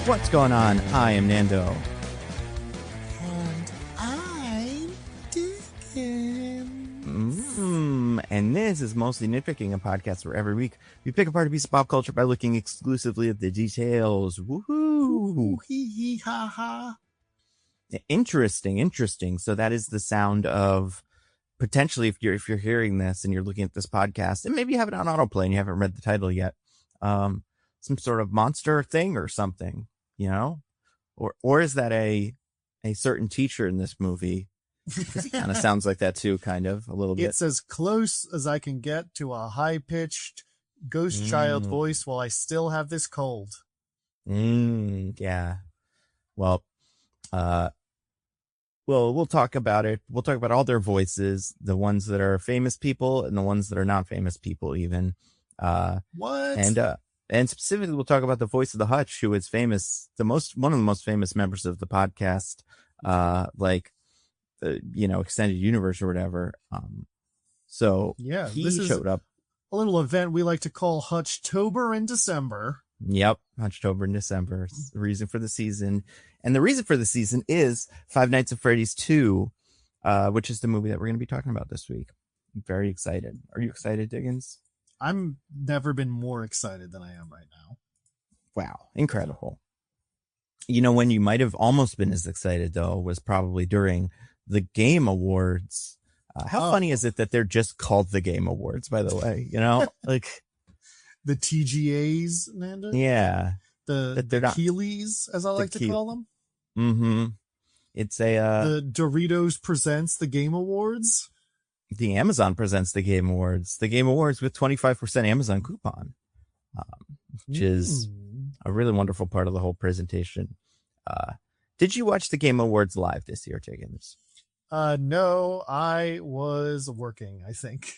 What's going on? I am Nando. And I'm Diggins. And this is Mostly Nitpicking, a podcast where every week we pick apart a piece of pop culture by looking exclusively at the details. Woohoo! Ooh, hee hee ha ha. Interesting. So that is the sound of potentially if you're hearing this and you're looking at this podcast, and maybe you have it on autoplay and you haven't read the title yet. Some sort of monster thing or something, you know, or is that a certain teacher in this movie? It kind of sounds like that too, kind of a little bit. It's as close as I can get to a high-pitched ghost child voice while I still have this cold. Yeah. Well, we'll talk about it. We'll talk about all their voices, the ones that are famous people and the ones that are not famous people, even. What? And specifically, we'll talk about the voice of the Hutch, who is famous, one of the most famous members of the podcast, extended universe or whatever. So yeah, he this showed up. A little event we like to call Hutchtober in December. Yep, Hutchtober in December. It's the reason for the season, and the reason for the season is Five Nights at Freddy's 2, which is the movie that we're going to be talking about this week. I'm very excited. Are you excited, Diggins? I'm never been more excited than I am right now. Wow, incredible. You know, when you might have almost been as excited, though, was probably during the Game Awards. How funny is it that they're just called the Game Awards, by the way? You know, like the TGAs, Nando? Yeah. The Keeleys, as I like to call them. Mm-hmm. It's the Doritos presents the Game Awards. The Amazon presents the Game Awards. The Game Awards with 25% Amazon coupon, which is a really wonderful part of the whole presentation. Did you watch the Game Awards live this year, Diggins? No, I was working, I think.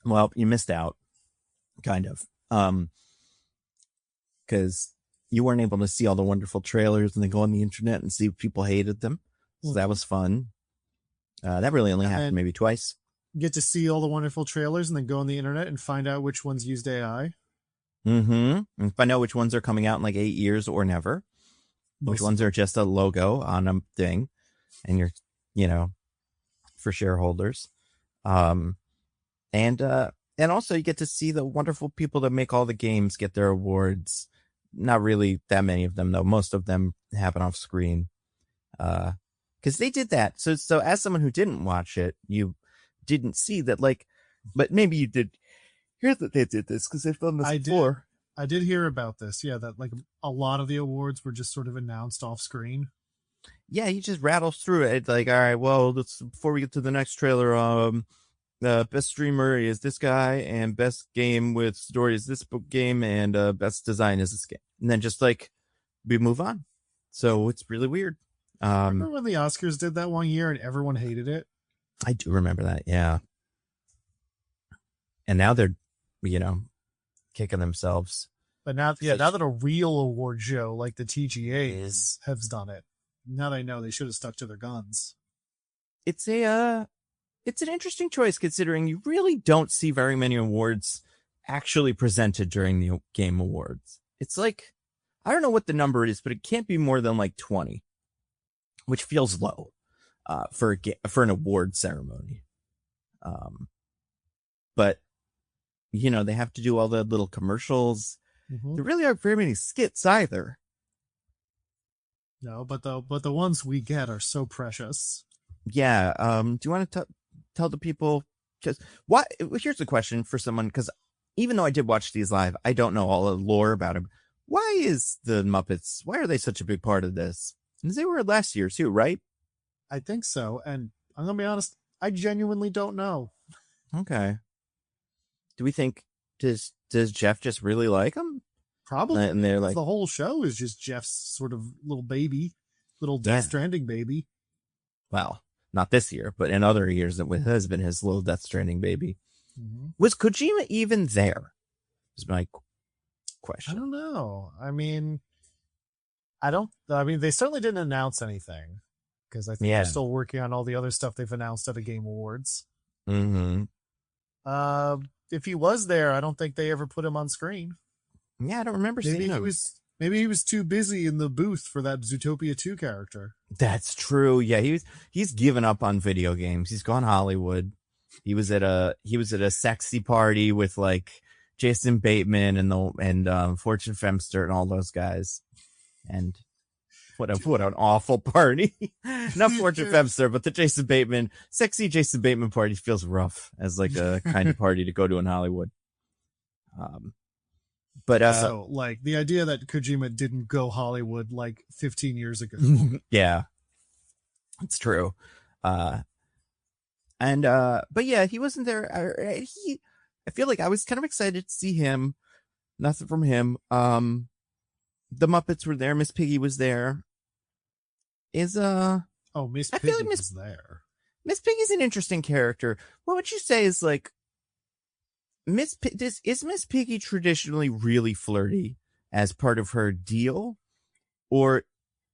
Well, you missed out, kind of. Because you weren't able to see all the wonderful trailers and then go on the internet and see if people hated them. So that was fun. That really only happened maybe twice. Get to see all the wonderful trailers and then go on the internet and find out which ones used AI. And find out which ones are coming out in like 8 years or never. Which ones are just a logo on a thing and you're, for shareholders. And also you get to see the wonderful people that make all the games get their awards. Not really that many of them, though. Most of them happen off screen. Because they did that. So as someone who didn't watch it, you didn't see that, but maybe you did hear that they did this because they've done this before. I did hear about this. Yeah, that a lot of the awards were just sort of announced off screen. Yeah, he just rattles through it. All right, well, before we get to the next trailer, best streamer is this guy, and best game with story is this game, and best design is this game. And then just we move on. So it's really weird. Remember when the Oscars did that one year and everyone hated it? I do remember that, yeah. And now they're, kicking themselves. But now that a real award show like the TGAs has done it, now they know they should have stuck to their guns. It's an interesting choice considering you really don't see very many awards actually presented during the Game Awards. It's I don't know what the number is, but it can't be more than 20. Which feels low for an award ceremony. But they have to do all the little commercials. Mm-hmm. There really aren't very many skits either. No, but the ones we get are so precious. Yeah. Do you want to tell the people just why? Here's a question for someone, because even though I did watch these live, I don't know all the lore about them. Why is the Muppets? Why are they such a big part of this? And they were last year too, right? I think so. And I'm going to be honest, I genuinely don't know. Okay. Do we think, does Jeff just really like them? Probably. And they're the whole show is just Jeff's sort of little baby, little Death Stranding baby. Well, not this year, but in other years it has been his little Death Stranding baby. Mm-hmm. Was Kojima even there? Is my question. I don't know. I mean, they certainly didn't announce anything because I think they're still working on all the other stuff they've announced at the Game Awards. Mm-hmm. If he was there, I don't think they ever put him on screen. Yeah, I don't remember seeing him. Maybe he was too busy in the booth for that Zootopia 2 character. That's true. Yeah, he's given up on video games. He's gone Hollywood. He was at a sexy party with like Jason Bateman and Fortune Femster and all those guys. And what an awful party. Not Fortune Femster, but the Jason Bateman, sexy Jason Bateman party feels rough as like a kind of party to go to in Hollywood. But so like the idea that Kojima didn't go Hollywood like 15 years ago. Yeah, it's true. But yeah, he wasn't there. I feel like I was kind of excited to see him. Nothing from him. The Muppets were there. Miss Piggy was there. Miss Piggy was there. Miss Piggy's an interesting character. What would you say is like Miss Piggy traditionally really flirty as part of her deal, or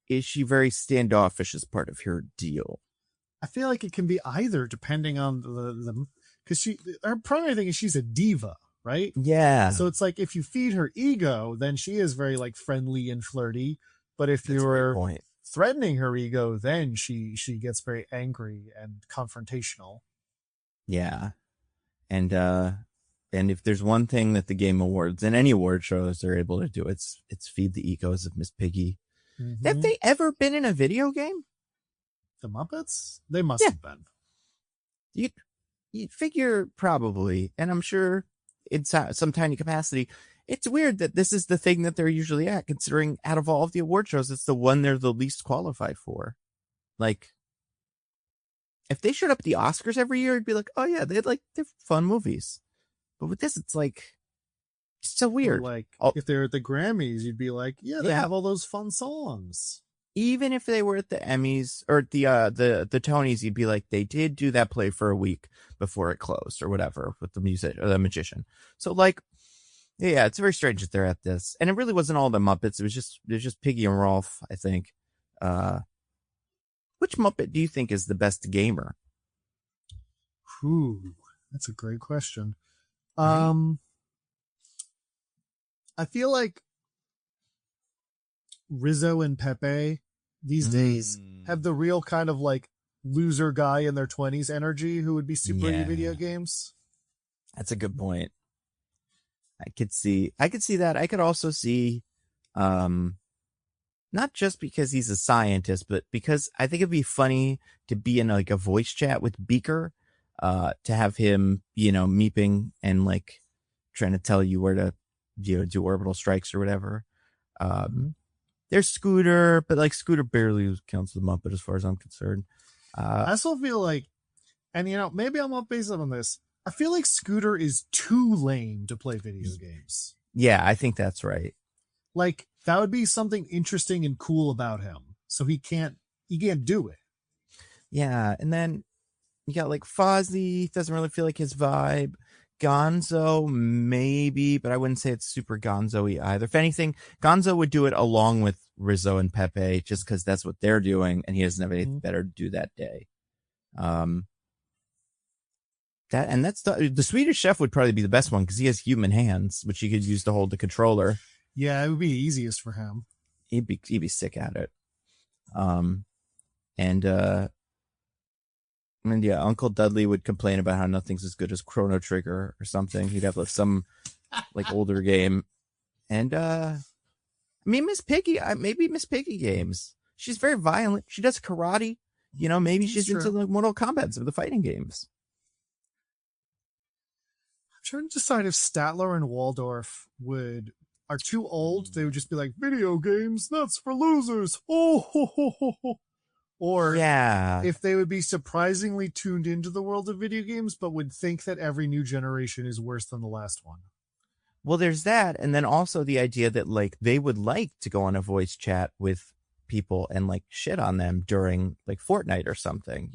is she very standoffish as part of her deal? I feel like it can be either, depending on the because her primary thing is she's a diva, right? Yeah. So it's like if you feed her ego, then she is very like friendly and flirty. But if you're threatening her ego, then she gets very angry and confrontational. Yeah, and if there's one thing that the Game Awards and any award shows are able to do, it's feed the egos of Miss Piggy. Mm-hmm. Have they ever been in a video game? The Muppets? They must have been. You'd figure probably, and I'm sure in some tiny capacity. It's weird that this is the thing that they're usually at, considering out of all of the award shows, it's the one they're the least qualified for. Like, if they showed up at the Oscars every year, it'd be like, oh yeah, they're fun movies. But with this, it's like, it's so weird. Or like, if they're at the Grammys, you'd be like, yeah, they have all those fun songs. Even if they were at the Emmys or at the Tonys, you'd be like, they did do that play for a week before it closed or whatever with the music or the magician. So like, yeah, it's very strange that they're at this, and it really wasn't all the Muppets. It was just Piggy and Rolf, I think. Which Muppet do you think is the best gamer? Ooh, that's a great question. Right. I feel like Rizzo and Pepe these days have the real kind of like loser guy in their 20s energy who would be super into video games. That's a good point. I could see that. I could also see, not just because he's a scientist, but because I think it'd be funny to be in like a voice chat with Beaker, to have him, meeping and like trying to tell you where to, do orbital strikes or whatever. There's Scooter, but like Scooter barely counts the Muppet as far as I'm concerned. I also feel like, and maybe I'm not based on this, I feel like Scooter is too lame to play video games. Yeah, I think that's right. Like, that would be something interesting and cool about him. So he can't do it. Yeah, and then you got like Fozzie, doesn't really feel like his vibe. Gonzo, maybe, but I wouldn't say it's super Gonzo-y either. If anything, Gonzo would do it along with Rizzo and Pepe, just because that's what they're doing, and he doesn't have anything better to do that day. That's the Swedish Chef would probably be the best one because he has human hands, which he could use to hold the controller. Yeah, it would be easiest for him. He'd be sick at it. Uncle Dudley would complain about how nothing's as good as Chrono Trigger or something. He'd have like some like older game. And Miss Piggy, maybe Miss Piggy games. She's very violent. She does karate. Maybe she's into like Mortal Kombat of the fighting games. I'm trying to decide if Statler and Waldorf are too old. They would just be like, video games, that's for losers. Oh, ho, ho, ho, ho. Or if they would be surprisingly tuned into the world of video games, but would think that every new generation is worse than the last one. Well, there's that. And then also the idea that like they would like to go on a voice chat with people and like shit on them during like Fortnite or something,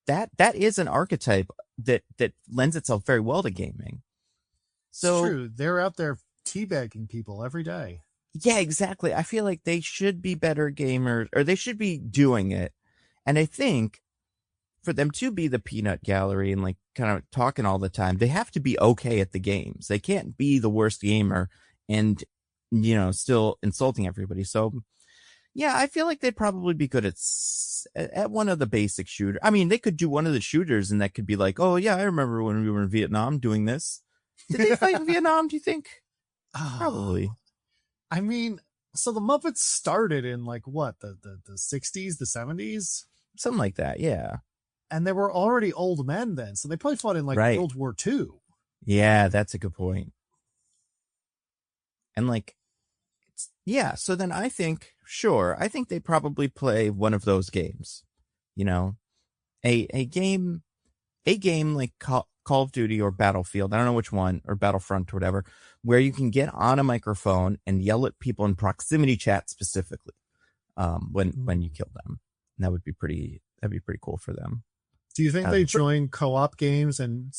that is an archetype that lends itself very well to gaming. So it's true. They're out there teabagging people every day. Yeah, exactly. I feel like they should be better gamers, or they should be doing it. And I think for them to be the peanut gallery and like kind of talking all the time, they have to be okay at the games. They can't be the worst gamer and, still insulting everybody. So, yeah, I feel like they'd probably be good at one of the basic shooters. I mean, they could do one of the shooters, and that could be like, oh, yeah, I remember when we were in Vietnam doing this. Did they fight in Vietnam, do you think? Probably. I mean, so the Muppets started in like what, the 60s, the 70s? Something like that, yeah. And they were already old men then, so they probably fought in like World War II. Yeah, that's a good point. And like, so then I think they probably play one of those games, a game like Call of Duty or Battlefield. I don't know which one, or Battlefront or whatever, where you can get on a microphone and yell at people in proximity chat specifically, when you kill them. And that'd be pretty cool for them. Do you think they join co-op games and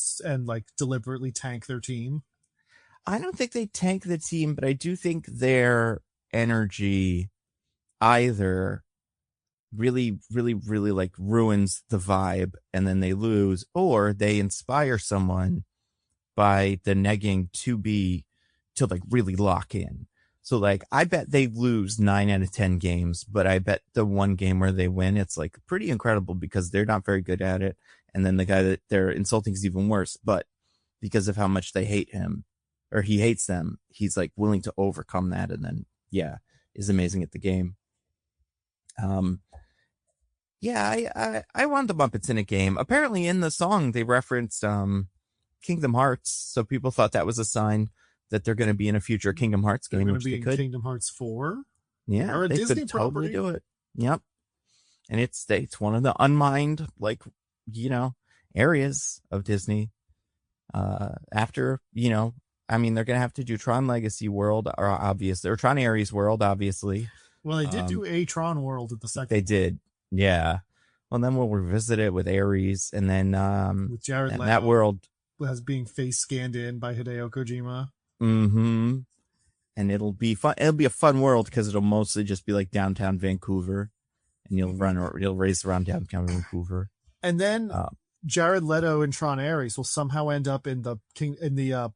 like deliberately tank their team? I don't think they tank the team, but I do think their energy either really, really, really like ruins the vibe and then they lose, or they inspire someone by the negging to like really lock in. So like, I bet they lose 9 out of 10 games, but I bet the one game where they win, it's like pretty incredible because they're not very good at it. And then the guy that they're insulting is even worse, but because of how much they hate him, or he hates them, he's like willing to overcome that, and then is amazing at the game. I want the Muppets in a game. Apparently in the song they referenced Kingdom Hearts, so people thought that was a sign that they're going to be in a future Kingdom Hearts game. They're going to be in Kingdom Hearts 4. Yeah, or a they Disney could property. Totally do it. Yep. And it's one of the unmined, like, areas of Disney. After, I mean, they're going to have to do Tron Legacy World, or Tron Ares World, obviously. Well, they did do a Tron World at the second. They did. Yeah. Well, then we'll revisit it with Ares, and then with Jared Leto, that world as being face scanned in by Hideo Kojima. Mm-hmm. And it'll be fun. It'll be a fun world because it'll mostly just be like downtown Vancouver, and you'll race around downtown Vancouver. And then Jared Leto in Tron Ares will somehow end up in the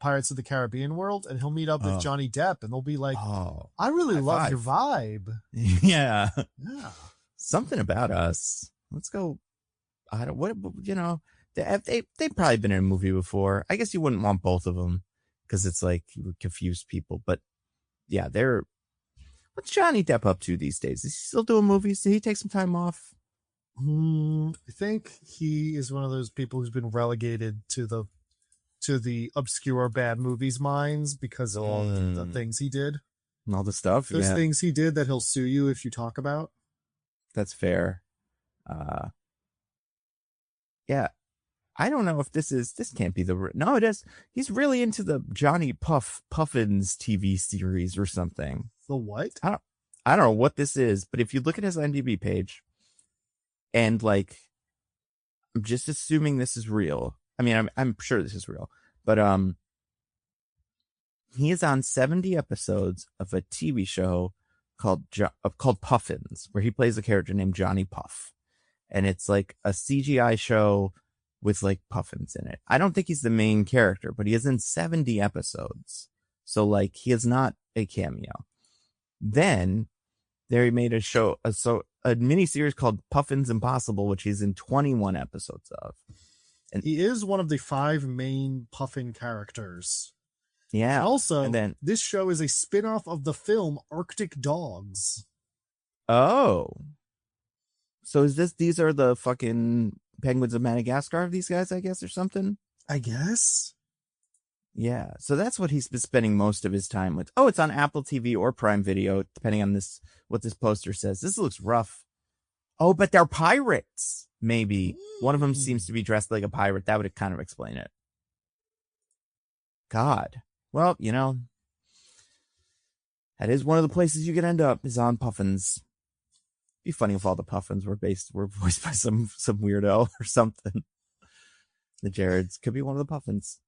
Pirates of the Caribbean world, and he'll meet up with Johnny Depp, and they'll be like, "I really love your vibe." Yeah. Something about us. Let's go. They've probably been in a movie before. I guess you wouldn't want both of them because it's like you would confuse people. But yeah, what's Johnny Depp up to these days? Is he still doing movies? Did he take some time off? I think he is one of those people who's been relegated to the obscure bad movies minds because of all the things he did. And all the stuff. Those things he did that he'll sue you if you talk about. That's fair. Yeah. I don't know if this can't be no, it is. He's really into the Johnny Puffins TV series or something. The what? I don't know what this is, but if you look at his IMDb page, and like, I'm just assuming this is real. I mean, I'm sure this is real, but he is on 70 episodes of a TV show called Puffins, where he plays a character named Johnny Puff, and it's like a CGI show with like puffins in it. I don't think he's the main character, but he is in 70 episodes, so like he is not a cameo. Then they made a mini series called Puffins Impossible, which he's in 21 episodes of. And he is one of the 5 main Puffin characters. Yeah. Also, this show is a spin-off of the film Arctic Dogs. Oh. So these are the fucking Penguins of Madagascar of these guys, I guess, or something? I guess. Yeah. So that's what he's been spending most of his time with. Oh, it's on Apple TV or Prime Video, depending on what this poster says. This looks rough. Oh, but they're pirates. Maybe. One of them seems to be dressed like a pirate. That would kind of explain it. God. Well, that is one of the places you could end up, is on Puffins. It'd be funny if all the Puffins were voiced by some weirdo or something. The Jareds could be one of the Puffins.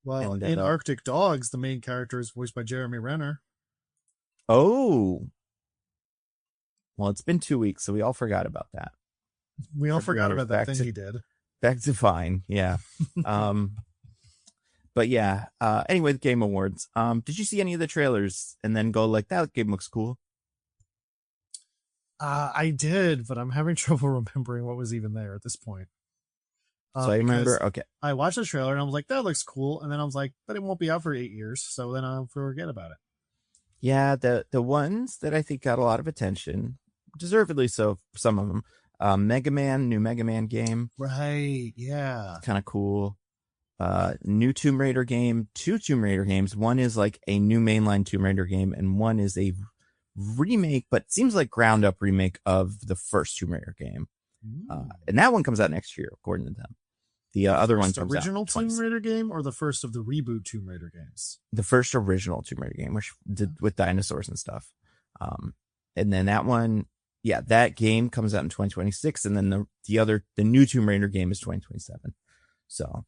Well, in Arctic Dogs, the main character is voiced by Jeremy Renner. Oh. Well, it's been 2 weeks, so we all forgot about that. We all forgot about that thing he did. Back to fine, yeah. But yeah, anyway, the Game Awards. Did you see any of the trailers and then go like, that game looks cool? I did, but I'm having trouble remembering what was even there at this point. So I remember, okay. I watched the trailer and I was like, that looks cool. And then I was like, but it won't be out for 8 years. So then I'll forget about it. Yeah, the ones that I think got a lot of attention, deservedly so, some of them. Mega Man, new Mega Man game. Right, yeah. Kind of cool. New Tomb Raider game, 2 Tomb Raider games. One is like a new mainline Tomb Raider game, and one is a remake, but seems like ground up remake of the first Tomb Raider game. And that one comes out next year, according to them. The other one comes original out Tomb Raider game, or the first of the reboot Tomb Raider games? The first original Tomb Raider game, which did with dinosaurs and stuff. And then that one, yeah, that game comes out in 2026, and then the new Tomb Raider game is 2027. So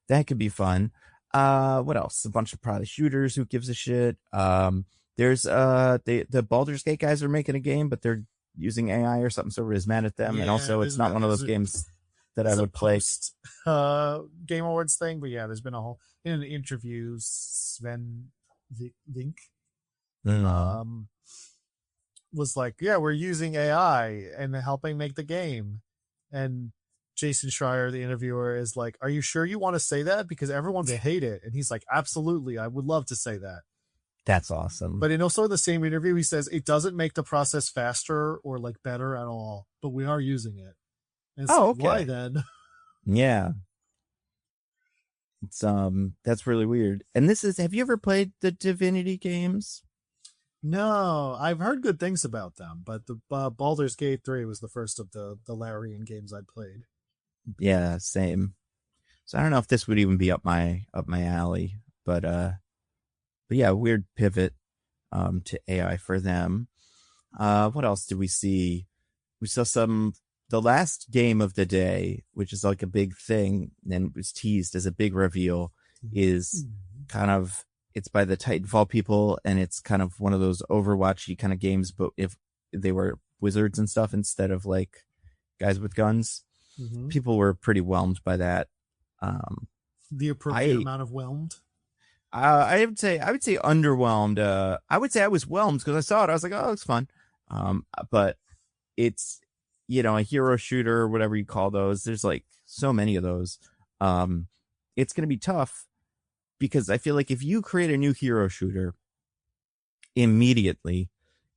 that could be fun. What else? A bunch of probably shooters. Who gives a shit? There's the Baldur's Gate guys are making a game, but they're using AI or something, so everybody's mad at them. Yeah, and also, it's not one of those games that I would play. Game Awards thing, but yeah, there's been a whole in an interview. Sven Vink was like, yeah, we're using AI and helping make the game, and Jason Schreier, the interviewer, is like, are you sure you want to say that? Because everyone will hate it. And he's like, absolutely, I would love to say that. That's awesome. But also in the same interview, he says it doesn't make the process faster or like better at all, but we are using it. And it's okay. Why then? Yeah. It's that's really weird. And have you ever played the Divinity games? No, I've heard good things about them, but the Baldur's Gate 3 was the first of the Larian games I'd played. Yeah, same. So I don't know if this would even be up my alley, but yeah, weird pivot to AI for them. What else did we see? We saw the last game of the day, which is like a big thing and was teased as a big reveal, is kind of, it's by the Titanfall people, and it's kind of one of those Overwatch-y kind of games, but if they were wizards and stuff instead of like guys with guns. People were pretty whelmed by that. The appropriate amount of whelmed. I would say underwhelmed. I would say I was whelmed because I saw it. I was like, oh, it's fun. But it's, a hero shooter or whatever you call those. There's like so many of those. It's going to be tough because I feel like if you create a new hero shooter, immediately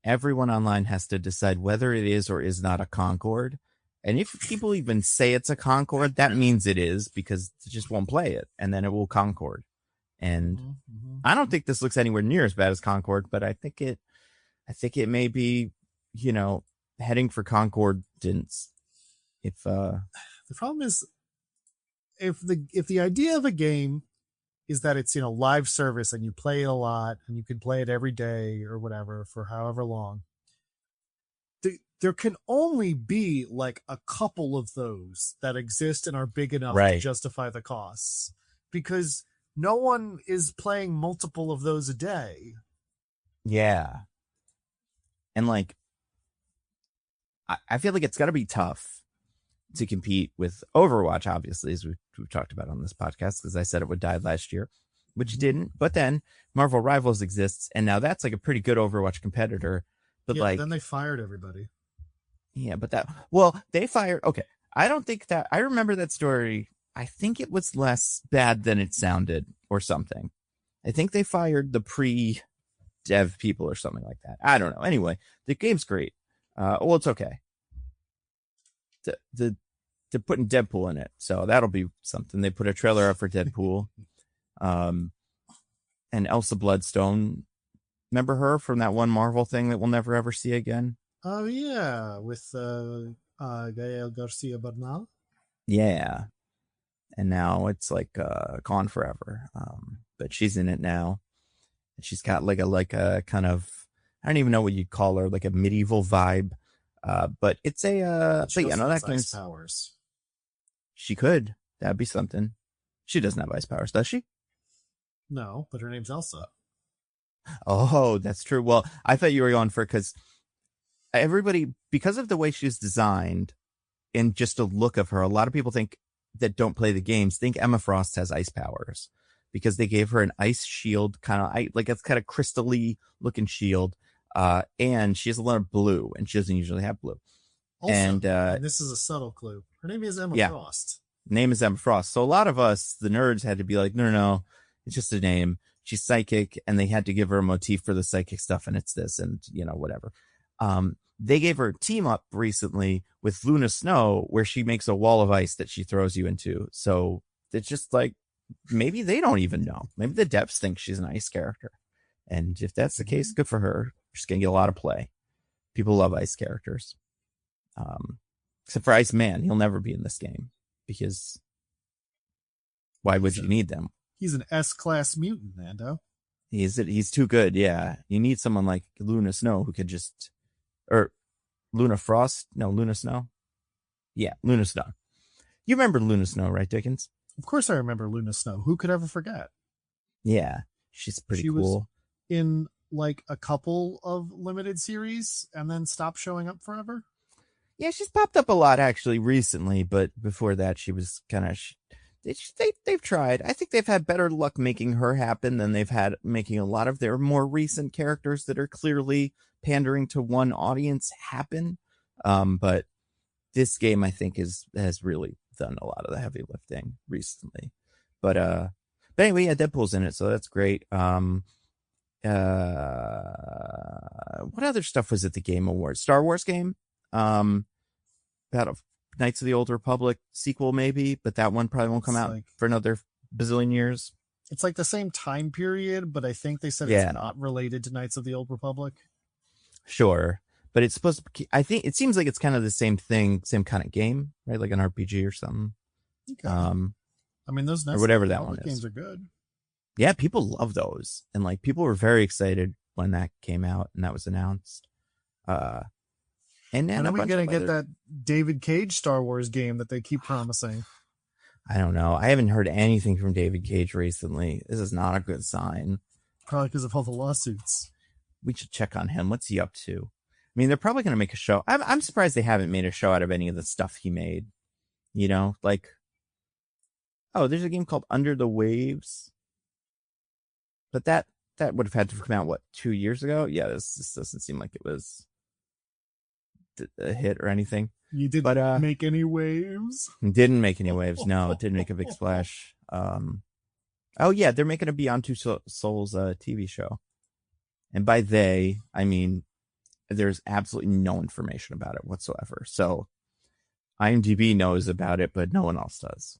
everyone online has to decide whether it is or is not a Concord. And if people even say it's a Concord, that means it is, because they just won't play it, and then it will Concord. And I don't think this looks anywhere near as bad as Concord, but I think it may be, heading for concordance. If the problem is, if the idea of a game is that it's live service and you play it a lot and you can play it every day or whatever for however long, there can only be like a couple of those that exist and are big enough to justify the costs, because no one is playing multiple of those a day. Yeah. And like, I feel like it's got to be tough to compete with Overwatch, obviously, as we've talked about on this podcast, because I said it would die last year, which didn't. But then Marvel Rivals exists, and now that's like a pretty good Overwatch competitor. But then they fired everybody. Yeah, but they fired. Okay, I don't think that. I remember that story. I think it was less bad than it sounded, or something. I think they fired the pre-dev people or something like that. I don't know. Anyway, the game's great. It's okay. They're putting Deadpool in it, so that'll be something. They put a trailer up for Deadpool. And Elsa Bloodstone. Remember her from that one Marvel thing that we'll never ever see again? Oh yeah, with Gael Garcia Bernal. Yeah, and now it's like gone forever. But she's in it now, and she's got like a kind of, I don't even know what you'd call her, like a medieval vibe. But it's a but yeah, no, that game's powers. She could. That'd be something. She doesn't have ice powers, does she? No, but her name's Elsa. Oh, that's true. Well, I thought you were going for, because everybody, because of the way she's designed and just the look of her, a lot of people think that don't play the games think Emma Frost has ice powers. because they gave her an ice shield, kind of like it's kind of crystally looking shield. And she has a lot of blue, and she doesn't usually have blue. Also, and this is a subtle clue. Her name is Emma Frost. Name is Emma Frost. So a lot of us, the nerds, had to be like, no, it's just a name. She's psychic, and they had to give her a motif for the psychic stuff, and it's this, and whatever. They gave her a team up recently with Luna Snow, where she makes a wall of ice that she throws you into. So it's just like, maybe they don't even know. Maybe the devs think she's an ice character. And if that's the case, good for her. She's going to get a lot of play. People love ice characters. Except for Iceman. He'll never be in this game because why would you need them? He's an S-class mutant, Nando. He's too good, yeah. You need someone like Luna Snow who could just... Or Luna Frost? No, Luna Snow? Yeah, Luna Snow. You remember Luna Snow, right, Dickens? Of course I remember Luna Snow. Who could ever forget? Yeah, she's pretty cool. Was in like a couple of limited series and then stopped showing up forever. Yeah, she's popped up a lot actually recently, but before that she was kind of... They've tried. I think they've had better luck making her happen than they've had making a lot of their more recent characters that are clearly pandering to one audience happen. But this game, I think, has really done a lot of the heavy lifting recently. But anyway, yeah, Deadpool's in it, so that's great. What other stuff was at the Game Awards? Star Wars game? Knights of the Old Republic sequel, maybe, but that one probably won't come out for another bazillion years. It's like the same time period, but I think they said it's not related to Knights of the Old Republic. Sure, but it's supposed to. I think it seems like it's kind of the same thing, same kind of game, right? Like an RPG or something. Okay. I mean, those Knights or whatever that one is. Games are good. Yeah, people love those, and like people were very excited when that came out and that was announced. And then are we going to get that David Cage Star Wars game that they keep promising? I don't know. I haven't heard anything from David Cage recently. This is not a good sign. Probably because of all the lawsuits. We should check on him. What's he up to? I mean, they're probably going to make a show. I'm surprised they haven't made a show out of any of the stuff he made. Like, oh, there's a game called Under the Waves. But that would have had to come out, 2 years ago? Yeah, this doesn't seem like it was a hit or anything. You didn't make any waves? Didn't make any waves. No, it didn't make a big splash. Oh yeah, they're making a Beyond Two Souls TV show. And by they, I mean there's absolutely no information about it whatsoever. So IMDb knows about it, but no one else does.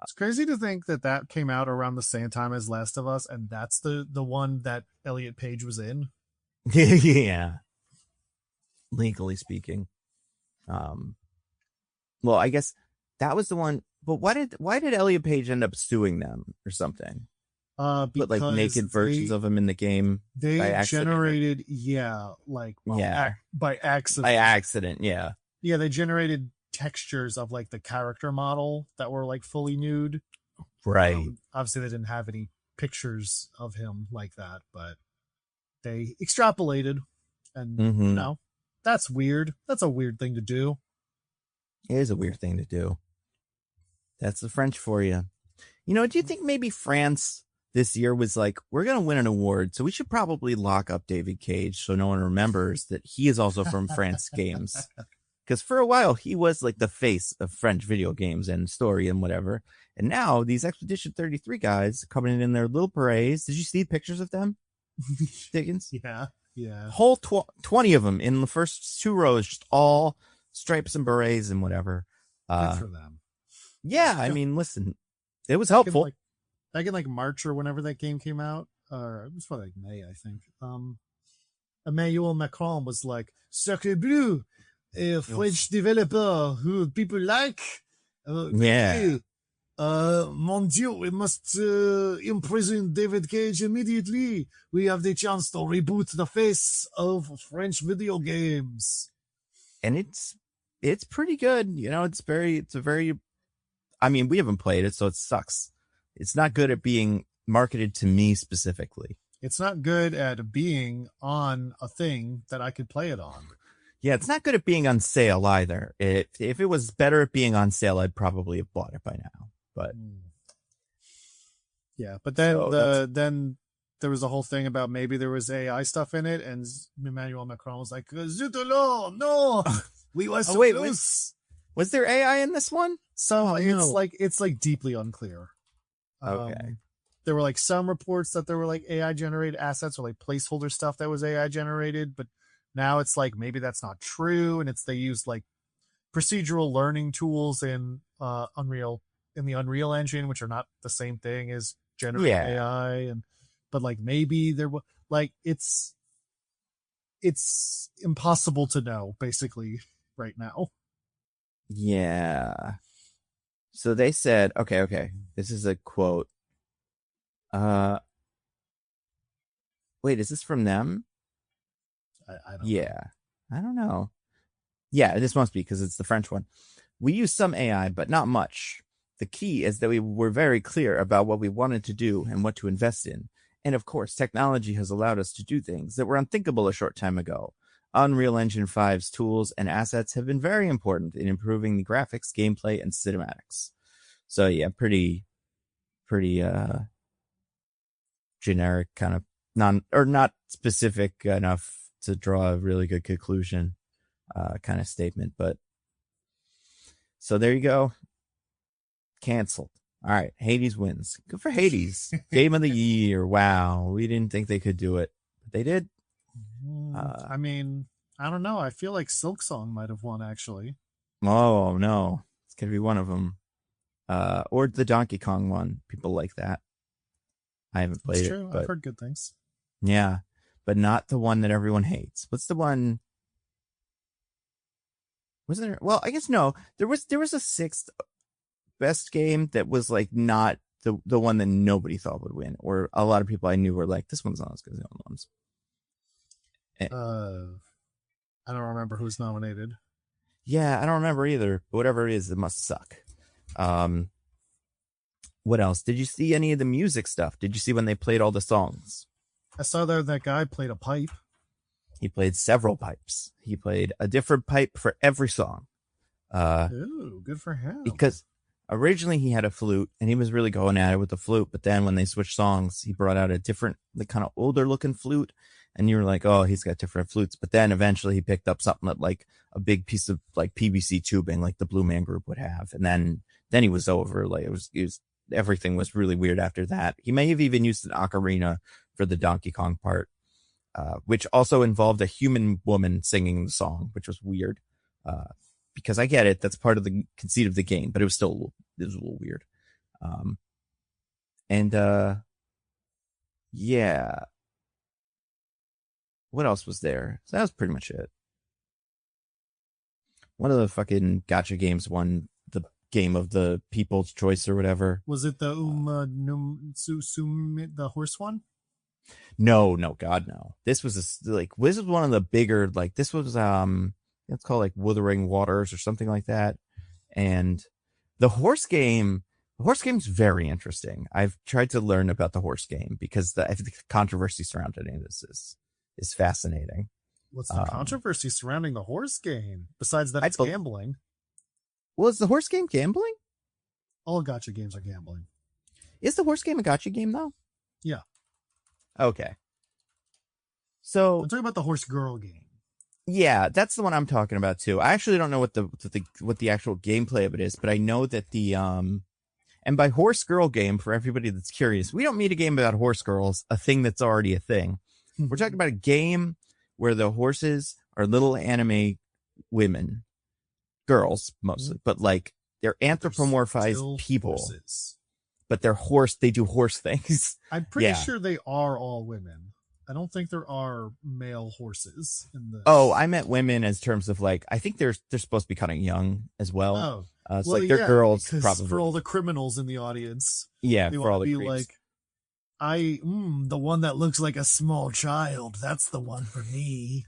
It's crazy to think that came out around the same time as Last of Us, and that's the one that Elliot Page was in. Yeah. Legally speaking. Well, I guess that was the one, but why did Elliot Page end up suing them or something? Because put like naked versions of him in the game. They generated, by accident. By accident, yeah. Yeah, they generated textures of like the character model that were like fully nude. Right. Obviously, they didn't have any pictures of him like that, but they extrapolated, and that's weird. That's a weird thing to do. It is a weird thing to do. That's the French for you. Do you think maybe France this year was like, we're going to win an award, so we should probably lock up David Cage so no one remembers that he is also from France Games? Because for a while, he was like the face of French video games and story and whatever. And now these Expedition 33 guys coming in their little berets. Did you see pictures of them, Diggins? Yeah. Whole 20 of them in the first 2 rows, just all stripes and berets and whatever. Good for them. Yeah, I mean, listen, it was helpful. Back in like March or whenever that game came out, or it was probably like May, I think. Emmanuel Macron was like, Sacre Bleu, a French developer who people like. Mon Dieu, we must imprison David Cage immediately. We have the chance to reboot the face of French video games. And it's pretty good. It's a very, I mean, we haven't played it, so it sucks. It's not good at being marketed to me specifically. It's not good at being on a thing that I could play it on. Yeah, it's not good at being on sale either. If it was better at being on sale, I'd probably have bought it by now. But Yeah, but then then there was a whole thing about maybe there was AI stuff in it, and Emmanuel Macron was like, no, we were supposed. Was there AI in this one? So it's like deeply unclear. Okay. There were like some reports that there were like AI generated assets or like placeholder stuff that was AI generated, but now it's like maybe that's not true, and they used like procedural learning tools in the Unreal Engine, which are not the same thing as generative AI, but like maybe there was like it's impossible to know basically right now. Yeah. So they said, okay. This is a quote. Wait, is this from them? I don't know. I don't know. Yeah, this must be because it's the French one. We use some AI, but not much. The key is that we were very clear about what we wanted to do and what to invest in. And of course, technology has allowed us to do things that were unthinkable a short time ago. Unreal Engine 5's tools and assets have been very important in improving the graphics, gameplay, and cinematics. So yeah, pretty generic, kind of not specific enough to draw a really good conclusion kind of statement. But so there you go. Canceled. All right, Hades wins. Good for Hades. Game of the year. Wow, we didn't think they could do it, but they did. I mean, I don't know. I feel like Silksong might have won, actually. Oh, no. It's going to be one of them. Or the Donkey Kong one. People like that. I haven't played it. But I've heard good things. Yeah, but not the one that everyone hates. What's the one? Was there? Well, I guess no. There was a sixth best game that was like not the one that nobody thought would win, or a lot of people I knew were like, this one's not as good as the other ones. I don't remember who's nominated. Yeah, I don't remember either. But whatever it is, it must suck. What else? Did you see any of the music stuff? Did you see when they played all the songs? I saw that guy played a pipe. He played several pipes. He played a different pipe for every song. Ooh, good for him. Because originally he had a flute and he was really going at it with the flute. But then when they switched songs, he brought out a different, like kind of older looking flute. And you were like, oh, he's got different flutes. But then eventually he picked up something that like a big piece of like PVC tubing, like the Blue Man Group would have. And then he was over. Like it was everything was really weird after that. He may have even used an ocarina for the Donkey Kong part, which also involved a human woman singing the song, which was weird. Because I get it, that's part of the conceit of the game, but it was a little weird. Yeah. What else was there? So that was pretty much it. One of the fucking gacha games won the game of the People's Choice or whatever. Was it the the horse one? No, God, no. This was one of the bigger, like this was it's called like Wuthering Waters or something like that. And the horse game's very interesting. I've tried to learn about the horse game because I think the controversy surrounding this is fascinating. What's the controversy surrounding the horse game? Besides that it's gambling. Well, is the horse game gambling? All gacha games are gambling. Is the horse game a gacha game though? Yeah. Okay. So I'm talking about the horse girl game. Yeah, that's the one I'm talking about too. I actually don't know what the actual gameplay of it is, but I know that the and by horse girl game, for everybody that's curious, we don't mean a game about horse girls, a thing that's already a thing. We're talking about a game where the horses are little anime women, girls mostly, but like they're anthropomorphized people. Horses. But they do horse things. I'm pretty sure they are all women. I don't think there are male horses in this. Oh, I meant women as terms of like, I think they're supposed to be kind of young as well. Oh, it's like they're girls probably. For all the criminals in the audience. Yeah, for all the creeps. Like, the one that looks like a small child. That's the one for me.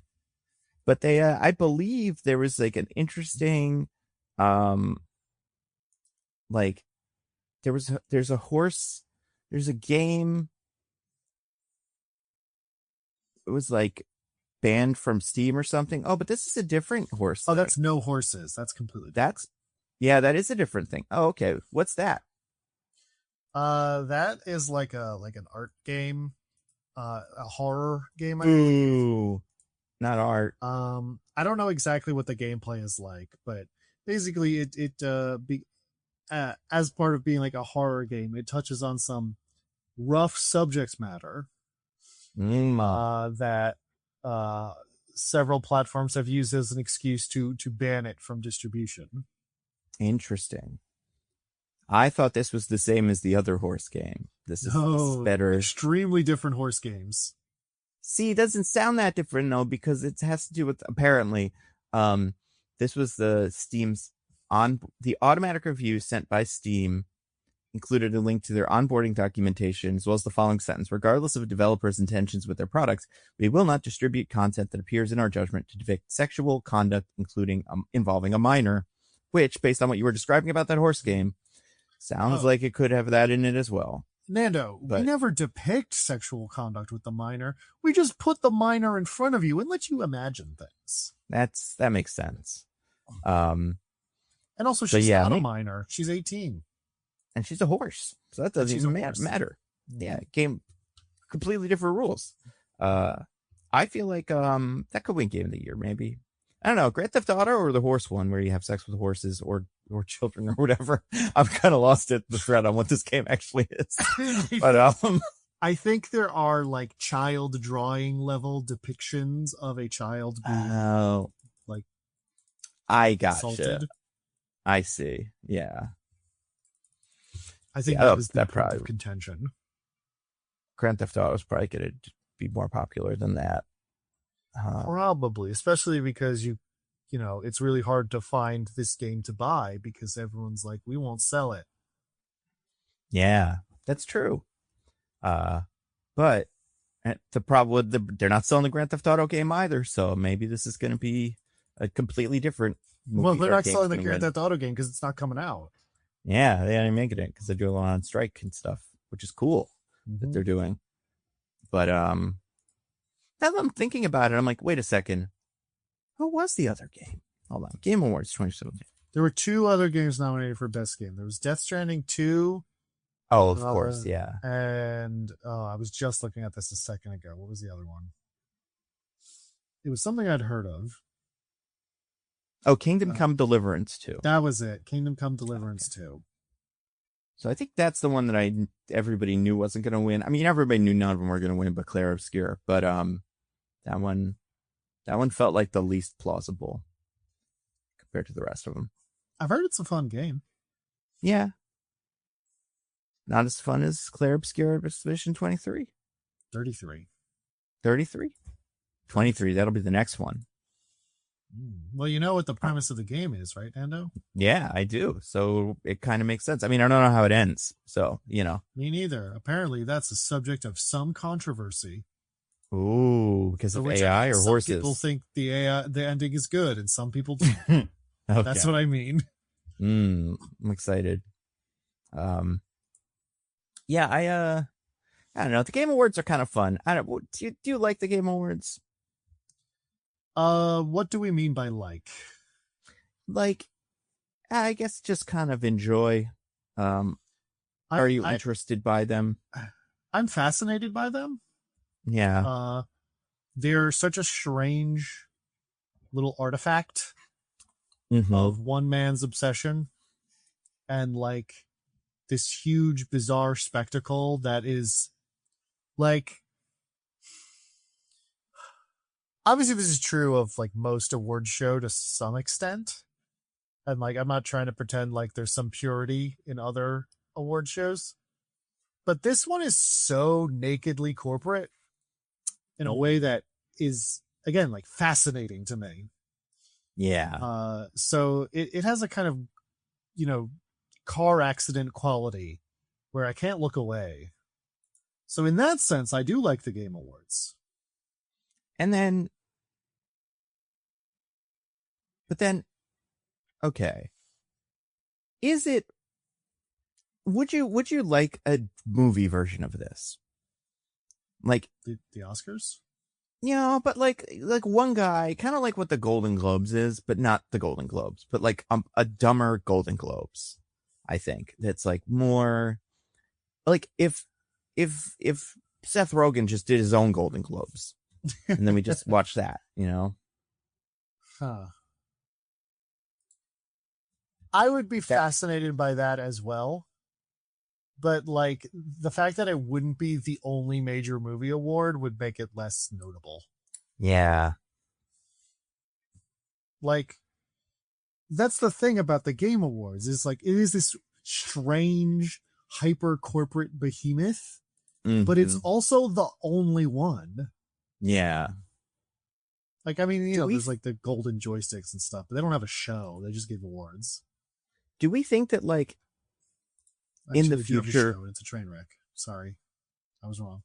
But they, I believe there was like an interesting, like there's a horse, there's a game. It was like banned from Steam or something. Oh, but this is a different horse. Oh, that's No Horses. That's completely different. That is a different thing. Oh, okay. What's that? That is like an art game, a horror game. Ooh, not art. I don't know exactly what the gameplay is like, but basically as part of being like a horror game, it touches on some rough subject matter that several platforms have used as an excuse to ban it from distribution. Interesting. I thought this was the same as the other horse game. This is better. Extremely different horse games. See, it doesn't sound that different though, because it has to do with, apparently, this was the Steam's the automatic review sent by Steam included a link to their onboarding documentation, as well as the following sentence: regardless of a developer's intentions with their products, we will not distribute content that appears in our judgment to depict sexual conduct, including involving a minor, which, based on what you were describing about that horse game, sounds like it could have that in it as well. Nando, we never depict sexual conduct with the minor. We just put the minor in front of you and let you imagine things. That makes sense. And also, she's not a minor. She's 18. And she's a horse. So that doesn't even matter. Yeah, game, completely different rules. I feel like that could win Game of the Year, maybe. I don't know, Grand Theft Auto or the horse one where you have sex with horses or children or whatever. I'm kind of lost at the thread on what this game actually is. But I think there are like child drawing level depictions of a child being like I gotcha. assaulted. I see. Yeah. I think that was the point of contention. Grand Theft Auto is probably going to be more popular than that. Probably, especially because you know, it's really hard to find this game to buy because everyone's like, we won't sell it. Yeah, that's true. But the problem with they're not selling the Grand Theft Auto game either, so maybe this is going to be a completely different movie. Well, they're not selling the Grand Theft Auto game because it's not coming out. Yeah, they ain't making it because they're doing a lot on strike and stuff, which is cool that they're doing. But now that I'm thinking about it, I'm like, wait a second. What was the other game? Hold on. Game Awards 2017. There were two other games nominated for Best Game. There was Death Stranding 2. Oh, of course, yeah. And I was just looking at this a second ago. What was the other one? It was something I'd heard of. Oh, Kingdom Come Deliverance 2. That was it. Kingdom Come Deliverance 2. So I think that's the one that everybody knew wasn't going to win. I mean, everybody knew none of them were going to win, but Claire Obscure. But that one felt like the least plausible compared to the rest of them. I've heard it's a fun game. Yeah. Not as fun as Claire Obscure Expedition 23. 33. 33? 23. That'll be the next one. Well, you know what the premise of the game is, right, Nando? Yeah, I do. So it kind of makes sense. I mean, I don't know how it ends. So, you know. Me neither. Apparently, that's a subject of some controversy. Ooh, because of AI or horses? Some people think the ending is good, and some people don't. Okay. That's what I mean. I'm excited. Yeah, I don't know. The Game Awards are kind of fun. Do you like the Game Awards? What do we mean by like? Like, I guess just kind of enjoy. Are you interested by them? I'm fascinated by them. Yeah. They're such a strange little artifact of one man's obsession and like this huge bizarre spectacle that is like, obviously this is true of like most award show to some extent. And like, I'm not trying to pretend like there's some purity in other award shows, but this one is so nakedly corporate in a way that is, again, like fascinating to me. Yeah. So it has a kind of, you know, car accident quality where I can't look away. So in that sense, I do like the Game Awards. And then, but then, okay. Would you like a movie version of this? Like the Oscars? Yeah, but like one guy, kind of like what the Golden Globes is, but not the Golden Globes, but like a dumber Golden Globes, I think. That's like more like if Seth Rogen just did his own Golden Globes, and then we just watch that, you know? Huh. I would be fascinated by that as well. But, like, the fact that it wouldn't be the only major movie award would make it less notable. Yeah. Like, that's the thing about the Game Awards, is like, it is this strange, hyper corporate behemoth, but it's also the only one. Yeah. Like, I mean, you know, there's like the golden joysticks and stuff, but they don't have a show. They just give awards. Do we think that, like, actually, in the future, it's a train wreck. Sorry, I was wrong.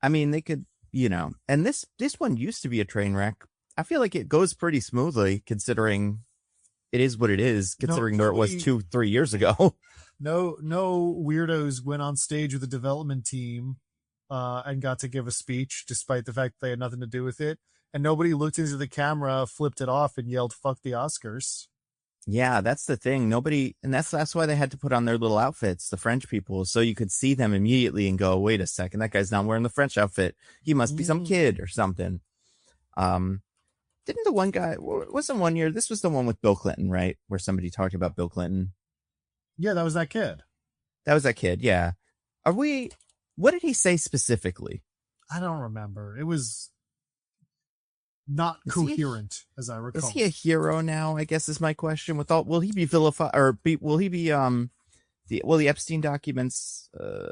I mean, they could, you know, and this one used to be a train wreck. I feel like it goes pretty smoothly, considering it is what it is, considering where it was 2-3 years ago. No weirdos went on stage with the development team and got to give a speech, despite the fact they had nothing to do with it. And nobody looked into the camera, flipped it off, and yelled, "Fuck the Oscars." Yeah, that's the thing. Nobody, and that's why they had to put on their little outfits, the French people, so you could see them immediately and go, wait a second, that guy's not wearing the French outfit. He must be some kid or something. Didn't the one guy, wasn't one year, this was the one with Bill Clinton, right? Where somebody talked about Bill Clinton. Yeah, that was that kid. That was that kid, yeah. What did he say specifically? I don't remember. It was not coherent, as I recall. Is he a hero now, I guess is my question. Will he be vilified, or will he be will the Epstein documents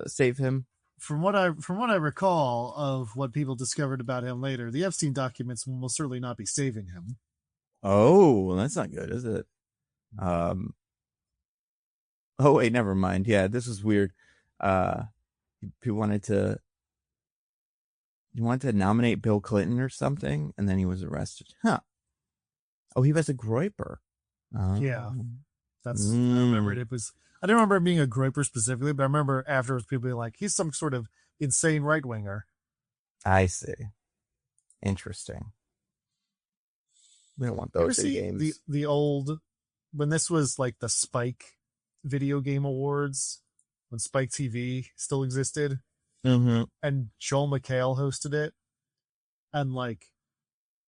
save him? From what I recall of what people discovered about him later, the Epstein documents will most certainly not be saving him. Oh, well, that's not good, is it? Oh wait, never mind. Yeah, this is weird. He wanted to nominate Bill Clinton or something, and then he was arrested. Huh. Oh, he was a groiper. Yeah. That's, I remembered it was, I didn't remember him being a groiper specifically, but I remember afterwards people being like, he's some sort of insane right-winger. I see. Interesting. We don't want those games. The old, when this was like the Spike Video Game Awards, when Spike TV still existed, and Joel McHale hosted it, and like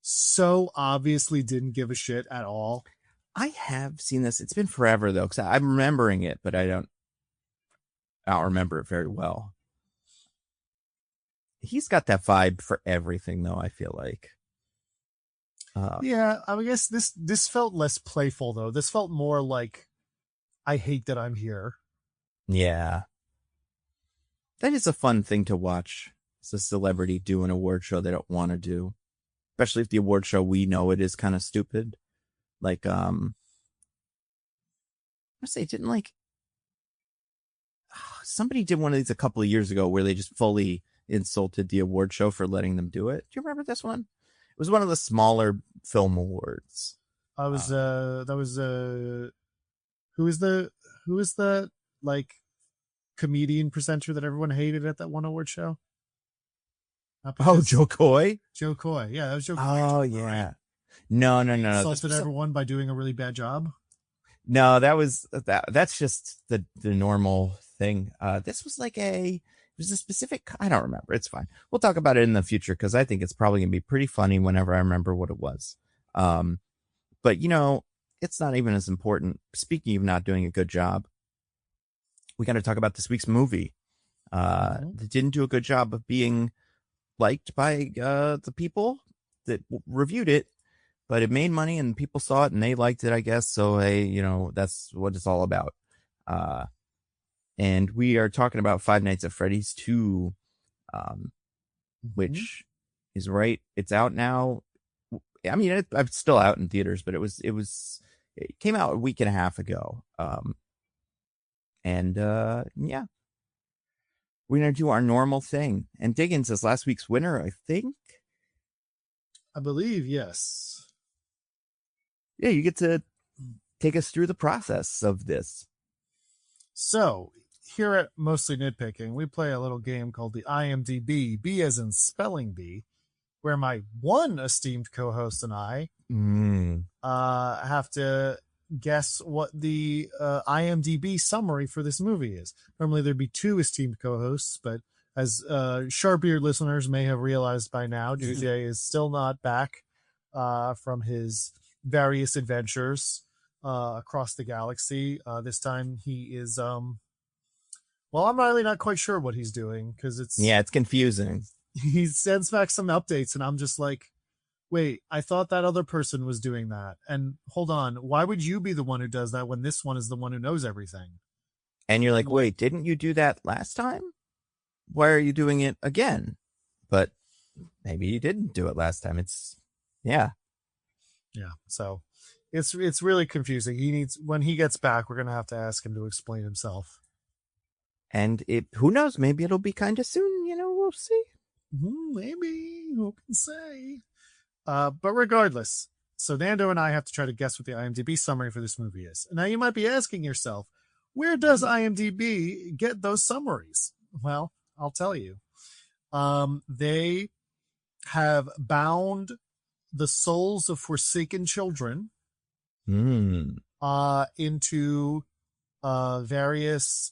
so obviously didn't give a shit at all. I have seen this. It's been forever though, because I'm remembering it, but I don't remember it very well. He's got that vibe for everything, though. I feel like. Yeah, I guess this felt less playful though. This felt more like, I hate that I'm here. Yeah. That is a fun thing to watch. It's a celebrity do an award show they don't want to do. Especially if the award show we know it is kind of stupid. Like, I say, didn't like, somebody did one of these a couple of years ago where they just fully insulted the award show for letting them do it. Do you remember this one? It was one of the smaller film awards. Who is the like comedian presenter that everyone hated at that one award show? Joe Coy? Joe Coy. Yeah, that was Joe Coy. Oh, yeah. Right? No. Insulted everyone by doing a really bad job? No, that's just the normal thing. This was like it was a specific, I don't remember. It's fine. We'll talk about it in the future because I think it's probably going to be pretty funny whenever I remember what it was. But, you know, it's not even as important. Speaking of not doing a good job, we got to talk about this week's movie. That didn't do a good job of being liked by the people that reviewed it, but it made money and people saw it and they liked it, I guess. So, hey, you know, that's what it's all about. And we are talking about Five Nights at Freddy's 2, which is right. It's out now. I mean, it's still out in theaters, but it came out a week and a half ago. Yeah, we're going to do our normal thing. And Diggins is last week's winner, I think. I believe, yes. Yeah, you get to take us through the process of this. So, here at Mostly Nitpicking, we play a little game called the IMDb, B as in spelling bee, where my one esteemed co-host and I have to guess what the IMDb summary for this movie is. Normally there'd be 2 esteemed co-hosts, but as sharp-eared listeners may have realized by now, JJ is still not back from his various adventures across the galaxy. This time he is, I'm really not quite sure what he's doing, because it's confusing. He sends back some updates, and I'm just like, wait, I thought that other person was doing that. And hold on, why would you be the one who does that when this one is the one who knows everything? And you're like, wait, didn't you do that last time? Why are you doing it again? But maybe you didn't do it last time. Yeah. So it's really confusing. When he gets back, we're going to have to ask him to explain himself. And who knows? Maybe it'll be kind of soon. We'll see. Maybe. Who can say? But regardless, so Nando and I have to try to guess what the IMDb summary for this movie is. Now you might be asking yourself, where does IMDb get those summaries? Well, I'll tell you. They have bound the souls of forsaken children into various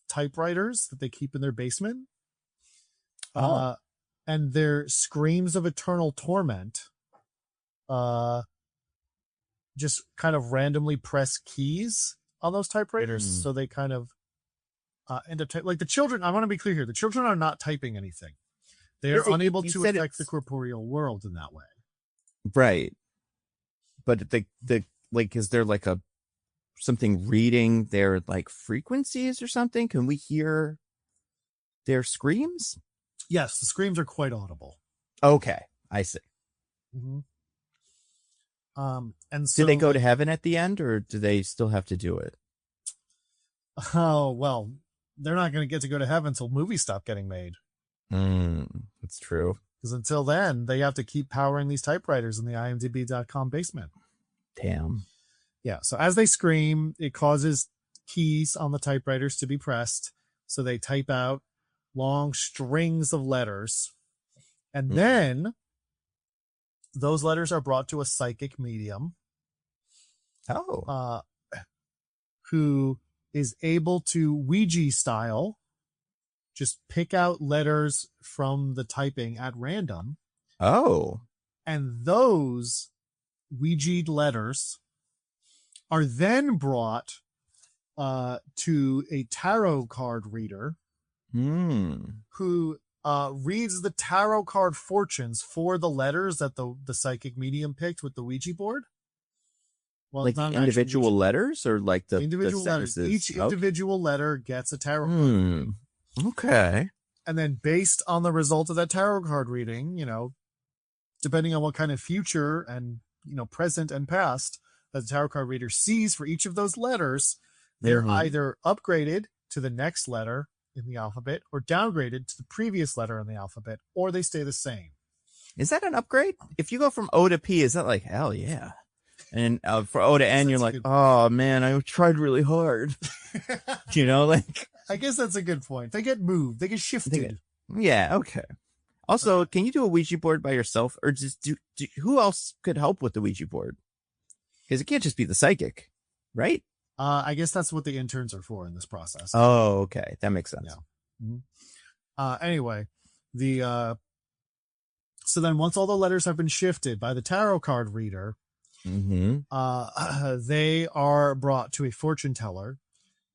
typewriters that they keep in their basement. And their screams of eternal torment just kind of randomly press keys on those typewriters. So they kind of end up like the children. I want to be clear here. The children are not typing anything. They are unable to affect the corporeal world in that way. Right. But is there like something reading their like frequencies or something? Can we hear their screams? Yes, the screams are quite audible. Okay, I see. Mm-hmm. And so do they go to heaven at the end, or do they still have to do it? Oh, well, they're not going to get to go to heaven until movies stop getting made. That's true. Because until then, they have to keep powering these typewriters in the IMDb.com basement. Damn. Yeah, so as they scream, it causes keys on the typewriters to be pressed. So they type out long strings of letters. And then those letters are brought to a psychic medium. Who is able to Ouija style just pick out letters from the typing at random. And those Ouija'd letters are then brought to a tarot card reader who reads the tarot card fortunes for the letters that the psychic medium picked with the Ouija board. Well, like the individual letters, or like the individual letters. Each individual letter gets a tarot card. Okay. And then based on the result of that tarot card reading, depending on what kind of future and, present and past that the tarot card reader sees for each of those letters, they're either upgraded to the next letter in the alphabet or downgraded to the previous letter in the alphabet, or they stay the same. Is that an upgrade? If you go from O to P, is that like, hell yeah? And for O to N, you're like, oh man, I tried really hard. I guess that's a good point. They get moved. They get shifted. Yeah, okay. Also, can you do a Ouija board by yourself, or just who else could help with the Ouija board? Because it can't just be the psychic, right? I guess that's what the interns are for in this process. Oh, okay. That makes sense. Yeah. Mm-hmm. Anyway, so then once all the letters have been shifted by the tarot card reader, they are brought to a fortune teller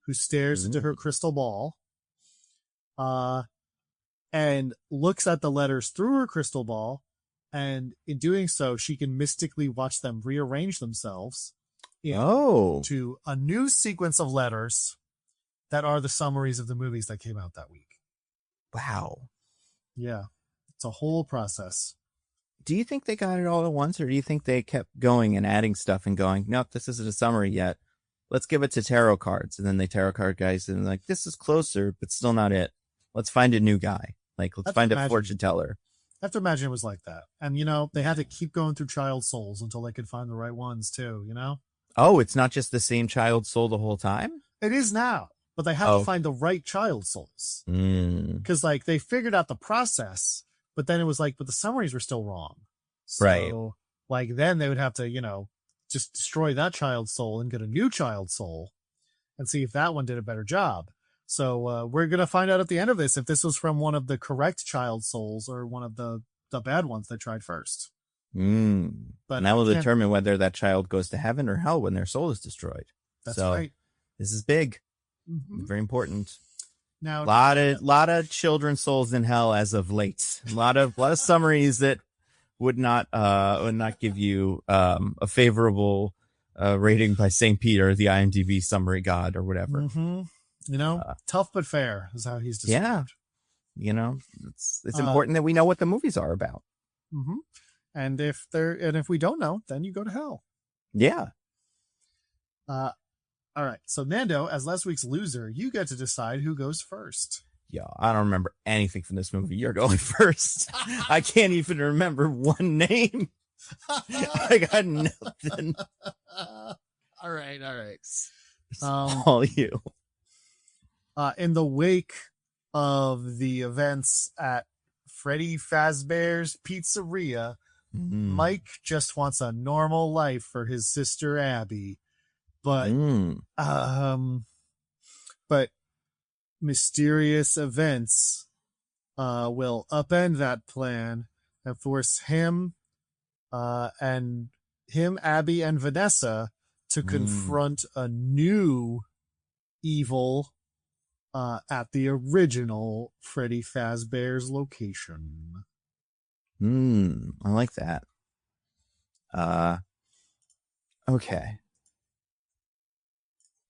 who stares into her crystal ball and looks at the letters through her crystal ball. And in doing so, she can mystically watch them rearrange themselves to a new sequence of letters that are the summaries of the movies that came out that week. Wow. Yeah. It's a whole process. Do you think they got it all at once, or do you think they kept going and adding stuff and going, nope, this isn't a summary yet. Let's give it to tarot cards. And then they tarot card guys and like, this is closer, but still not it. Let's find a new guy. Like, let's find a fortune teller. I have to imagine it was like that. And, they had to keep going through child souls until they could find the right ones too, Oh, it's not just the same child soul the whole time? It is now, but they have to find the right child souls. Because, they figured out the process, but then it was but the summaries were still wrong. So, right. Then they would have to, just destroy that child's soul and get a new child's soul and see if that one did a better job. So we're going to find out at the end of this if this was from one of the correct child souls or one of the bad ones they tried first. But and that will determine whether that child goes to heaven or hell when their soul is destroyed. That's right. This is big. Very important. Now, lot of children's souls in hell as of late. A lot of summaries that would not give you a favorable rating by St. Peter, the IMDb summary god or whatever. Tough but fair is how he's described. Yeah, it's important that we know what the movies are about. And if we don't know, then you go to hell. Yeah. All right. So Nando, as last week's loser, you get to decide who goes first. Yeah, I don't remember anything from this movie. You're going first. I can't even remember one name. I got nothing. All right. It's all you. In the wake of the events at Freddy Fazbear's Pizzeria, Mike just wants a normal life for his sister Abby, but mysterious events will upend that plan and force him, Abby, and Vanessa to confront a new evil at the original Freddy Fazbear's location. I like that. Okay.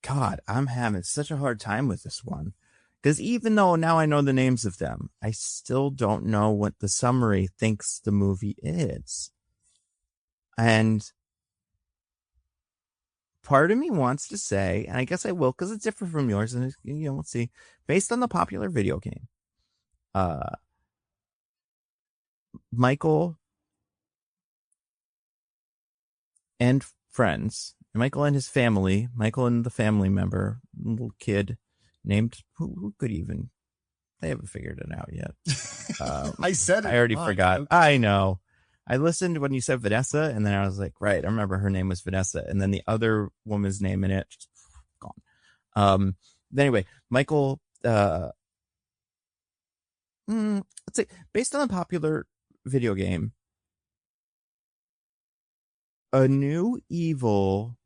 God, I'm having such a hard time with this one. Because even though now I know the names of them, I still don't know what the summary thinks the movie is. And part of me wants to say, and I guess I will because it's different from yours, and let's see. Based on the popular video game, Michael and friends, Michael and his family, Michael and the family member, little kid named who could even, they haven't figured it out yet. I said it. I already forgot. Okay. I know. I listened when you said Vanessa, and then I was like, right, I remember her name was Vanessa, and then the other woman's name in it just gone. Anyway, Michael, let's say, based on the popular video game, a new evil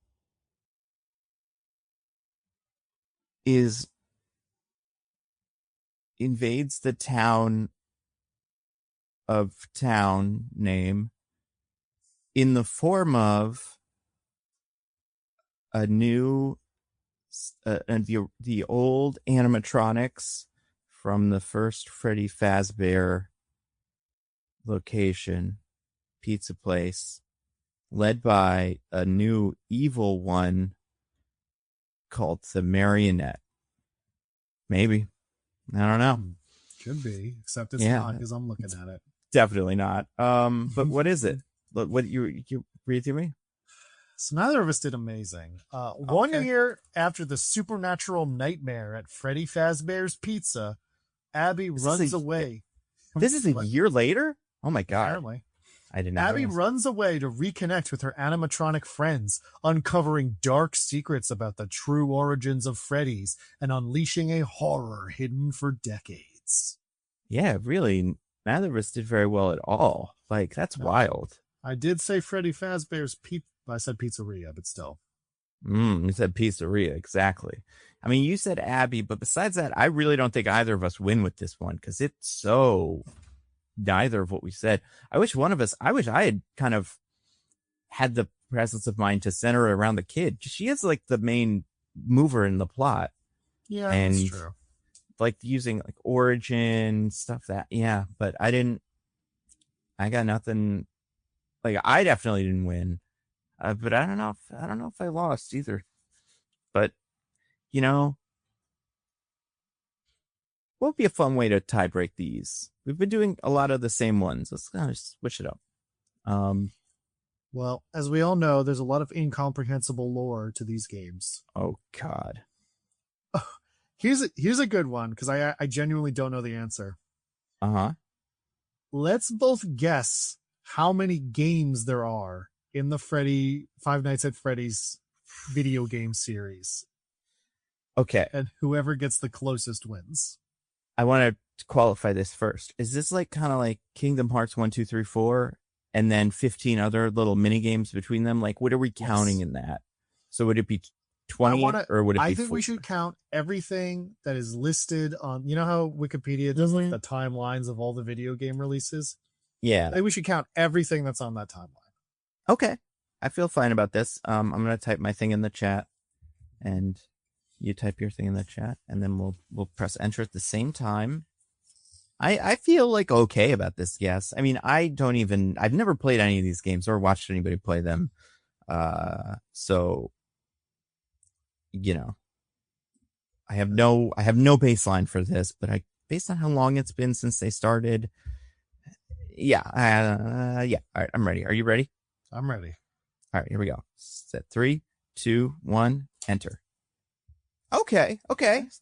invades the town name in the form of a new the old animatronics from the first Freddy Fazbear location, pizza place, led by a new evil one called the Marionette. Maybe. I don't know. Could be, except it's not because I'm looking at it. Definitely not. But what is it? What you read through me? So neither of us did amazing. 1 year after the supernatural nightmare at Freddy Fazbear's Pizza, Abby runs away. This is a year later? Oh my God. Apparently. I did not. Abby runs away to reconnect with her animatronic friends, uncovering dark secrets about the true origins of Freddy's and unleashing a horror hidden for decades. Yeah, really, neither of us did very well at all. Like, that's wild. I did say Freddy Fazbear's I said Pizzeria, but still. You said Pizzeria, exactly. I mean, you said Abby, but besides that, I really don't think either of us win with this one because it's so neither of what we said. I wish I had kind of had the presence of mind to center around the kid. She is like the main mover in the plot. Yeah, that's true. Like using like origin stuff but I got nothing. Like I definitely didn't win. But I don't know if I lost either. But what would be a fun way to tie break these? We've been doing a lot of the same ones. Let's kind of switch it up. Well, as we all know, there's a lot of incomprehensible lore to these games. Oh God. Here's a good one because I genuinely don't know the answer. Uh-huh. Let's both guess how many games there are in the Five Nights at Freddy's video game series. Okay. And whoever gets the closest wins. I want to qualify this first. Is this like kind of like Kingdom Hearts 1, 2, 3, 4, and then 15 other little mini games between them? Like, what are we counting in that? So would it be 20 or would it be I think 4? we should count everything that is listed on, you know how Wikipedia does like the timelines of all the video game releases? Yeah. I think we should count everything that's on that timeline. Okay. I feel fine about this. I'm going to type my thing in the chat and you type your thing in the chat and then we'll press enter at the same time. I feel like okay about this. Yes. I mean, I've never played any of these games or watched anybody play them. So, you know, I have no baseline for this, but based on how long it's been since they started. Yeah. Yeah. All right. I'm ready. Are you ready? I'm ready. All right, here we go. Set 3, 2, 1, enter. Okay.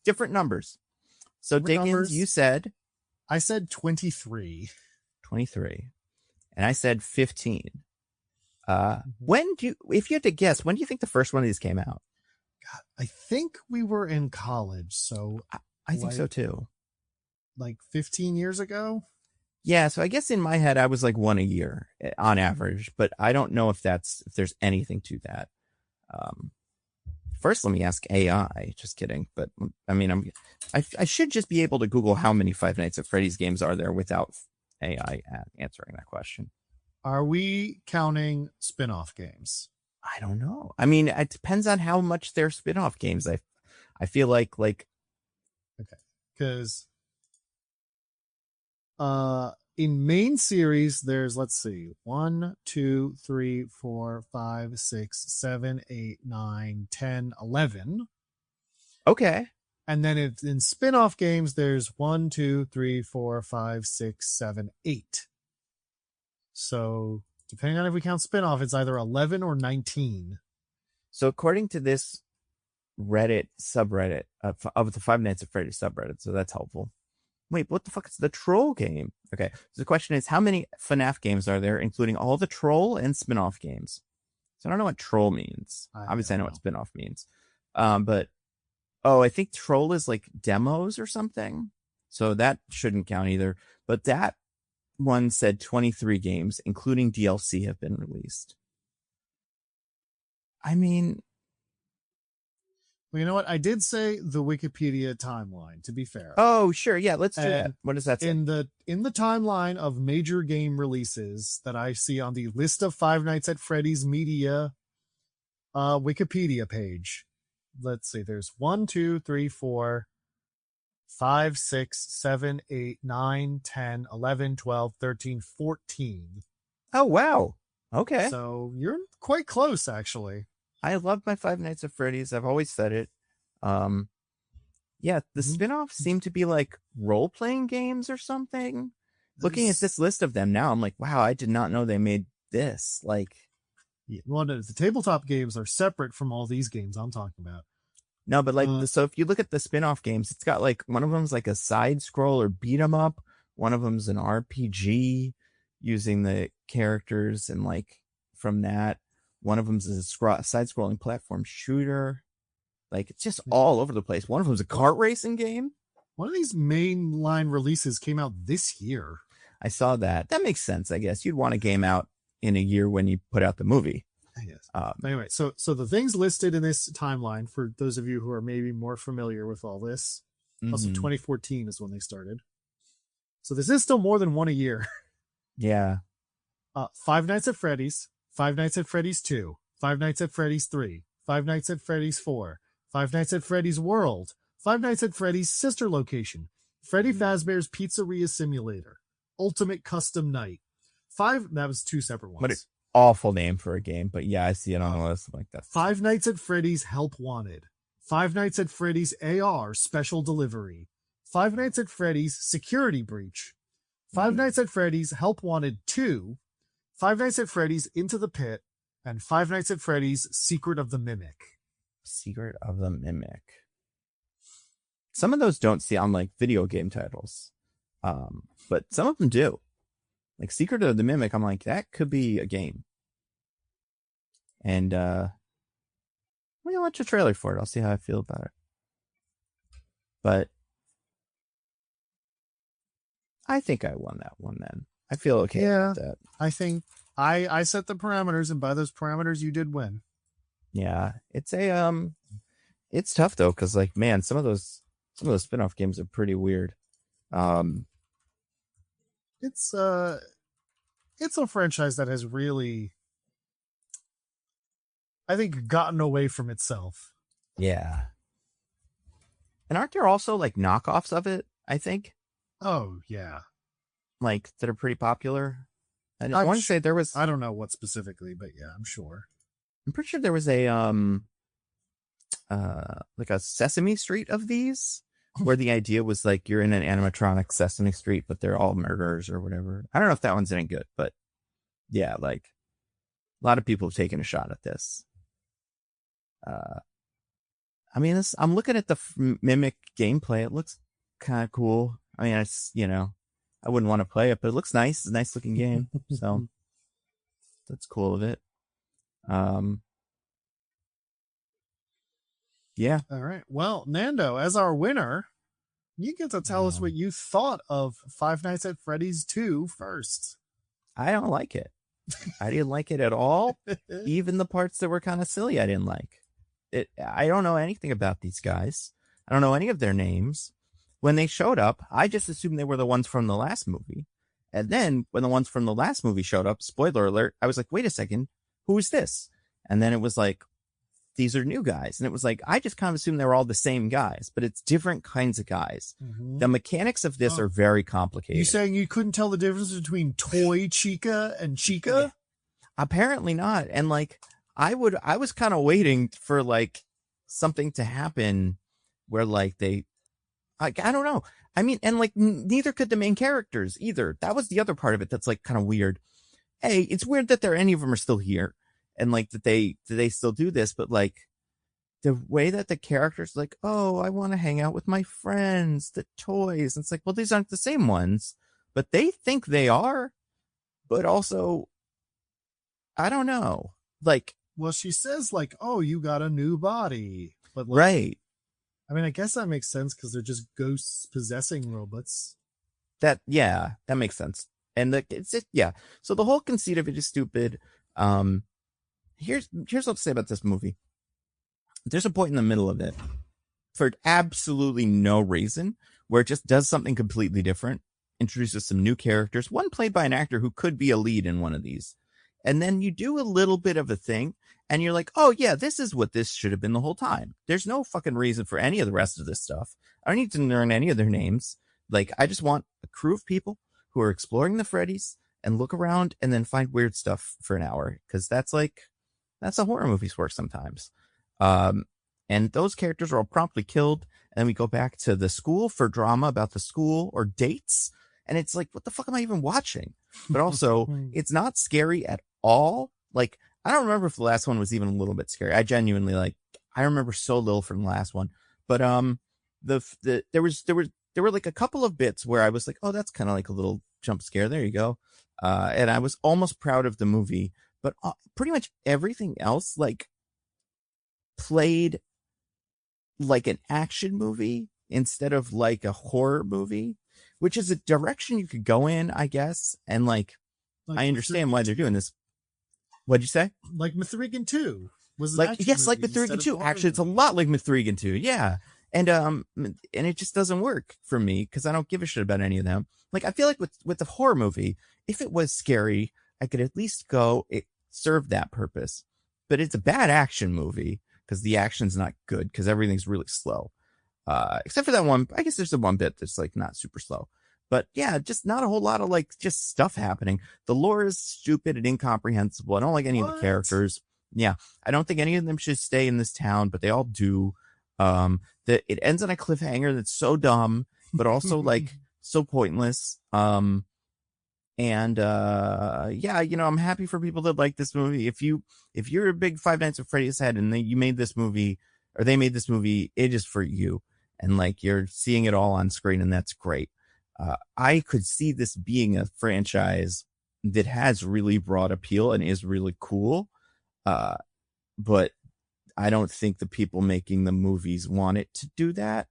Different numbers. So Diggins, you said? I said 23. 23. And I said 15. If you had to guess, when do you think the first one of these came out? God, I think we were in college, so I think so too. Like 15 years ago? Yeah, so I guess in my head I was like one a year on average, but I don't know if there's anything to that. First, let me ask AI. Just kidding, but I mean, I should just be able to Google how many Five Nights at Freddy's games are there without AI answering that question. Are we counting spin-off games? I don't know. I mean, it depends on how much they're spin-off games. I feel like okay, because in main series there's, let's see, 1 2 3 4 5 6 7 8 9 10 11. Okay. And then in spin-off games there's 1 2 3 4 5 6 7 8. So depending on if we count spin-off, it's either 11 or 19. So according to this Reddit subreddit of the Five Nights at Freddy's subreddit, so that's helpful. Wait, what the fuck is the Troll game? Okay, so the question is, how many FNAF games are there, including all the Troll and spin-off games? So I don't know what Troll means. Obviously, I know what spin-off means. But, I think Troll is like demos or something. So that shouldn't count either. But that one said 23 games, including DLC, have been released. I mean... Well, you know what? I did say the Wikipedia timeline, to be fair. Oh, sure. Yeah, let's do that. What does that say? In the timeline of major game releases that I see on the list of Five Nights at Freddy's media Wikipedia page, let's see, there's 1, 2, 3, 4, 5, 6, 7, 8, 9, 10, 11, 12, 13, 14. Oh, wow. Okay. So you're quite close, actually. I love my Five Nights at Freddy's. I've always said it. Yeah, the spin-offs seem to be like role-playing games or something. Looking at this list of them now, I'm like, wow, I did not know they made this. Like, well, the tabletop games are separate from all these games I'm talking about. No, but like, so if you look at the spin-off games, it's got like, one of them's like a side scroll or beat 'em up. One of them's an RPG using the characters and like from that. One of them's a side-scrolling platform shooter. Like, it's just all over the place. One of them's a kart racing game. One of these mainline releases came out this year. I saw that. That makes sense, I guess. You'd want a game out in a year when you put out the movie. Yes. Anyway, so the things listed in this timeline, for those of you who are maybe more familiar with all this, also 2014 is when they started. So this is still more than one a year. Yeah. Five Nights at Freddy's, Five Nights at Freddy's 2, Five Nights at Freddy's 3, Five Nights at Freddy's 4, Five Nights at Freddy's World, Five Nights at Freddy's sister location, Freddy Fazbear's Pizzeria Simulator, Ultimate Custom Night. That was two separate ones. What an awful name for a game, but yeah, I see it on the list like that. Five Nights at Freddy's Help Wanted, Five Nights at Freddy's AR Special Delivery, Five Nights at Freddy's Security Breach, Five Nights at Freddy's Help Wanted 2, Five Nights at Freddy's Into the Pit, and Five Nights at Freddy's Secret of the Mimic. Secret of the Mimic. Some of those don't sound like video game titles, but some of them do. Like Secret of the Mimic, I'm like, that could be a game. And let me watch a trailer for it. I'll see how I feel about it. But I think I won that one then. I feel okay with that. I think I set the parameters, and by those parameters you did win. Yeah. It's it's tough though, because like, man, some of those spin-off games are pretty weird. It's a franchise that has really, I think, gotten away from itself. Yeah. And aren't there also like knockoffs of it, I think? Oh, yeah. Like that are pretty popular. I want to say there was, I don't know what specifically, but yeah, I'm sure. I'm pretty sure there was a like a Sesame Street of these, where the idea was like you're in an animatronic Sesame Street, but they're all murderers or whatever. I don't know if that one's any good, but yeah, like a lot of people have taken a shot at this. I mean, I'm looking at the Mimic gameplay. It looks kind of cool. I mean, it's, you know, I wouldn't want to play it, but it looks nice. It's a nice looking game. So that's cool of it. Yeah. All right. Well, Nando, as our winner, you get to tell us what you thought of Five Nights at Freddy's 2 first. I don't like it. I didn't like it at all. Even the parts that were kind of silly, I didn't like it. I don't know anything about these guys. I don't know any of their names. When they showed up, I just assumed they were the ones from the last movie. And then when the ones from the last movie showed up, spoiler alert, I was like, wait a second, who is this? And then it was like, these are new guys. And it was like, I just kind of assumed they were all the same guys, but it's different kinds of guys. Mm-hmm. The mechanics of this are very complicated. You saying you couldn't tell the difference between toy Chica and Chica? Apparently not. And like, I was kind of waiting for like something to happen where like they, like, I don't know. I mean, and like neither could the main characters either. That was the other part of it that's like kind of weird. Hey, it's weird that any of them are still here. And like that they still do this, but like the way that the characters like, oh, I want to hang out with my friends, the toys. And it's like, well, these aren't the same ones, but they think they are. But also, I don't know. Like, well, she says like, oh, you got a new body, but like, right. I mean, I guess that makes sense because they're just ghosts possessing robots. That makes sense. And yeah. So the whole conceit of it is stupid. Here's what I'll say about this movie. There's a point in the middle of it for absolutely no reason where it just does something completely different, introduces some new characters, one played by an actor who could be a lead in one of these. And then you do a little bit of a thing and you're like, oh yeah, this is what this should have been the whole time. There's no fucking reason for any of the rest of this stuff. I don't need to learn any of their names. Like, I just want a crew of people who are exploring the Freddys and look around and then find weird stuff for an hour. Cause that's how horror movies work sometimes. And those characters are all promptly killed. And then we go back to the school for drama about the school or dates. And it's like, what the fuck am I even watching? But also, it's not scary at all. Like, I don't remember if the last one was even a little bit scary. I genuinely I remember so little from the last one. But there were like a couple of bits where I was like, oh, that's kind of like a little jump scare. There you go. And I was almost proud of the movie. But pretty much everything else, like, played like an action movie instead of like a horror movie, which is a direction you could go in, I guess. And like I understand why they're doing this. What'd you say? Like Mithrigan 2 was like, yes, like Mithrigan 2. Actually, it's a lot like Mithrigan 2. Yeah. And it just doesn't work for me because I don't give a shit about any of them. Like, I feel like with the horror movie, if it was scary, I could at least go, it served that purpose. But it's a bad action movie because the action's not good because everything's really slow. Except for that one, I guess there's the one bit that's like not super slow. But yeah, just not a whole lot of like just stuff happening. The lore is stupid and incomprehensible. I don't like any of the characters. Yeah, I don't think any of them should stay in this town, but they all do. It ends on a cliffhanger that's so dumb, but also like so pointless. Yeah, you know, I'm happy for people that like this movie. If you're a big Five Nights at Freddy's head and they made this movie, it is for you. And like, you're seeing it all on screen and that's great. I could see this being a franchise that has really broad appeal and is really cool. but I don't think the people making the movies want it to do that,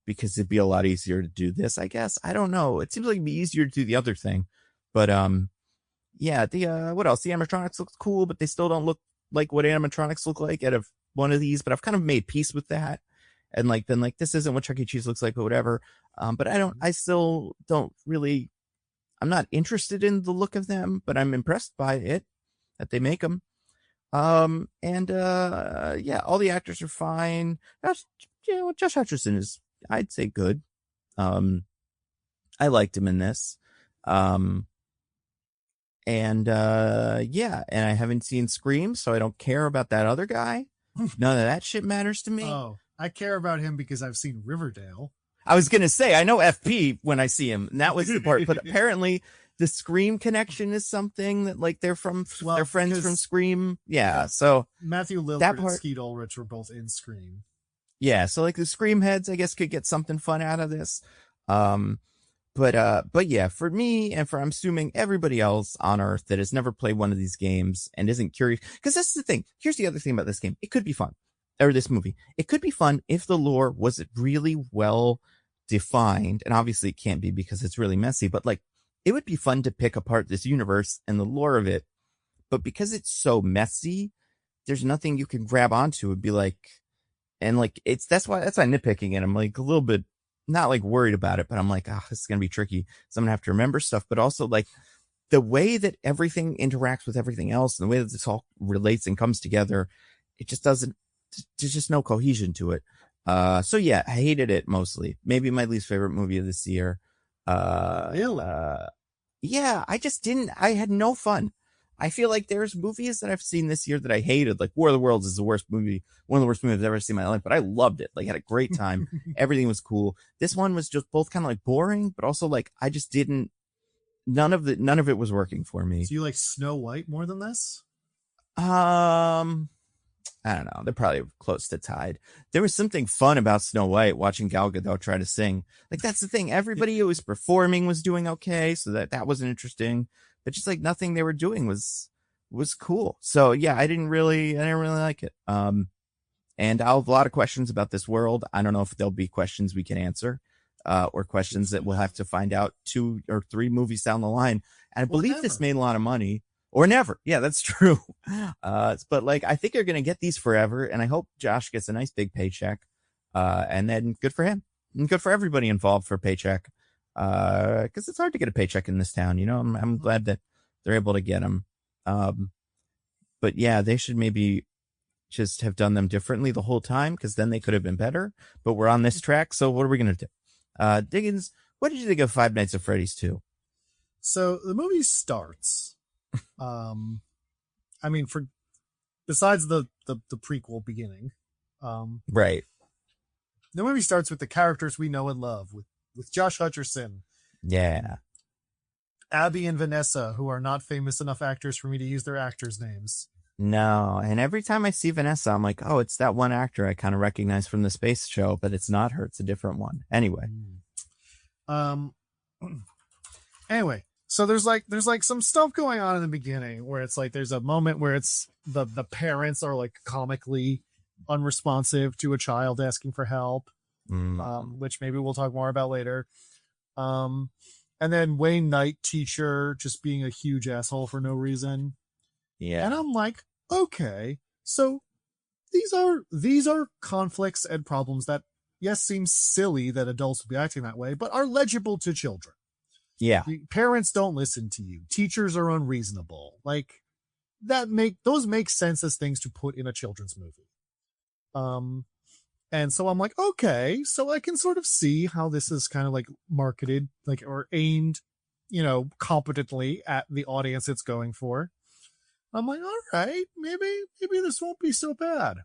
because it'd be a lot easier to do this, I guess. I don't know. It seems like it'd be easier to do the other thing. But yeah, the what else? The animatronics look cool, but they still don't look like what animatronics look like out of one of these. But I've kind of made peace with that. And like, then like, this isn't what Chuck E. Cheese looks like, but whatever. But I still don't really, I'm not interested in the look of them, but I'm impressed by it that they make them. Yeah, all the actors are fine. Josh Hutcherson is, I'd say, good. I liked him in this. Yeah, and I haven't seen Scream, so I don't care about that other guy. None of that shit matters to me. Oh, I care about him because I've seen Riverdale. I was gonna say, I know FP when I see him, and that was the part, but apparently the Scream connection is something that, like, they're friends from Scream. Yeah, so Matthew Lillard and Skeet Ulrich were both in Scream. Yeah, so like the Scream heads, I guess, could get something fun out of this. But yeah, for me, and for, I'm assuming, everybody else on Earth that has never played one of these games and isn't curious, because that's the thing. Here's the other thing about this game. It could be fun. Or this movie. It could be fun if the lore was really well defined, and obviously it can't be because it's really messy, but like, it would be fun to pick apart this universe and the lore of it. But because it's so messy, there's nothing you can grab onto and be like, and like, that's why nitpicking it. I'm like a little bit not like worried about it, but I'm like, this is going to be tricky. So I'm gonna have to remember stuff, but also like the way that everything interacts with everything else and the way that this all relates and comes together, it just doesn't, there's just no cohesion to it. So yeah, I hated it mostly. Maybe my least favorite movie of this year. Really? Yeah, I had no fun. I feel like there's movies that I've seen this year that I hated. Like War of the Worlds is the worst movie, one of the worst movies I've ever seen in my life, but I loved it. Like, had a great time. Everything was cool. This one was just both kind of like boring, but also like, I just didn't, none of it was working for me. So you like Snow White more than this? I don't know. They're probably close to tied. There was something fun about Snow White, watching Gal Gadot try to sing. Like, that's the thing. Everybody who was performing was doing okay, so that wasn't interesting. But just like nothing they were doing was cool. So yeah, I didn't really like it. And I'll have a lot of questions about this world. I don't know if there'll be questions we can answer, or questions that we'll have to find out 2 or 3 movies down the line. And I believe this made a lot of money. Or never. Yeah, that's true. But like, I think you're going to get these forever. And I hope Josh gets a nice big paycheck. And then good for him and good for everybody involved for a paycheck. Cause it's hard to get a paycheck in this town. You know, I'm glad that they're able to get them. But yeah, they should maybe just have done them differently the whole time, cause then they could have been better, but we're on this track. So what are we going to do? Diggins, what did you think of Five Nights at Freddy's 2? So the movie starts. I mean, besides the prequel beginning, right. The movie starts with the characters we know and love, with Josh Hutcherson. Yeah. Abby and Vanessa, who are not famous enough actors for me to use their actors' names. No, and every time I see Vanessa, I'm like, oh, it's that one actor I kind of recognize from the space show, but it's not her. It's a different one. Anyway. Anyway. So there's like some stuff going on in the beginning where it's like, there's a moment where it's the parents are like comically unresponsive to a child asking for help, which maybe we'll talk more about later. And then Wayne Knight, teacher, just being a huge asshole for no reason. Yeah. And I'm like, okay, so these are conflicts and problems that, yes, seem silly that adults would be acting that way, but are legible to children. Yeah. Parents don't listen to you. Teachers are unreasonable. Like, those make sense as things to put in a children's movie. And so I'm like, okay, so I can sort of see how this is kind of like marketed, like, or aimed, competently at the audience it's going for. I'm like, all right, maybe this won't be so bad.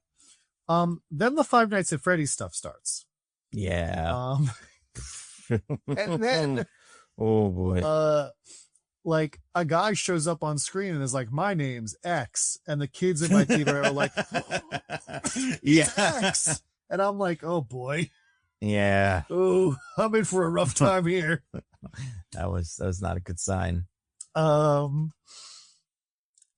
Then the Five Nights at Freddy's stuff starts. Yeah. And then oh boy. Like, a guy shows up on screen and is like, my name's X, and the kids in my theater are like, yeah, X. And I'm like, oh boy. Yeah. Oh, I'm in for a rough time here. That was not a good sign. And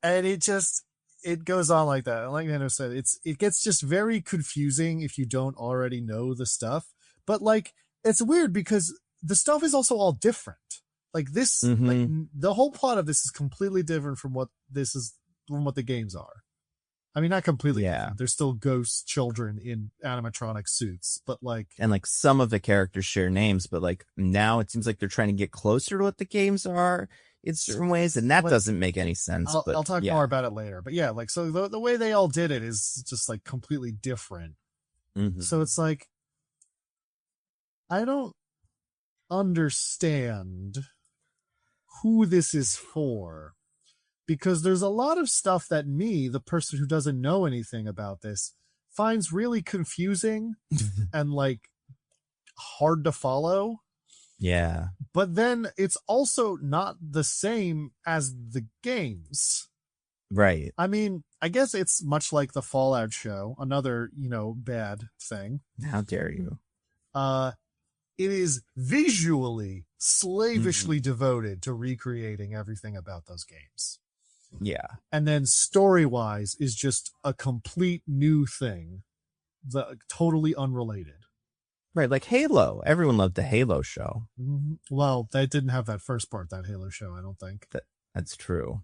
it just, it goes on like that. Like Nando said, it gets just very confusing if you don't already know the stuff. But like, it's weird because the stuff is also all different. Like this, like the whole plot of this is completely different from what the games are. I mean, not completely. Yeah, there's still ghost children in animatronic suits, but like, and like some of the characters share names, but like now it seems like they're trying to get closer to what the games are in certain ways, and that doesn't make any sense. I'll talk more about it later. But yeah, like, so the way they all did it is just like completely different. So it's like, I don't understand who this is for. Because there's a lot of stuff that me, the person who doesn't know anything about this, finds really confusing and like hard to follow. Yeah. But then it's also not the same as the games. Right. I mean, I guess it's much like the Fallout show, another, bad thing. How dare you? It is visually slavishly devoted to recreating everything about those games. Yeah. And then story-wise is just a complete new thing, totally unrelated. Right, like Halo. Everyone loved the Halo show. Well, they didn't have that first part, that Halo show, I don't think. That's true.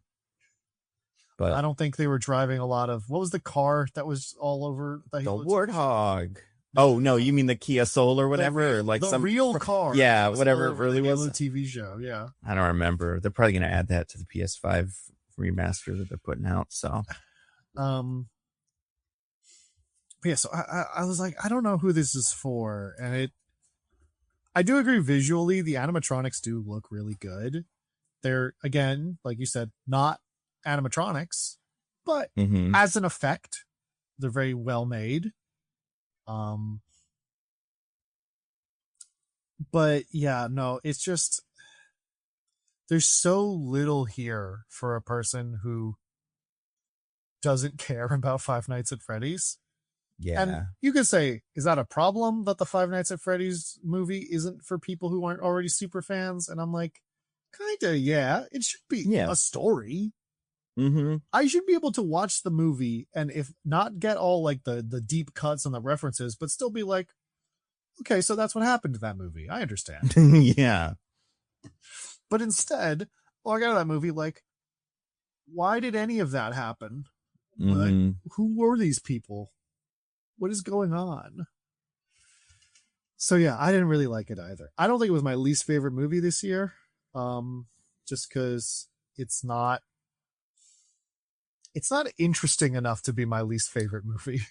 But I don't think they were driving a lot of... What was the car that was all over the Halo? The Warthog. Oh, no, you mean the Kia Soul or whatever? Or like the real car. Yeah, whatever it really was. The TV show, yeah. I don't remember. They're probably going to add that to the PS5 remaster that they're putting out, so yeah, so I was like, I don't know who this is for, and I do agree visually the animatronics do look really good. They're, again, like you said, not animatronics, but as an effect they're very well made. But yeah, no, it's just there's so little here for a person who doesn't care about Five Nights at Freddy's. Yeah. And you could say, is that a problem that the Five Nights at Freddy's movie isn't for people who aren't already super fans? And I'm like, kinda, yeah. It should be a story. I should be able to watch the movie and if not get all like the deep cuts and the references, but still be like, okay, so that's what happened to that movie. I understand. Yeah. But instead, walk out of that movie like, why did any of that happen? Like, who were these people? What is going on? So yeah, I didn't really like it either. I don't think it was my least favorite movie this year. Just because it's not interesting enough to be my least favorite movie.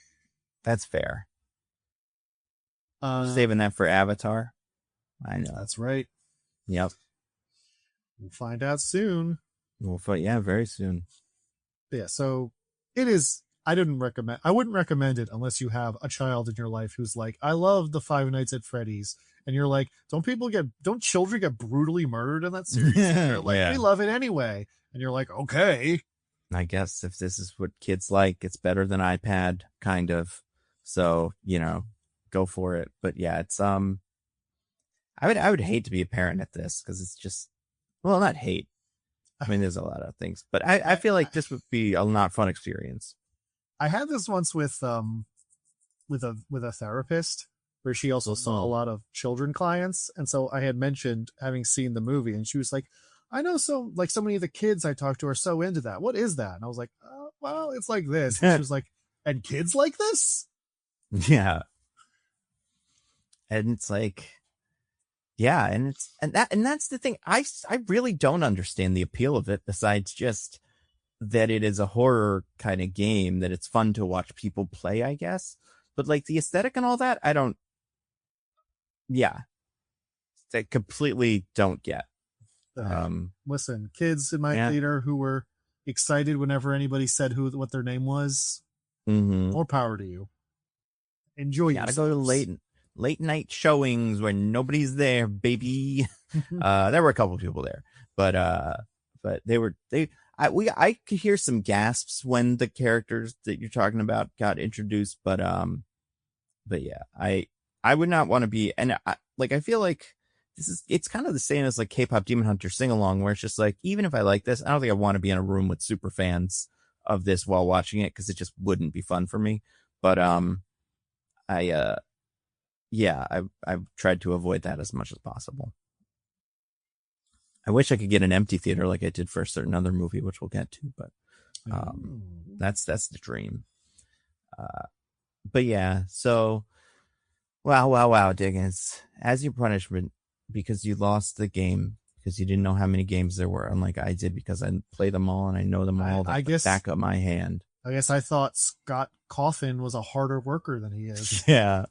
That's fair. Saving that for Avatar. I know. That's right. Yep. We'll find out soon. Very soon. But yeah, so it is. I wouldn't recommend it unless you have a child in your life who's like, I love the Five Nights at Freddy's. And you're like, don't children get brutally murdered in that series? They're like, we love it anyway. And you're like, okay. I guess if this is what kids like, it's better than iPad, kind of. So, go for it. But yeah, it's, I would hate to be a parent at this because it's just, well, not hate. I mean, there's a lot of things, but I feel like this would be a not fun experience. I had this once with a therapist where she also saw a lot of children clients. And so I had mentioned having seen the movie and she was like, I know so many of the kids I talk to are so into that. What is that? And I was like, well, it's like this. And she was like, and kids like this? Yeah. And it's like, yeah. And that's the thing. I really don't understand the appeal of it besides just that it is a horror kind of game that it's fun to watch people play, I guess. But like the aesthetic and all that, I completely don't get. Listen, kids in my theater who were excited whenever anybody said what their name was, more power to you. Enjoy yourselves. Gotta go to late night showings when nobody's there, baby. There were a couple of people there, but I could hear some gasps when the characters that you're talking about got introduced, but yeah, I would not want to be, and I feel like it's kind of the same as like K-pop Demon Hunter sing along, where it's just like, even if I like this, I don't think I want to be in a room with super fans of this while watching it because it just wouldn't be fun for me. But I've tried to avoid that as much as possible. I wish I could get an empty theater like I did for a certain other movie, which we'll get to, but that's the dream. But yeah, so wow, Diggins. As your punishment, because you lost the game, because you didn't know how many games there were, unlike I did, because I play them all and I know them all the back of my hand. I guess I thought Scott Coffin was a harder worker than he is. Yeah.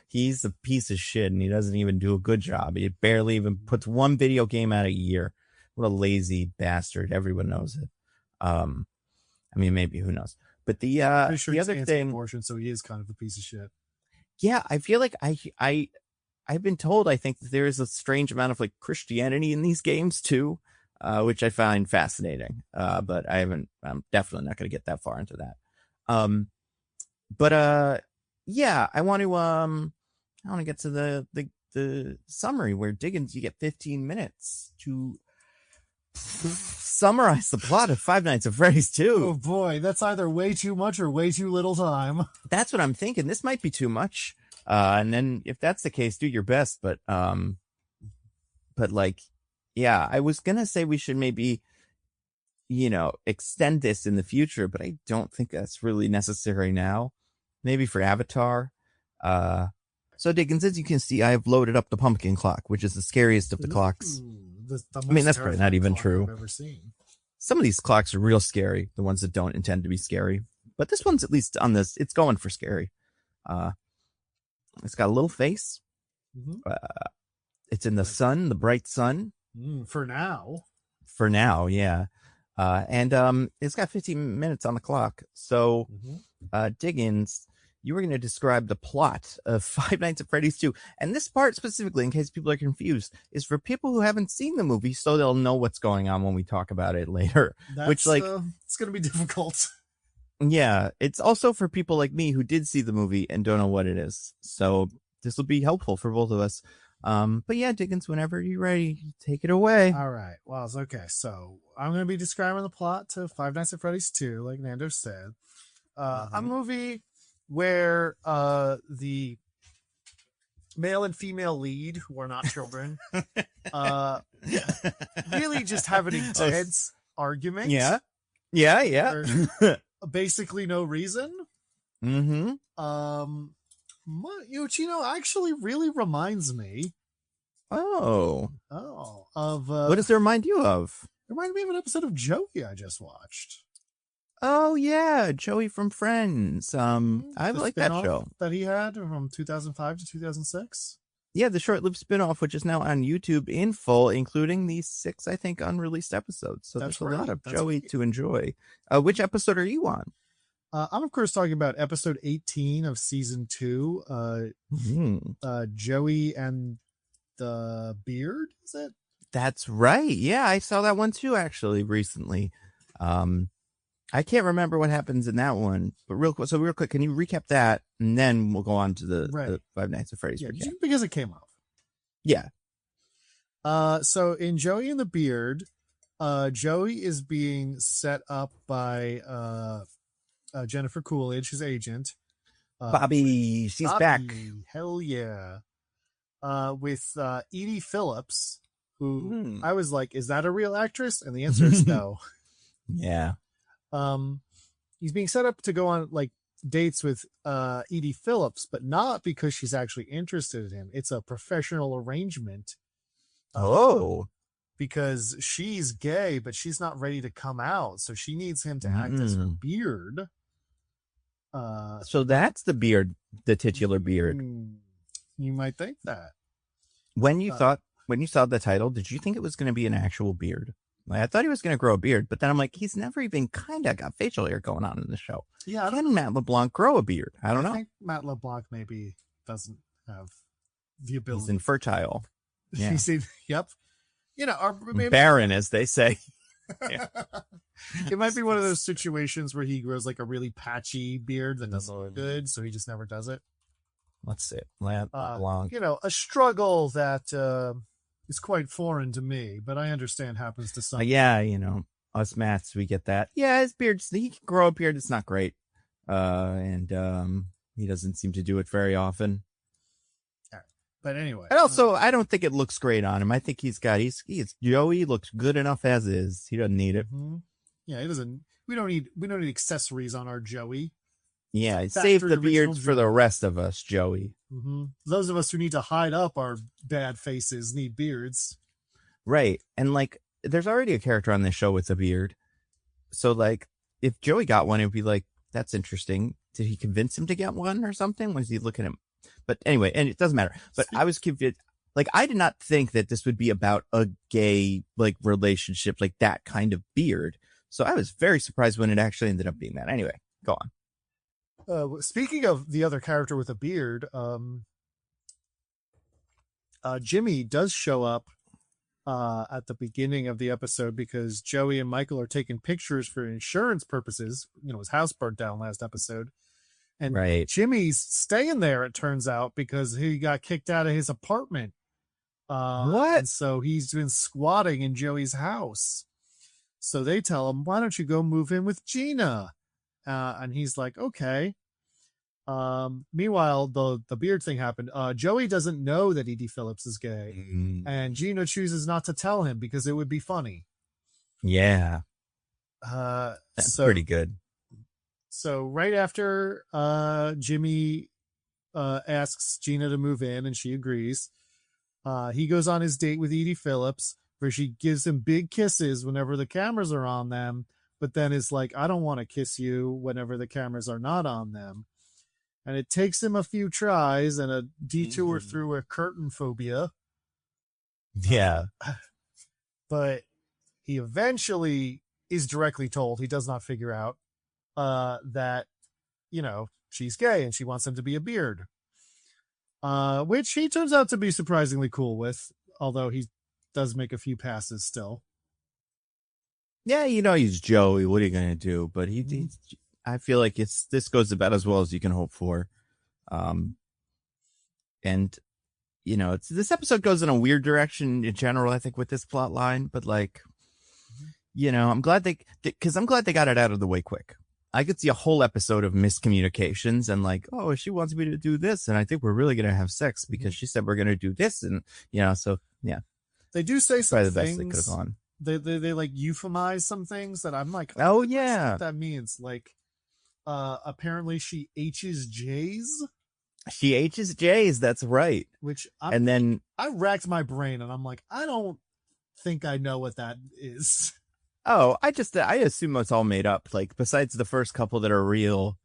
He's a piece of shit and he doesn't even do a good job. He barely even puts one video game out a year. What a lazy bastard. Everyone knows it. I mean, maybe, who knows? But the other thing, abortion, so he is kind of a piece of shit. Yeah, I feel like I've been told, I think that there is a strange amount of like Christianity in these games too, which I find fascinating. But I'm definitely not going to get that far into that. Yeah, I want to get to the summary where Diggins, you get 15 minutes to summarize the plot of Five Nights at Freddy's 2. Oh boy, that's either way too much or way too little time. That's what I'm thinking. This might be too much. And then if that's the case, do your best. But like, yeah, I was going to say we should maybe, extend this in the future, but I don't think that's really necessary now. Maybe for Avatar. So Diggins, as you can see, I have loaded up the pumpkin clock, which is the scariest of the clocks. I mean, that's probably not even true. I've ever seen. Some of these clocks are real scary, the ones that don't intend to be scary. But this one's, at least on this, it's going for scary. It's got a little face. Mm-hmm. It's in the sun, the bright sun. For now. For now, yeah. And it's got 15 minutes on the clock. So, Diggins, you were going to describe the plot of Five Nights at Freddy's 2. And this part specifically, in case people are confused, is for people who haven't seen the movie, so they'll know what's going on when we talk about it later. It's going to be difficult. Yeah, it's also for people like me who did see the movie and don't know what it is. So this will be helpful for both of us. But yeah, Diggins, whenever you're ready, take it away. All right. Well, it's okay. So I'm going to be describing the plot to Five Nights at Freddy's 2, like Nando said. A movie where the male and female lead, who are not children, really just have an intense argument. Yeah. Basically no reason. Eugenio actually really reminds me of what does it remind you of? It reminded me of an episode of Joey I just watched. Oh yeah, Joey from Friends. I like that show that he had from 2005 to 2006. Yeah, the short-lived spinoff, which is now on YouTube in full, including the 6, I think, unreleased episodes. So there's a lot of Joey to enjoy. Which episode are you on? I'm of course talking about episode 18 of season 2. Joey and the Beard, is it? That's right. Yeah, I saw that one too, actually, recently. I can't remember what happens in that one, but real quick, can you recap that, and then we'll go on to the Five Nights at Freddy's. Yeah, because it came up. Yeah. So in Joey and the Beard, Joey is being set up by Jennifer Coolidge, his agent. Bobby, she's back. Hell yeah. With Edie Phillips, who I was like, is that a real actress? And the answer is no. Yeah. He's being set up to go on like dates with Edie Phillips, but not because she's actually interested in him. It's a professional arrangement. Because she's gay, but she's not ready to come out, so she needs him to act as her beard. So that's the beard, the titular beard. You might think that. When you saw the title, did you think it was going to be an actual beard? Like, I thought he was going to grow a beard, but then I'm like, he's never even kind of got facial hair going on in the show. Yeah, can Matt LeBlanc grow a beard? I don't know. I think Matt LeBlanc maybe doesn't have the ability. He's infertile. Yeah. He's yep. Or maybe barren, as they say. Yeah. It might be one of those situations where he grows like a really patchy beard that doesn't look good, so he just never does it. Let's see. Matt LeBlanc. A struggle that is quite foreign to me, but I understand happens to some. Yeah, us Matts, we get that. Yeah, his beard's, he can grow a beard. It's not great. And he doesn't seem to do it very often. But anyway. And also, I don't think it looks great on him. I think he's Joey looks good enough as is. He doesn't need it. Mm-hmm. Yeah, he doesn't. We don't need accessories on our Joey. Yeah, save the beards for the rest of us, Joey. Mm-hmm. Those of us who need to hide up our bad faces need beards. Right. And like, there's already a character on this show with a beard. So like, if Joey got one, it would be like, that's interesting. Did he convince him to get one or something? Was he looking at him? But anyway, and it doesn't matter. But I was convinced, like, I did not think that this would be about a gay, like, relationship, like that kind of beard. So I was very surprised when it actually ended up being that. Anyway, go on. Speaking of the other character with a beard, Jimmy does show up at the beginning of the episode because Joey and Michael are taking pictures for insurance purposes. You know, his house burnt down last episode. And right. Jimmy's staying there, it turns out, because he got kicked out of his apartment. What? And so he's been squatting in Joey's house. So they tell him, why don't you go move in with Gina? And he's like, okay. Meanwhile, the beard thing happened. Joey doesn't know that Edie Phillips is gay. And Gina chooses not to tell him because it would be funny. Yeah. That's pretty good. So right after Jimmy asks Gina to move in and she agrees, he goes on his date with Edie Phillips, where she gives him big kisses whenever the cameras are on them, but then is like, I don't want to kiss you whenever the cameras are not on them. And it takes him a few tries and a detour through a curtain phobia. Yeah. But he eventually is directly told, he does not figure out, that, you know, she's gay and she wants him to be a beard. Which he turns out to be surprisingly cool with, although he does make a few passes still. Yeah, you know, he's Joey. What are you going to do? But I feel like this goes about as well as you can hope for. And, you know, this episode goes in a weird direction in general, I think, with this plot line. But, like, you know, I'm glad they got it out of the way quick. I could see a whole episode of miscommunications and like, oh, she wants me to do this. And I think we're really going to have sex because she said we're going to do this. And, you know, so, yeah. They do say some probably the things. Best they could have gone. They like euphemize some things that I'm like, oh yeah, what that means. Like, apparently she H's J's. She H's J's. That's right. Which then I racked my brain and I'm like, I don't think I know what that is. Oh, I assume it's all made up. Like, besides the first couple that are real,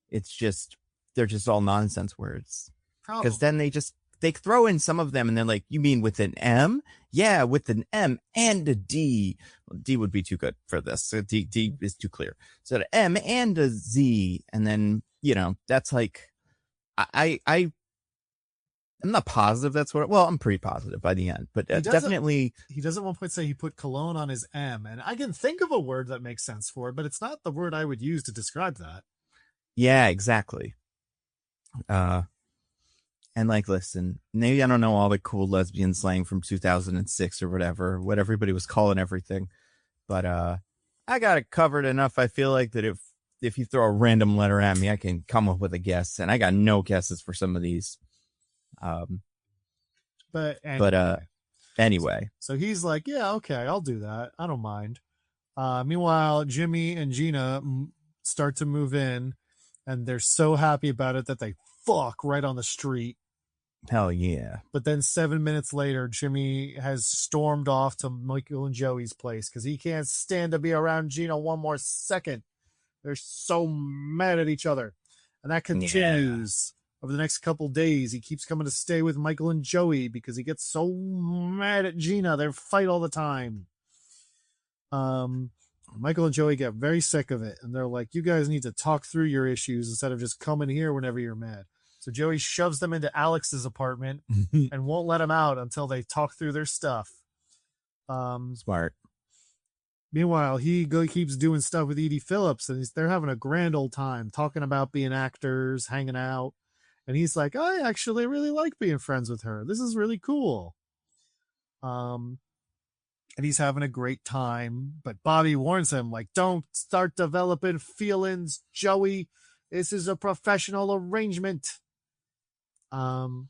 they're just all nonsense words. Because then they throw in some of them and they're like, you mean with an M? Yeah, with an M and a D. Well, D would be too good for this. So D is too clear. So an M and a Z. And then, you know, that's like, I'm not positive that's what, well, I'm pretty positive by the end, but definitely. He does at one point say he put cologne on his M, and I can think of a word that makes sense for it, but it's not the word I would use to describe that. Yeah, exactly. And like, listen, maybe I don't know all the cool lesbian slang from 2006 or whatever, what everybody was calling everything, but I got it covered enough. I feel like that if you throw a random letter at me, I can come up with a guess, and I got no guesses for some of these. Anyway. So he's like, yeah, okay, I'll do that. I don't mind. Meanwhile, Jimmy and Gina start to move in, and they're so happy about it that they fuck right on the street. Hell yeah. But then 7 minutes later, Jimmy has stormed off to Michael and Joey's place because he can't stand to be around Gina one more second. They're so mad at each other. And that continues. Yeah. Over the next couple days, he keeps coming to stay with Michael and Joey because he gets so mad at Gina. They fight all the time. Michael and Joey get very sick of it, and they're like, you guys need to talk through your issues instead of just coming here whenever you're mad. So Joey shoves them into Alex's apartment and won't let them out until they talk through their stuff. Smart. Meanwhile, he keeps doing stuff with Edie Phillips, and they're having a grand old time talking about being actors, hanging out. And he's like, I actually really like being friends with her. This is really cool. and he's having a great time. But Bobby warns him, like, don't start developing feelings, Joey. This is a professional arrangement. And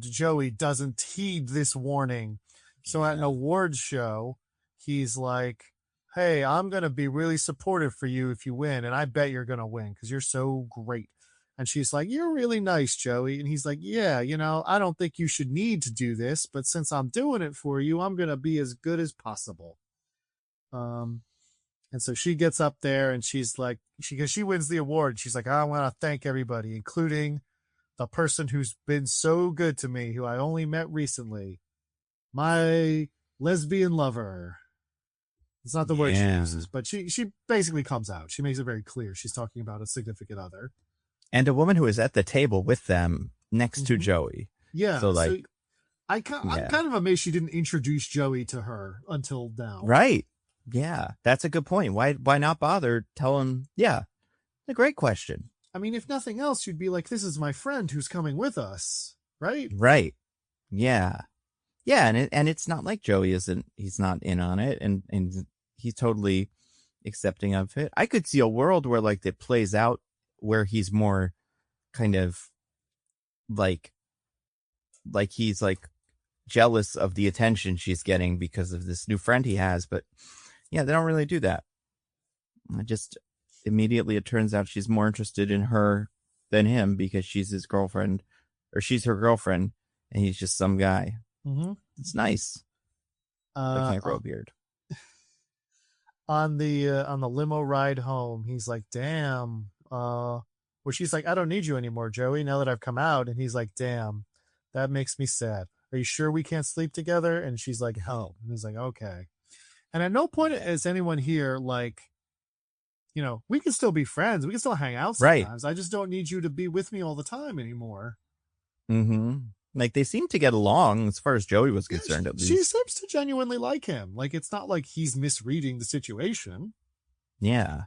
Joey doesn't heed this warning. So at an awards show, he's like, hey, I'm going to be really supportive for you if you win. And I bet you're going to win because you're so great. And she's like, you're really nice, Joey. And he's like, yeah, I don't think you should need to do this, but since I'm doing it for you, I'm going to be as good as possible. And so she gets up there and she's like, because she wins the award. She's like, I want to thank everybody, including the person who's been so good to me, who I only met recently, my lesbian lover. It's not the word she uses, but she basically comes out. She makes it very clear. She's talking about a significant other. And a woman who is at the table with them next to Joey. Yeah. So like, I'm kind of amazed she didn't introduce Joey to her until now. Right. Yeah. That's a good point. Why not bother? Tell him. Yeah. A great question. I mean, if nothing else, you'd be like, this is my friend who's coming with us. Right. Right. Yeah. Yeah. And it's not like Joey he's not in on it. And he's totally accepting of it. I could see a world where like it plays out where he's more kind of like he's like jealous of the attention she's getting because of this new friend he has. But yeah, they don't really do that. Immediately it turns out she's more interested in her than him because she's his girlfriend, or she's her girlfriend, and he's just some guy. Mm-hmm. It's nice. I can't grow a beard. On the limo ride home, he's like, damn. Where she's like, I don't need you anymore, Joey, now that I've come out. And he's like, damn, that makes me sad. Are you sure we can't sleep together? And she's like, no. And he's like, okay. And at no point is anyone here like, we can still be friends. We can still hang out sometimes. Right. I just don't need you to be with me all the time anymore. Mm-hmm. Like, they seem to get along as far as Joey was concerned, at least. She seems to genuinely like him. Like, it's not like he's misreading the situation. Yeah.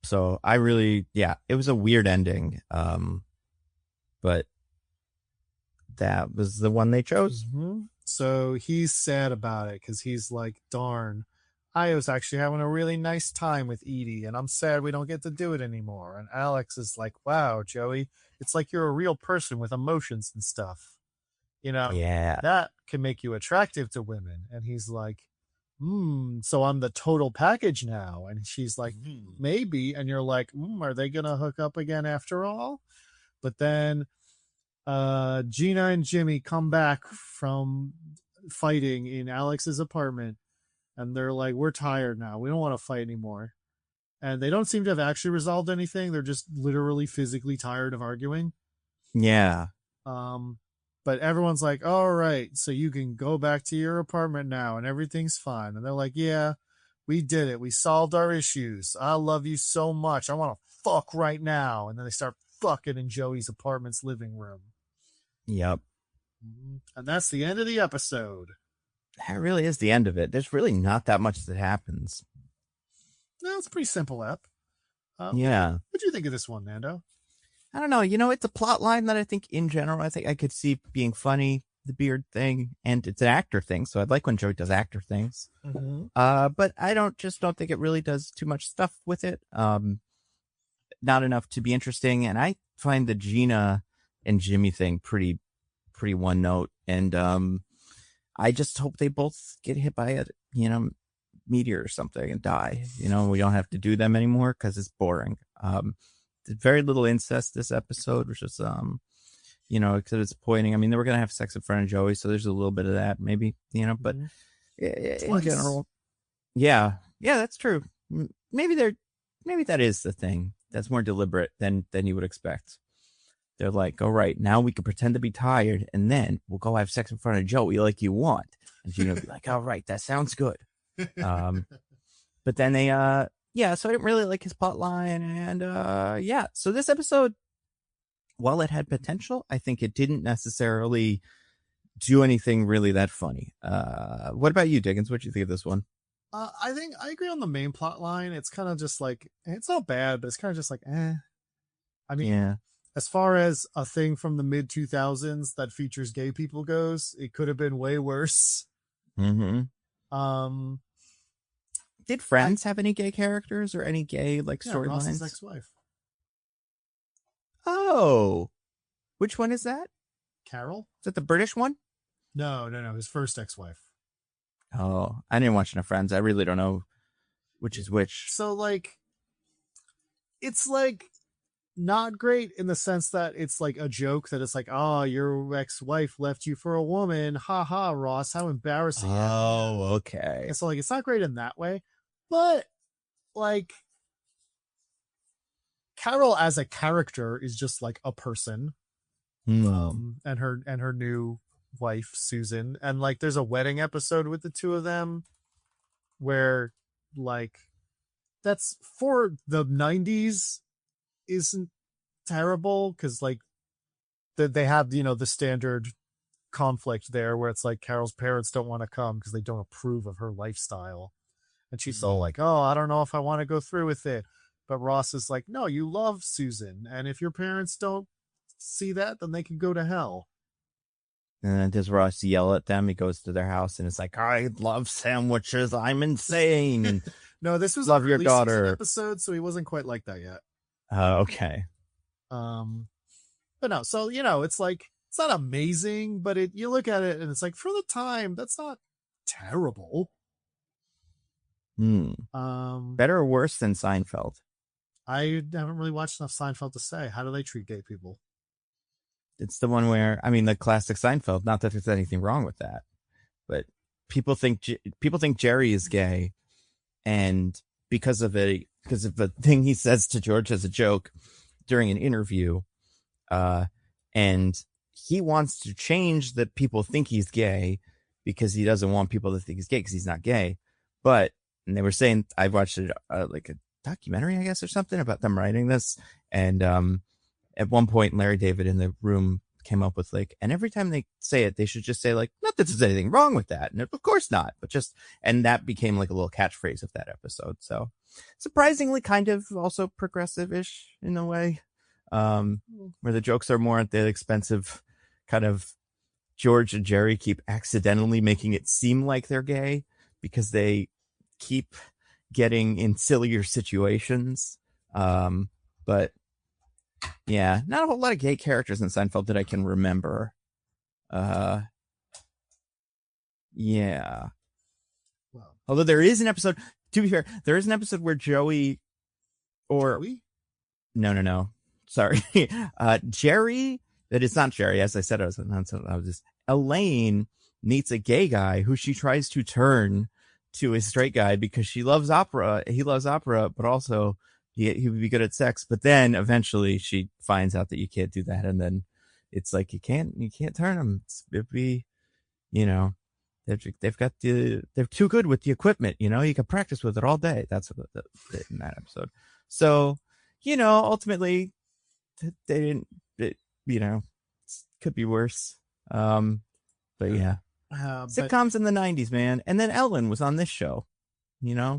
So I really, it was a weird ending. But that was the one they chose. Mm-hmm. So he's sad about it because he's like, darn, I was actually having a really nice time with Edie, and I'm sad we don't get to do it anymore. And Alex is like, wow, Joey, it's like you're a real person with emotions and stuff. That can make you attractive to women. And he's like, so I'm the total package now. And she's like, maybe. And you're like, are they going to hook up again after all? But then Gina and Jimmy come back from fighting in Alex's apartment. And they're like, we're tired now. We don't want to fight anymore. And they don't seem to have actually resolved anything. They're just literally physically tired of arguing. Yeah. But everyone's like, all right, so you can go back to your apartment now and everything's fine. And they're like, yeah, we did it. We solved our issues. I love you so much. I want to fuck right now. And then they start fucking in Joey's apartment's living room. Yep. And that's the end of the episode. That really is the end of it. There's really not that much that happens. No, it's a pretty simple ep. Yeah. What do you think of this one, Nando? I don't know. It's a plot line that I think in general, I think I could see being funny, the beard thing, and it's an actor thing. So I'd like when Joey does actor things. Mm-hmm. But I don't think it really does too much stuff with it. Not enough to be interesting. And I find the Gina and Jimmy thing pretty one note. And I just hope they both get hit by a, meteor or something and die. We don't have to do them anymore because it's boring. Very little incest this episode, which is disappointing. I mean, they were gonna have sex in front of Joey, so there's a little bit of that, maybe, but in general, yeah, that's true. Maybe that is the thing that's more deliberate than you would expect. They're like, all right, now we can pretend to be tired, and then we'll go have sex in front of Joey like you want, and Gina will be like, all right, that sounds good. But then they so I didn't really like his plot line. And so this episode, while it had potential, I think it didn't necessarily do anything really that funny. What about you, Diggins? What do you think of this one? I think I agree on the main plot line. It's kind of just like, it's not bad, but it's kind of just like, I mean, as far as a thing from the mid 2000s that features gay people goes, it could have been way worse. Mm-hmm. Did Friends have any gay characters or any gay storylines? Ross's ex-wife. Oh, which one is that? Carol? Is that the British one? No. His first ex-wife. Oh, I didn't watch enough Friends. I really don't know which is which. So it's not great in the sense that it's a joke that it's oh, your ex-wife left you for a woman. Ha ha, Ross, how embarrassing. Oh, okay. And so it's not great in that way, but Carol as a character is just a person. And her new wife Susan, and there's a wedding episode with the two of them where that's for the 90s isn't terrible because they have the standard conflict there where it's Carol's parents don't want to come because they don't approve of her lifestyle, and she's all oh, I don't know if I want to go through with it, but Ross is no, you love Susan, and if your parents don't see that, then they can go to hell. And then does Ross yell at them? He goes to their house and it's I love sandwiches, I'm insane. And no, this was love your daughter episode, so he wasn't quite like that yet. Okay. But no, so it's it's not amazing, but you look at it and it's for the time, that's not terrible. Better or worse than Seinfeld? I haven't really watched enough Seinfeld to say. How do they treat gay people? It's the one where, the classic Seinfeld, not that there's anything wrong with that, but people think Jerry is gay, and because of a thing he says to George as a joke during an interview, and he wants to change that people think he's gay because he doesn't want people to think he's gay because he's not gay. And they were saying, I watched it a documentary, I guess, or something about them writing this, and at one point Larry David in the room came up with and every time they say it, they should just say not that there's anything wrong with that, and of course not, but just, and that became a little catchphrase of that episode. So surprisingly kind of also progressive-ish in a way, where the jokes are more at the expense of kind of George and Jerry keep accidentally making it seem like they're gay because they keep getting in sillier situations. But yeah, not a whole lot of gay characters in Seinfeld that I can remember. Yeah. Well, although there is an episode, to be fair, there is an episode where Joey? No. Sorry. Jerry, that is not Jerry. As I said, I was just, Elaine meets a gay guy who she tries to turn to a straight guy because she loves opera. He loves opera, but also he would be good at sex. But then eventually she finds out that you can't do that. And then it's you can't turn them. It'd be, they've got they're too good with the equipment. You can practice with it all day. That's what in that episode. So, ultimately they didn't, could be worse. But yeah. Sitcoms in the 90s, man. And then Ellen was on this show, Yeah.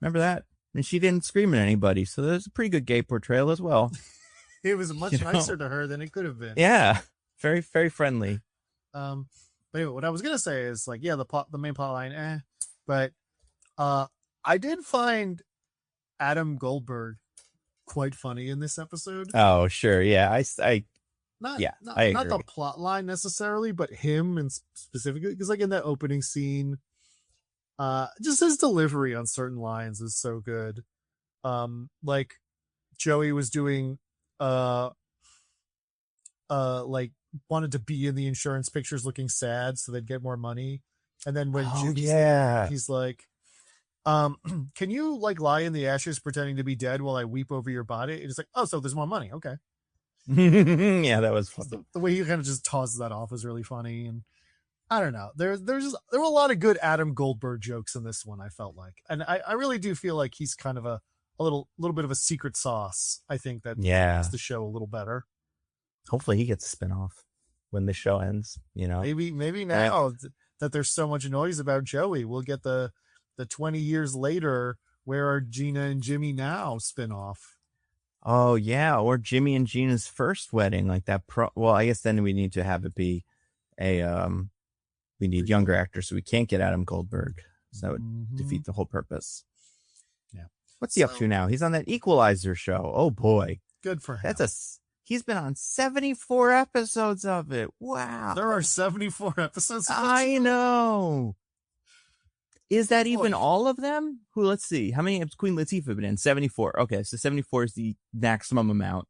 Remember that? And she didn't scream at anybody. So there's a pretty good gay portrayal as well. It was much nicer to her than it could have been. Yeah. Very, very friendly. But anyway, what I was going to say is the main plot line, but I did find Adam Goldberg quite funny in this episode. Oh, sure. Yeah. Not the plot line necessarily, but him and specifically because in that opening scene, just his delivery on certain lines is so good. Joey was doing wanted to be in the insurance pictures looking sad so they'd get more money, and then when he's can you lie in the ashes pretending to be dead while I weep over your body? It's oh, so there's more money, okay. Yeah, that was funny. The way he kind of just tosses that off is really funny, and I don't know. There were a lot of good Adam Goldberg jokes in this one. I felt and I really do feel like he's kind of a little bit of a secret sauce. I think that makes the show a little better. Hopefully, he gets a spinoff when the show ends. Maybe now that there's so much noise about Joey, we'll get the 20 years later, where are Gina and Jimmy now spinoff. Oh yeah, or Jimmy and Gina's first wedding, like that. Well, I guess then we need to have it be a we need younger actors, so we can't get Adam Goldberg. So that would defeat the whole purpose. Yeah. What's he up to now? He's on that Equalizer show. Oh boy, good for him. He's been on 74 episodes of it. Wow, there are 74 episodes. I know. Is that even all of them? Let's see. How many has Queen Latifah been in? 74. Okay, so 74 is the maximum amount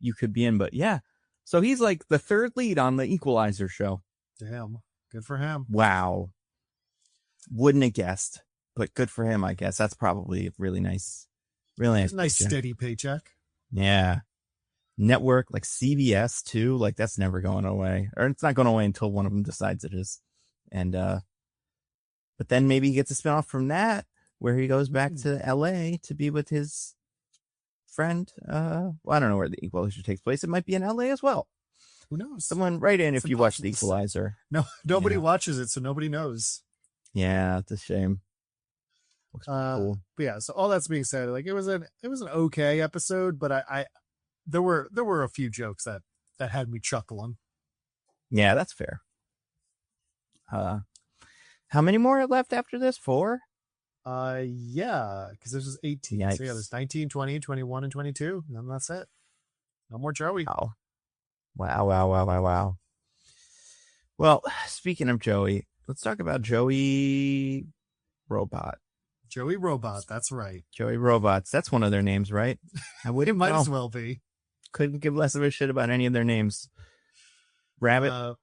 you could be in. But yeah, so he's like the third lead on the Equalizer show. Damn, good for him. Wow. Wouldn't have guessed, but good for him, I guess. That's probably really nice. Really nice steady paycheck. Yeah. Network, like CBS too. Like that's never going away. Or it's not going away until one of them decides it is. And, but then maybe he gets a spinoff from that where he goes back to LA to be with his friend. Well, I don't know where the Equalizer takes place. It might be in LA as well. Who knows? Someone write in if you watch the Equalizer. No, nobody watches it, so nobody knows. Yeah, it's a shame. Looks cool. But yeah, so all that's being said, like it was an okay episode, but I there were a few jokes that had me chuckling. Yeah, that's fair. How many more are left after this? 4? Yeah, because this is 18. Yikes. So yeah, there's 19, 20, 21, and 22. And then that's it. No more Joey. Wow. Well, speaking of Joey, let's talk about Joey Robot. Joey Robot, that's right. Joey Robots. That's one of their names, right? I wouldn't. It might as well be. Couldn't give less of a shit about any of their names. Rabbit.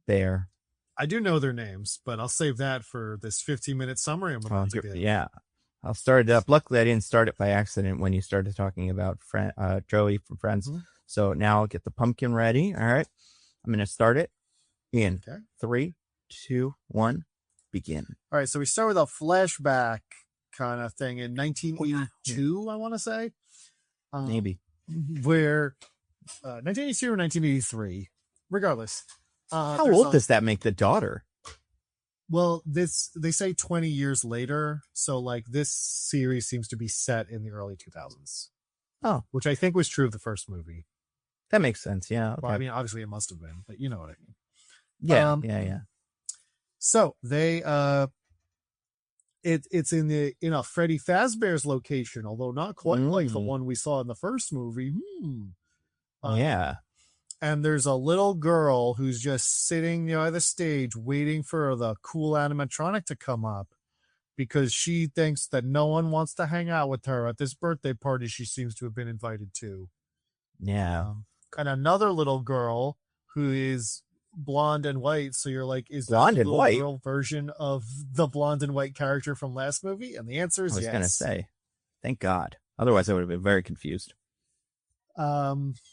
Bear. I do know their names, but I'll save that for this 15-minute summary I'm about to give. Yeah. I'll start it up. Luckily, I didn't start it by accident when you started talking about Joey from Friends. Mm-hmm. So now I'll get the pumpkin ready. All right. I'm going to start it in 3, 2, 1, begin. All right. So we start with a flashback kind of thing in 1982, I want to say. Maybe. Where 1982 or 1983, regardless. How old does that make the daughter? Well, they say 20 years later. So like this series seems to be set in the early 2000s. Oh, which I think was true of the first movie. That makes sense. Yeah. Okay. Well, I mean, obviously it must have been, but you know what I mean. Yeah. Yeah. So they, it's in a Freddy Fazbear's location, although not quite like the one we saw in the first movie. Yeah. And there's a little girl who's just sitting near the stage waiting for the cool animatronic to come up because she thinks that no one wants to hang out with her at this birthday party she seems to have been invited to. Yeah. And another little girl who is blonde and white. So you're like, is blonde that and the white girl version of the blonde and white character from last movie? And the answer is yes. I was going to say, thank God. Otherwise I would have been very confused.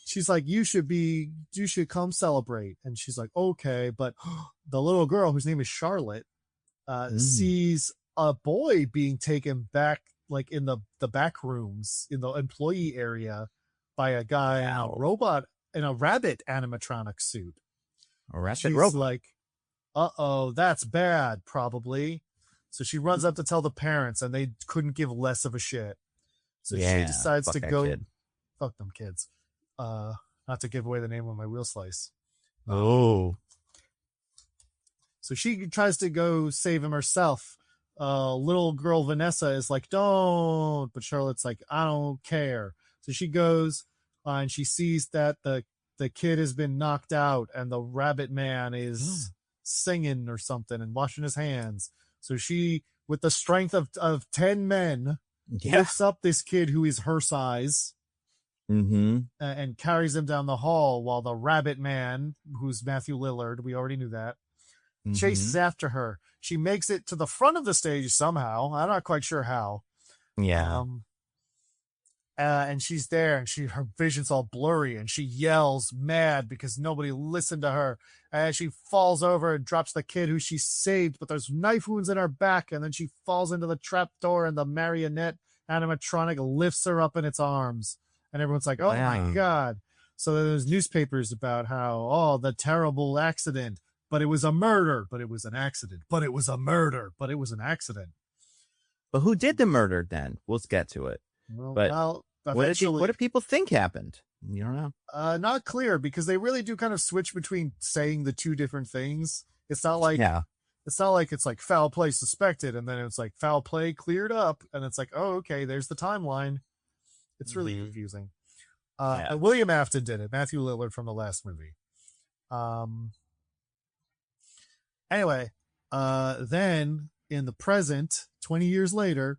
She's like, you should come celebrate. And she's like, okay. But the little girl whose name is Charlotte, sees a boy being taken back, like in the back rooms in the employee area by a guy in a robot, in a rabbit animatronic suit. A rabbit She's robot. like, uh-oh, that's bad, probably. So she runs up to tell the parents and they couldn't give less of a shit. So she decides to go. Kid. Fuck them kids. Not to give away the name of my wheel slice. Oh. So she tries to go save him herself. Little girl Vanessa is like, don't. But Charlotte's like, I don't care. So she goes and she sees that the kid has been knocked out and the rabbit man is singing or something and washing his hands. So she, with the strength of 10 men, lifts up this kid who is her size. And carries him down the hall while the rabbit man, who's Matthew Lillard, we already knew that, chases after her. She makes it to the front of the stage somehow. I'm not quite sure how. Yeah. And she's there and her vision's all blurry and she yells mad because nobody listened to her. And she falls over and drops the kid who she saved, but there's knife wounds in her back. And then she falls into the trap door and the marionette animatronic lifts her up in its arms. And everyone's like, oh my God. So there's newspapers about how, the terrible accident, but it was a murder, but it was an accident, but it was a murder, but it was an accident. But who did the murder then? We'll get to it. Well, eventually, what do people think happened? You don't know. Not clear, because they really do kind of switch between saying the two different things. It's not like it's like foul play suspected, and then it's like foul play cleared up, and it's like, oh, okay, there's the timeline. It's really confusing. William Afton did it. Matthew Lillard from the last movie. Anyway, then in the present, 20 years later,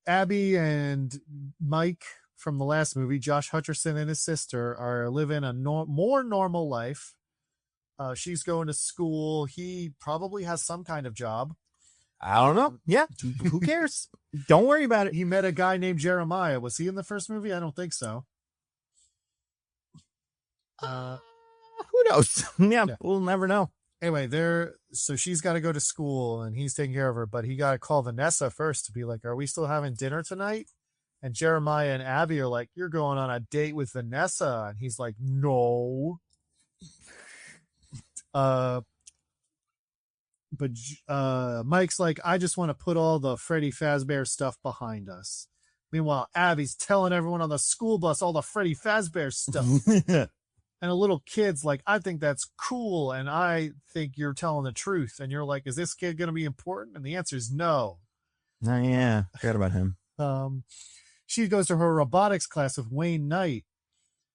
Abby and Mike from the last movie, Josh Hutcherson and his sister, are living a more normal life. She's going to school. He probably has some kind of job. I don't know. Yeah. Who cares? Don't worry about it. He met a guy named Jeremiah. Was he in the first movie? I don't think so. Who knows? Yeah, we'll never know. Anyway, so she's got to go to school and he's taking care of her, but he got to call Vanessa first to be like, are we still having dinner tonight? And Jeremiah and Abby are like, you're going on a date with Vanessa. And he's like, no. But Mike's like, I just want to put all the Freddy Fazbear stuff behind us. Meanwhile, Abby's telling everyone on the school bus all the Freddy Fazbear stuff. And a little kid's like, I think that's cool, and I think you're telling the truth. And you're like, is this kid going to be important? And the answer is no. Oh, yeah. Forgot about him. She goes to her robotics class with Wayne Knight.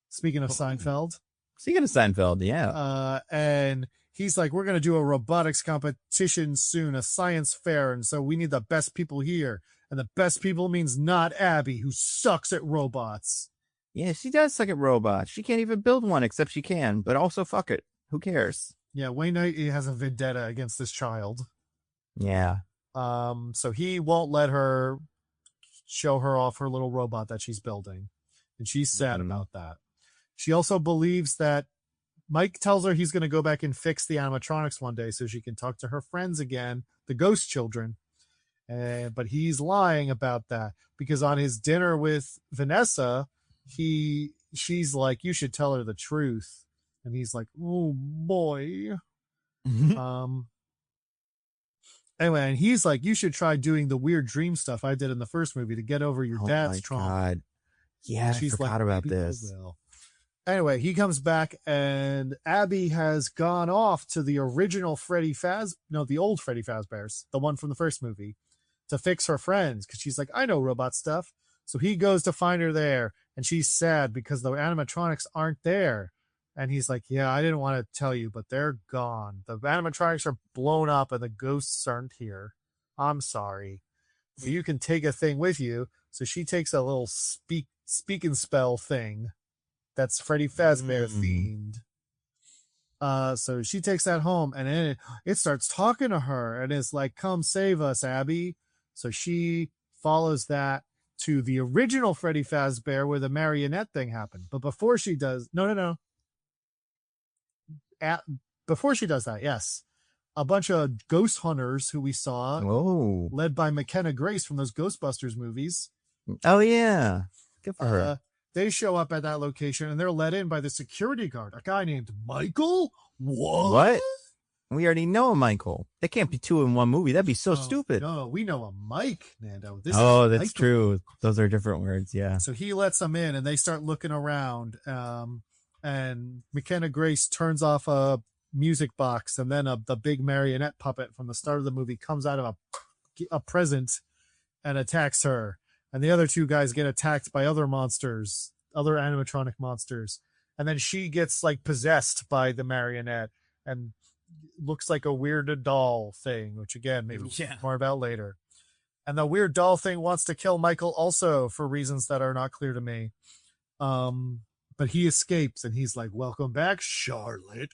Speaking of Seinfeld. Yeah. And he's like, we're going to do a robotics competition soon, a science fair. And so we need the best people here. And the best people means not Abby, who sucks at robots. Yeah, she does suck at robots. She can't even build one, except she can. But also, fuck it. Who cares? Yeah, Wayne Knight has a vendetta against this child. Yeah. So he won't let her show her off her little robot that she's building. And she's sad about that. She also believes that Mike tells her he's going to go back and fix the animatronics one day so she can talk to her friends again, the ghost children. But he's lying about that because on his dinner with Vanessa, she's like, you should tell her the truth. And he's like, oh boy. Anyway, and he's like, you should try doing the weird dream stuff I did in the first movie to get over your dad's trauma. God. Yeah, I forgot about this. Anyway, he comes back and Abby has gone off to the original the old Freddy Fazbear's, the one from the first movie, to fix her friends. Cause she's like, I know robot stuff. So he goes to find her there and she's sad because the animatronics aren't there. And he's like, yeah, I didn't want to tell you, but they're gone. The animatronics are blown up and the ghosts aren't here. I'm sorry. But you can take a thing with you. So she takes a little speak and spell thing that's Freddy Fazbear themed. So she takes that home and then it starts talking to her and it's like, come save us, Abby. So she follows that to the original Freddy Fazbear where the marionette thing happened. But before she does, before she does that, yes, a bunch of ghost hunters who we saw, led by McKenna Grace from those Ghostbusters movies. Oh yeah, good for her. They show up at that location and they're let in by the security guard, a guy named Michael. What? We already know a Michael. There can't be two in one movie. That'd be so stupid. No, we know a Mike, Nando. That's Michael. True. Those are different words. Yeah. So he lets them in and they start looking around. And McKenna Grace turns off a music box and then the big marionette puppet from the start of the movie comes out of a present and attacks her. And the other two guys get attacked by other monsters, other animatronic monsters. And then she gets like possessed by the marionette and looks like a weird doll thing, which again, maybe more about later. And the weird doll thing wants to kill Michael also for reasons that are not clear to me. But he escapes and he's like, welcome back, Charlotte.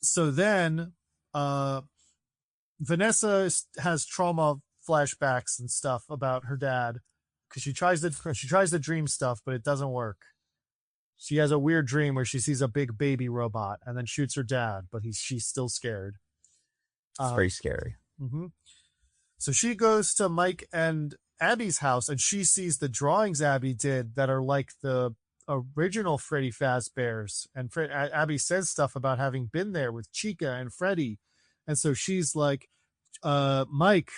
So then, Vanessa has trauma flashbacks and stuff about her dad because she tries the dream stuff, but it doesn't work. She has a weird dream where she sees a big baby robot and then shoots her dad, but she's still scared. It's very scary. Mm-hmm. So she goes to Mike and Abby's house and she sees the drawings Abby did that are like the original Freddy Fazbear's. And Abby says stuff about having been there with Chica and Freddy. And so she's like, Mike,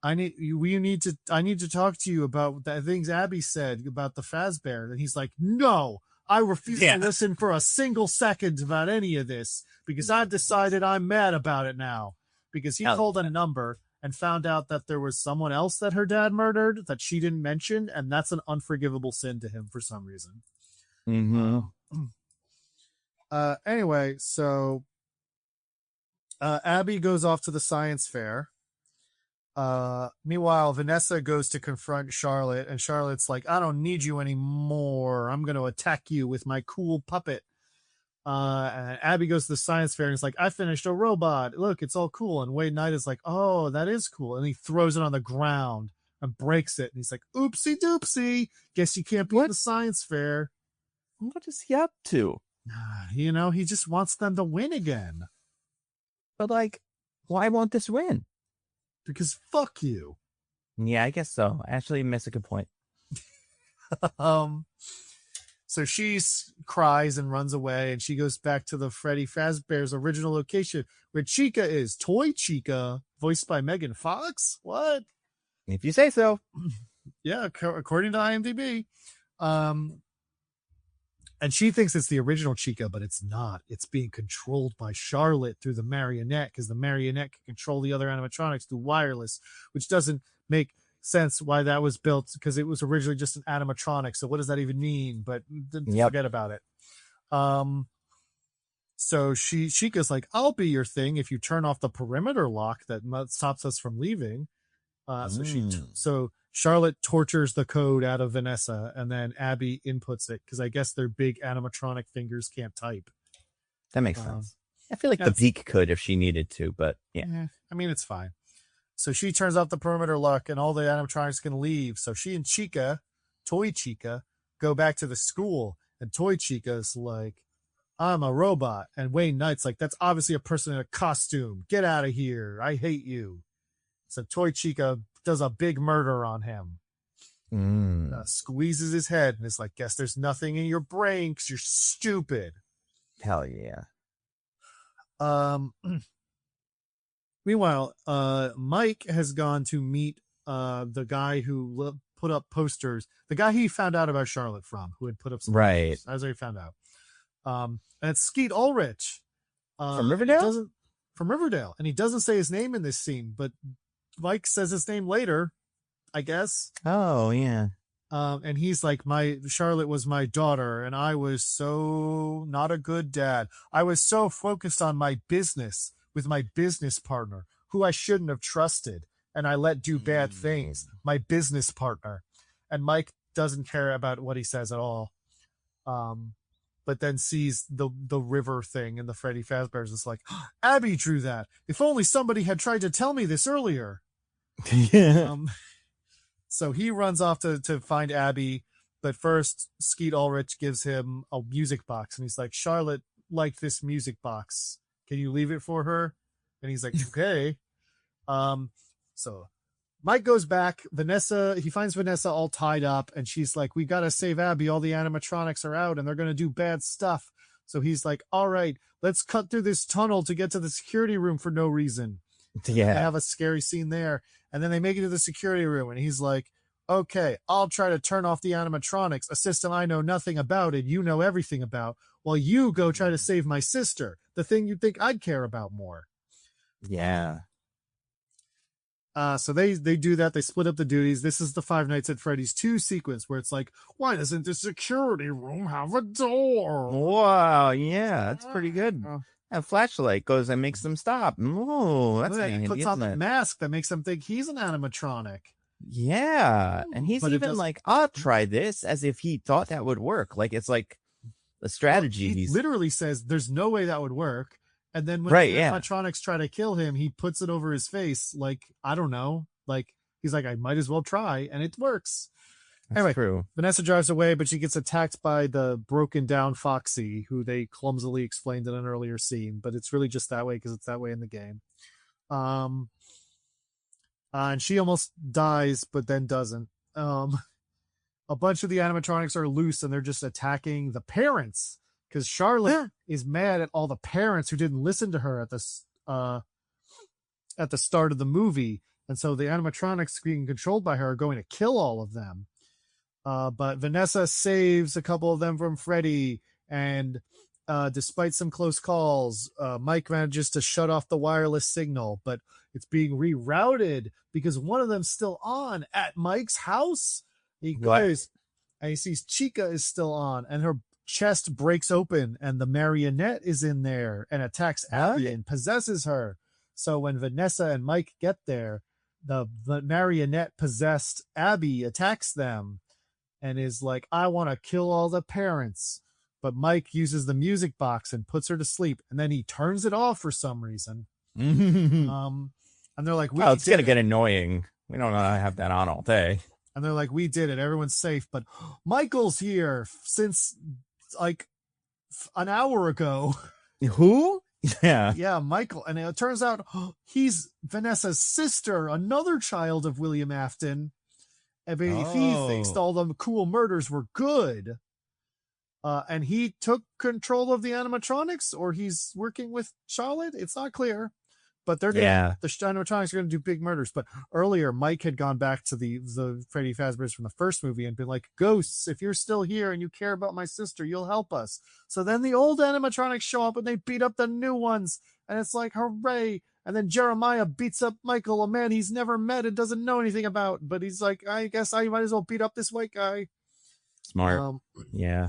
I need to talk to you about the things Abby said about the Fazbear. And he's like, no, I refuse to listen for a single second about any of this because I've decided I'm mad about it now. Because he called a number and found out that there was someone else that her dad murdered that she didn't mention, and that's an unforgivable sin to him for some reason. Anyway, so Abby goes off to the science fair. Meanwhile, Vanessa goes to confront Charlotte, and Charlotte's like, I don't need you anymore. I'm going to attack you with my cool puppet. And Abby goes to the science fair and is like, I finished a robot. Look, it's all cool. And Wade Knight is like, oh, that is cool. And he throws it on the ground and breaks it. And he's like, oopsie doopsie. Guess you can't be at the science fair. What is he up to? You know, he just wants them to win again. But like, why won't this win? Because fuck you. Yeah, I guess so. Actually, you miss a good point. So she cries and runs away, and she goes back to the Freddy Fazbear's original location, where Chica is. Toy Chica, voiced by Megan Fox? What? If you say so. Yeah, according to IMDb. And she thinks it's the original Chica, but it's not. It's being controlled by Charlotte through the marionette, because the marionette can control the other animatronics through wireless, which doesn't make sense why that was built, because it was originally just an animatronic. So what does that even mean? But forget about it. So Chica's like, I'll be your thing if you turn off the perimeter lock that stops us from leaving. So Charlotte tortures the code out of Vanessa, and then Abby inputs it, because I guess their big animatronic fingers can't type. That makes sense. I feel like the beak could if she needed to, but yeah. I mean, it's fine. So she turns off the perimeter lock, and all the animatronics can leave. So she and Chica, Toy Chica, go back to the school, and Toy Chica's like, I'm a robot. And Wayne Knight's like, that's obviously a person in a costume. Get out of here. I hate you. So Toy Chica does a big murder on him. Squeezes his head and is like, guess there's nothing in your brain because you're stupid. Hell yeah. Meanwhile, Mike has gone to meet the guy who put up posters, the guy he found out about Charlotte from, who had put up some posters, as I found out. And it's Skeet Ulrich. From Riverdale? From Riverdale. And he doesn't say his name in this scene, but Mike says his name later, I guess. Oh, yeah. And he's like, Charlotte was my daughter, and I was so not a good dad. I was so focused on my business with my business partner, who I shouldn't have trusted, and I let do bad things. My business partner. And Mike doesn't care about what he says at all. But then sees the river thing in the Freddy Fazbear's. It's like, Abby drew that. If only somebody had tried to tell me this earlier. Yeah. So he runs off to find Abby, but first Skeet Ulrich gives him a music box, and he's like, Charlotte liked this music box. Can you leave it for her? And he's like, okay. So Mike goes back. He finds Vanessa all tied up, and she's like, we got to save Abby. All the animatronics are out, and they're going to do bad stuff. So he's like, all right, let's cut through this tunnel to get to the security room for no reason. Yeah. They have a scary scene there. And then they make it to the security room, and he's like, okay, I'll try to turn off the animatronics, a system I know nothing about and you know everything about, while you go try to save my sister, the thing you'd think I'd care about more. Yeah. So they do that. They split up the duties. This is the Five Nights at Freddy's 2 sequence, where it's like, why doesn't the security room have a door? Wow, yeah, that's pretty good. A flashlight goes and makes them stop. Oh, that's handy. He puts on the mask that makes them think he's an animatronic. Yeah, and he's even like, I'll try this, as if he thought that would work. Like, it's like a strategy. Well, he literally says there's no way that would work. And then when the animatronics try to kill him, he puts it over his face. Like, I don't know. Like, he's like, I might as well try. And it works. Anyway, true. Vanessa drives away, but she gets attacked by the broken down Foxy, who they clumsily explained in an earlier scene, but it's really just that way because it's that way in the game. And she almost dies, but then doesn't. A bunch of the animatronics are loose, and they're just attacking the parents, because Charlotte is mad at all the parents who didn't listen to her at the start of the movie. And so the animatronics being controlled by her are going to kill all of them. But Vanessa saves a couple of them from Freddy. And despite some close calls, Mike manages to shut off the wireless signal. But it's being rerouted because one of them's still on at Mike's house. He goes and he sees Chica is still on, and her chest breaks open, and the marionette is in there and attacks Abby and possesses her. So when Vanessa and Mike get there, the marionette possessed Abby attacks them and is like, I want to kill all the parents. But Mike uses the music box and puts her to sleep, and then he turns it off for some reason. And they're like, well, it's gonna get annoying. We don't want to have that on all day. And they're like, we did it, everyone's safe. But Michael's here since like an hour ago. Who? Yeah, Michael. And it turns out he's Vanessa's sister, another child of William Afton. And he thinks all the cool murders were good. And he took control of the animatronics, or he's working with Charlotte. It's not clear. But they're the animatronics are going to do big murders. But earlier, Mike had gone back to the Freddy Fazbear's from the first movie and been like, ghosts, if you're still here and you care about my sister, you'll help us. So then the old animatronics show up and they beat up the new ones. And it's like, hooray. And then Jeremiah beats up Michael, a man he's never met and doesn't know anything about. But he's like, I guess I might as well beat up this white guy. Smart. Yeah.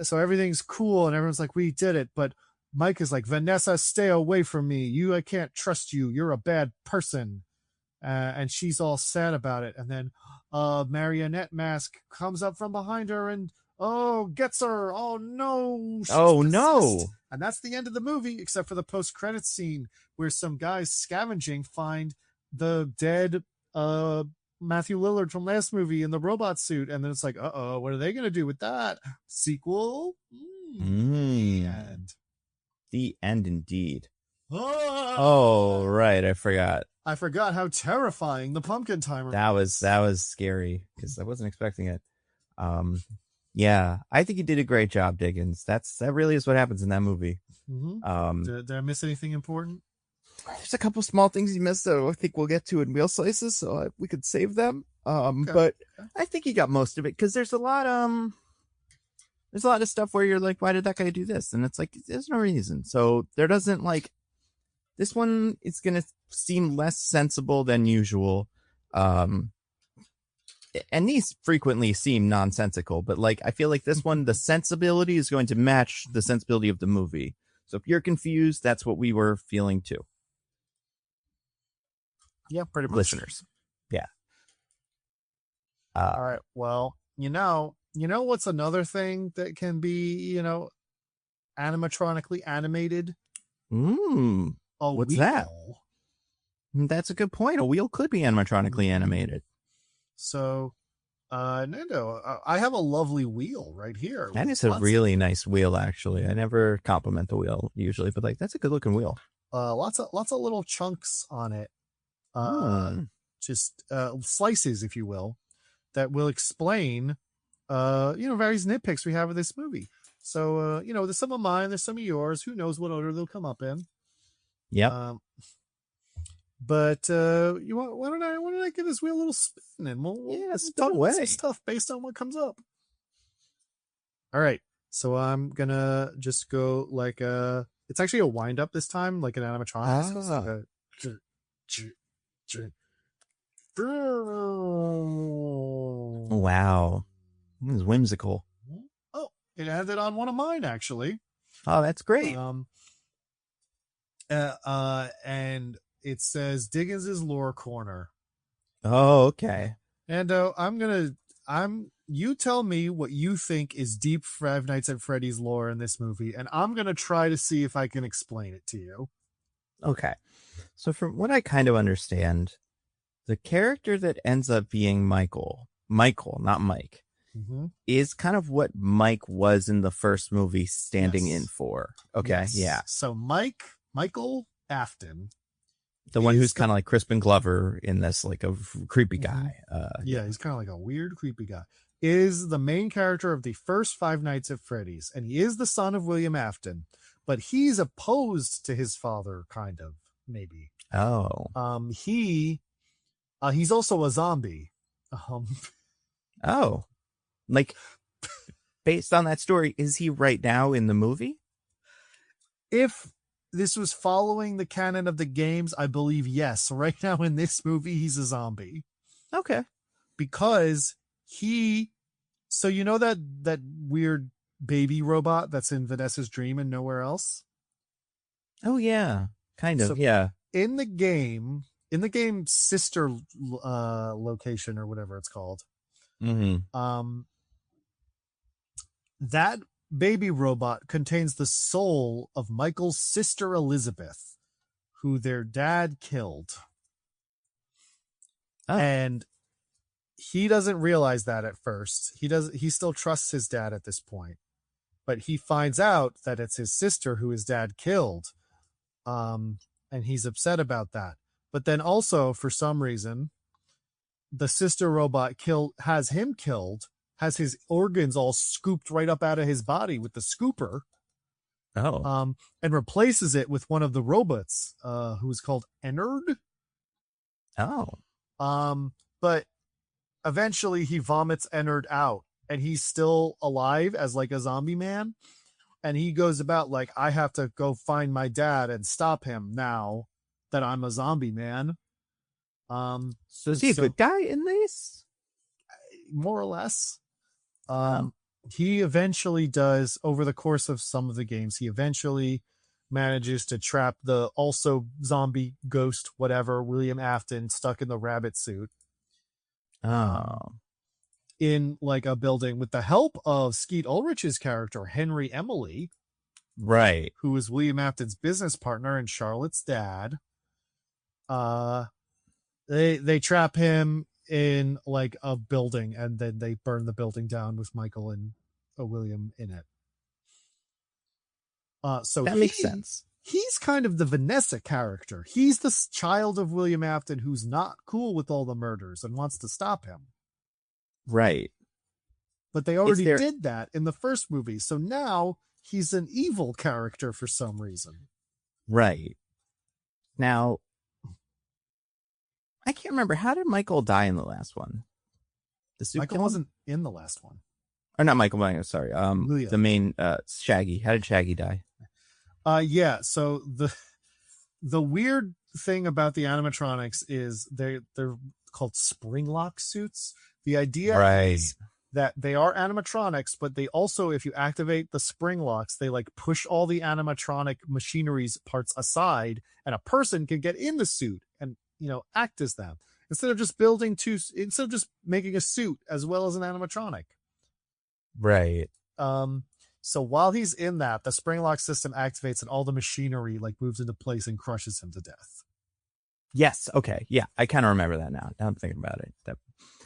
So everything's cool and everyone's like, we did it. But Mike is like, Vanessa, stay away from me. I can't trust you. You're a bad person. And she's all sad about it. And then Marionette Mask comes up from behind her and, gets her. Oh, no. No. And that's the end of the movie, except for the post-credits scene where some guys scavenging find the dead Matthew Lillard from last movie in the robot suit. And then it's like, what are they going to do with that? Sequel? And the end indeed. Oh, right. I forgot how terrifying the pumpkin timer was. That was scary because I wasn't expecting it. Yeah, I think you did a great job, Diggins. That really is what happens in that movie. Did I miss anything important? There's a couple small things you missed that I think we'll get to in Wheel Slices, so we could save them. But I think you got most of it because there's a lot of stuff where you're like, why did that guy do this? And it's like, there's no reason. So there doesn't this one is going to seem less sensible than usual. And these frequently seem nonsensical, but I feel like this one, the sensibility is going to match the sensibility of the movie. So if you're confused, that's what we were feeling too. Yeah, pretty much. Listeners. Yeah. All right. Well, you know what's another thing that can be, animatronically animated? What's that? That's a good point. A wheel could be animatronically animated. So, Nando, I have a lovely wheel right here. That is a really nice wheel, actually. I never compliment the wheel usually, but that's a good looking wheel. Lots of little chunks on it. Just slices, if you will, that will explain various nitpicks we have with this movie. So there's some of mine, there's some of yours. Who knows what order they'll come up in? Yep. But why don't I give this wheel a little spin and we'll spin away some stuff based on what comes up. All right, so I'm gonna just go it's actually a wind up this time, like an animatronic. Wow, this is whimsical. Oh, it ended on one of mine actually. Oh, that's great. And it says Diggins' lore corner. Oh, okay. And you tell me what you think is deep Five Nights at Freddy's lore in this movie, and I'm gonna try to see if I can explain it to you. Okay. So from what I kind of understand, the character that ends up being Michael, not Mike, is kind of what Mike was in the first movie standing in for. Okay. Yes. Yeah. So Michael Afton, the one who's kind of like Crispin Glover in this, like a creepy guy. He's kind of like a weird, creepy guy. Is the main character of the first Five Nights at Freddy's, and he is the son of William Afton, but he's opposed to his father, kind of, maybe. Oh. He He's also a zombie. Oh, like based on that story, is he right now in the movie? If this was following the canon of the games, I believe yes. Right now in this movie, he's a zombie. Okay. Because so you know that weird baby robot that's in Vanessa's dream and nowhere else? Oh yeah, kind of. Yeah. In the game sister location or whatever it's called. Mm-hmm. That baby robot contains the soul of Michael's sister Elizabeth, who their dad killed. Oh. And he doesn't realize that at first. He still trusts his dad at this point. But he finds out that it's his sister who his dad killed. And he's upset about that. But then also, for some reason, the sister robot has him killed, has his organs all scooped right up out of his body with the scooper. Oh. And replaces it with one of the robots, who's called Ennard. Oh. But eventually he vomits Ennard out, and he's still alive as like a zombie man. And he goes about like, I have to go find my dad and stop him now that I'm a zombie man. So is he a good guy in this? More or less. He eventually does, over the course of some of the games, he eventually manages to trap the also zombie ghost, whatever, William Afton, stuck in the rabbit suit. In like a building with the help of Skeet Ulrich's character, Henry Emily. Right. Who is William Afton's business partner and Charlotte's dad. They trap him in like a building, and then they burn the building down with Michael and William in it. So that makes sense. He's kind of the Vanessa character. He's the child of William Afton who's not cool with all the murders and wants to stop him. Right. But they already did that in the first movie. So now he's an evil character for some reason. Right. Now, I can't remember. How did Michael die in the last one? Michael wasn't in the last one. Or not Michael, sorry. The main Shaggy. How did Shaggy die? Yeah, so the weird thing about the animatronics is they're called spring lock suits. The idea is that they are animatronics, but they also, if you activate the spring locks, they like push all the animatronic machinery's parts aside, and a person can get in the suit and, you know, act as them instead of just making a suit as well as an animatronic. Right. So while he's in that, the spring lock system activates and all the machinery like moves into place and crushes him to death. Yes. Okay. Yeah. I kind of remember that now. Now I'm thinking about it.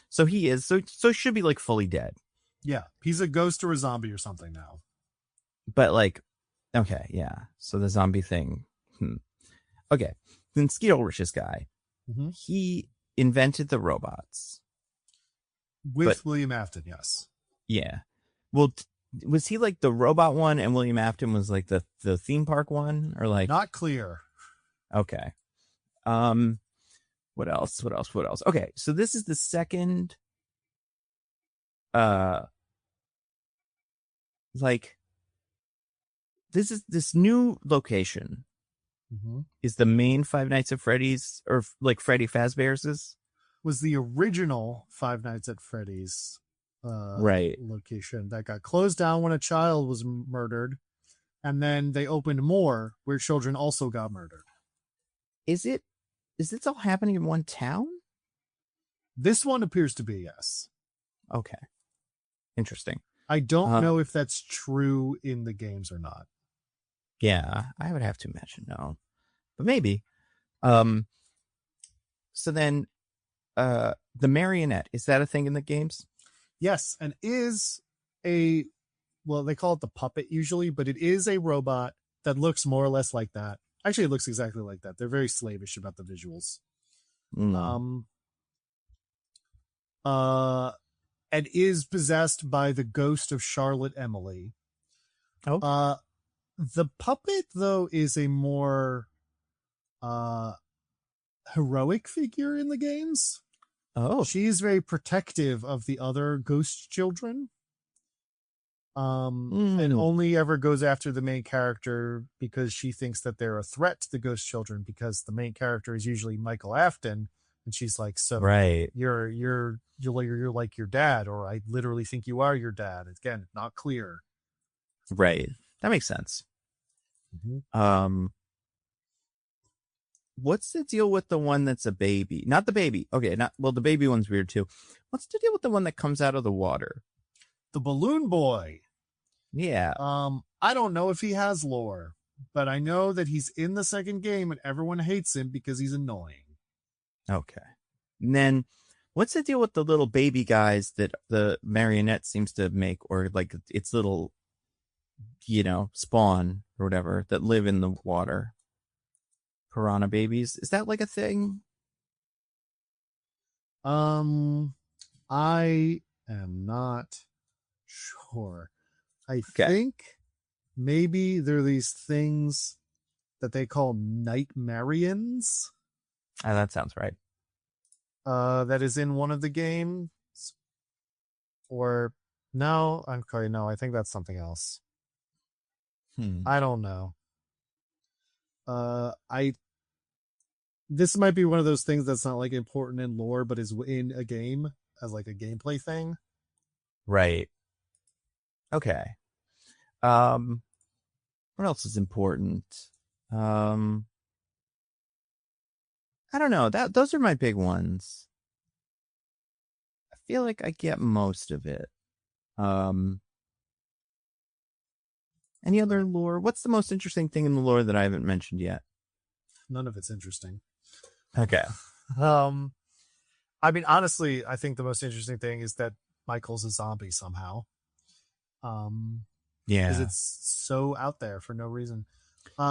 So he is. So should be like fully dead. Yeah. He's a ghost or a zombie or something now. But like, okay. Yeah. So the zombie thing. Okay. Then Skeet Ulrich's guy, he invented the robots. With William Afton. Yes. Yeah. Well, was he like the robot one and William Afton was like the theme park one, or like not clear? Okay. What else? Okay, so this is the second like this new location is the main Five Nights at Freddy's, or like Freddy Fazbear's was the original Five Nights at Freddy's location that got closed down when a child was murdered, and then they opened more where children also got murdered. Is this all happening in one town? This one appears to be, yes. Okay. Interesting. I don't know if that's true in the games or not. Yeah, I would have to imagine no. But maybe. So then the marionette, is that a thing in the games? Yes, and they call it the puppet usually, but it is a robot that looks more or less like that. Actually, it looks exactly like that. They're very slavish about the visuals. And is possessed by the ghost of Charlotte Emily. Oh. The puppet, though, is a more heroic figure in the games. she's very protective of the other ghost children. And only ever goes after the main character because she thinks that they're a threat to the ghost children, because the main character is usually Michael Afton, and she's like, so right, you're like your dad, or I literally think you are your dad. Again, not clear. Right, that makes sense. What's the deal with the one that's a baby? Not the baby. Okay, the baby one's weird too. What's the deal with the one that comes out of the water? The balloon boy. Yeah. I don't know if he has lore, but I know that he's in the second game and everyone hates him because he's annoying. Okay. And then what's the deal with the little baby guys that the marionette seems to make, or like its little, spawn or whatever that live in the water? Piranha babies. Is that like a thing? I am not sure. I think maybe they're these things that they call nightmarians. That sounds right. That is in one of the games. Or no, I'm sorry, no, I think that's something else. I don't know. This might be one of those things that's not like important in lore, but is in a game as like a gameplay thing. Right. Okay. What else is important? I don't know. Those are my big ones. I feel like I get most of it. Any other lore? What's the most interesting thing in the lore that I haven't mentioned yet? None of it's interesting. Okay. I mean, honestly, I think the most interesting thing is that Michael's a zombie somehow. Because it's so out there for no reason.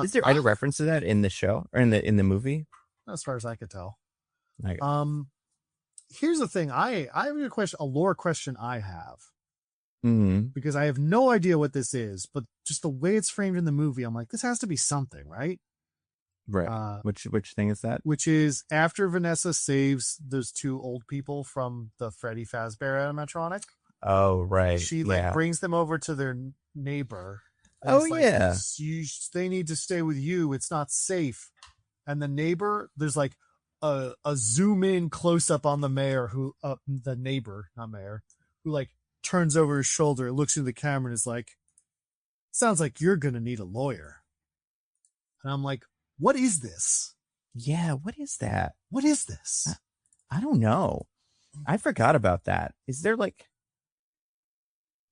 Is there any reference to that in the show or in the movie? As far as I could tell. Okay. Here's the thing. I have a lore question I have. Mm-hmm. Because I have no idea what this is, but just the way it's framed in the movie, I'm like, this has to be something, right? Right. Which thing is that? Which is after Vanessa saves those two old people from the Freddy Fazbear animatronic. Oh, right. She brings them over to their neighbor. Oh, yeah. They need to stay with you. It's not safe. And the neighbor, there's like a zoom in close up on the mayor the neighbor, not mayor, who like turns over his shoulder, looks into the camera and is like, sounds like you're going to need a lawyer. And I'm like, what is this? Yeah, what is that? What is this? I don't know. I forgot about that. Is there like...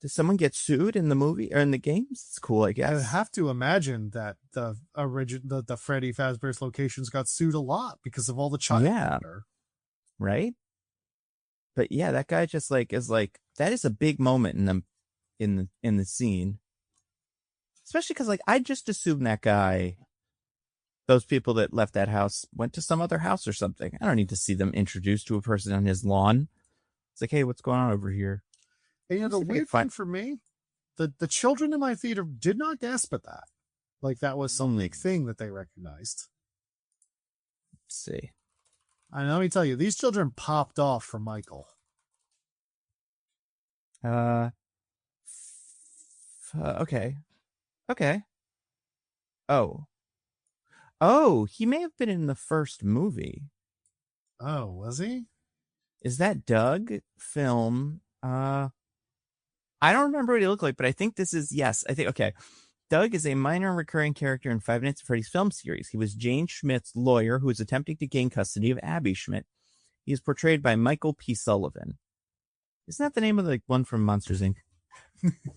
Does someone get sued in the movie or in the games? It's cool, I guess. I have to imagine that the Freddy Fazbear's locations got sued a lot because of all the child labor. Right? But yeah, that guy just like is like, that is a big moment in the scene. Especially because like I just assumed that guy, those people that left that house went to some other house or something. I don't need to see them introduced to a person on his lawn. It's like, hey, what's going on over here? And the weird thing for me, the children in my theater did not gasp at that. Like that was some thing that they recognized. Let's see. And let me tell you, these children popped off for Michael. Okay. Oh, he may have been in the first movie. Oh, was he? Is that Doug film? I don't remember what he looked like, but I think this is, okay. Doug is a minor recurring character in Five Nights at Freddy's film series. He was Jane Schmidt's lawyer who is attempting to gain custody of Abby Schmidt. He is portrayed by Michael P. Sullivan. Isn't that the name of the one from Monsters, Inc.?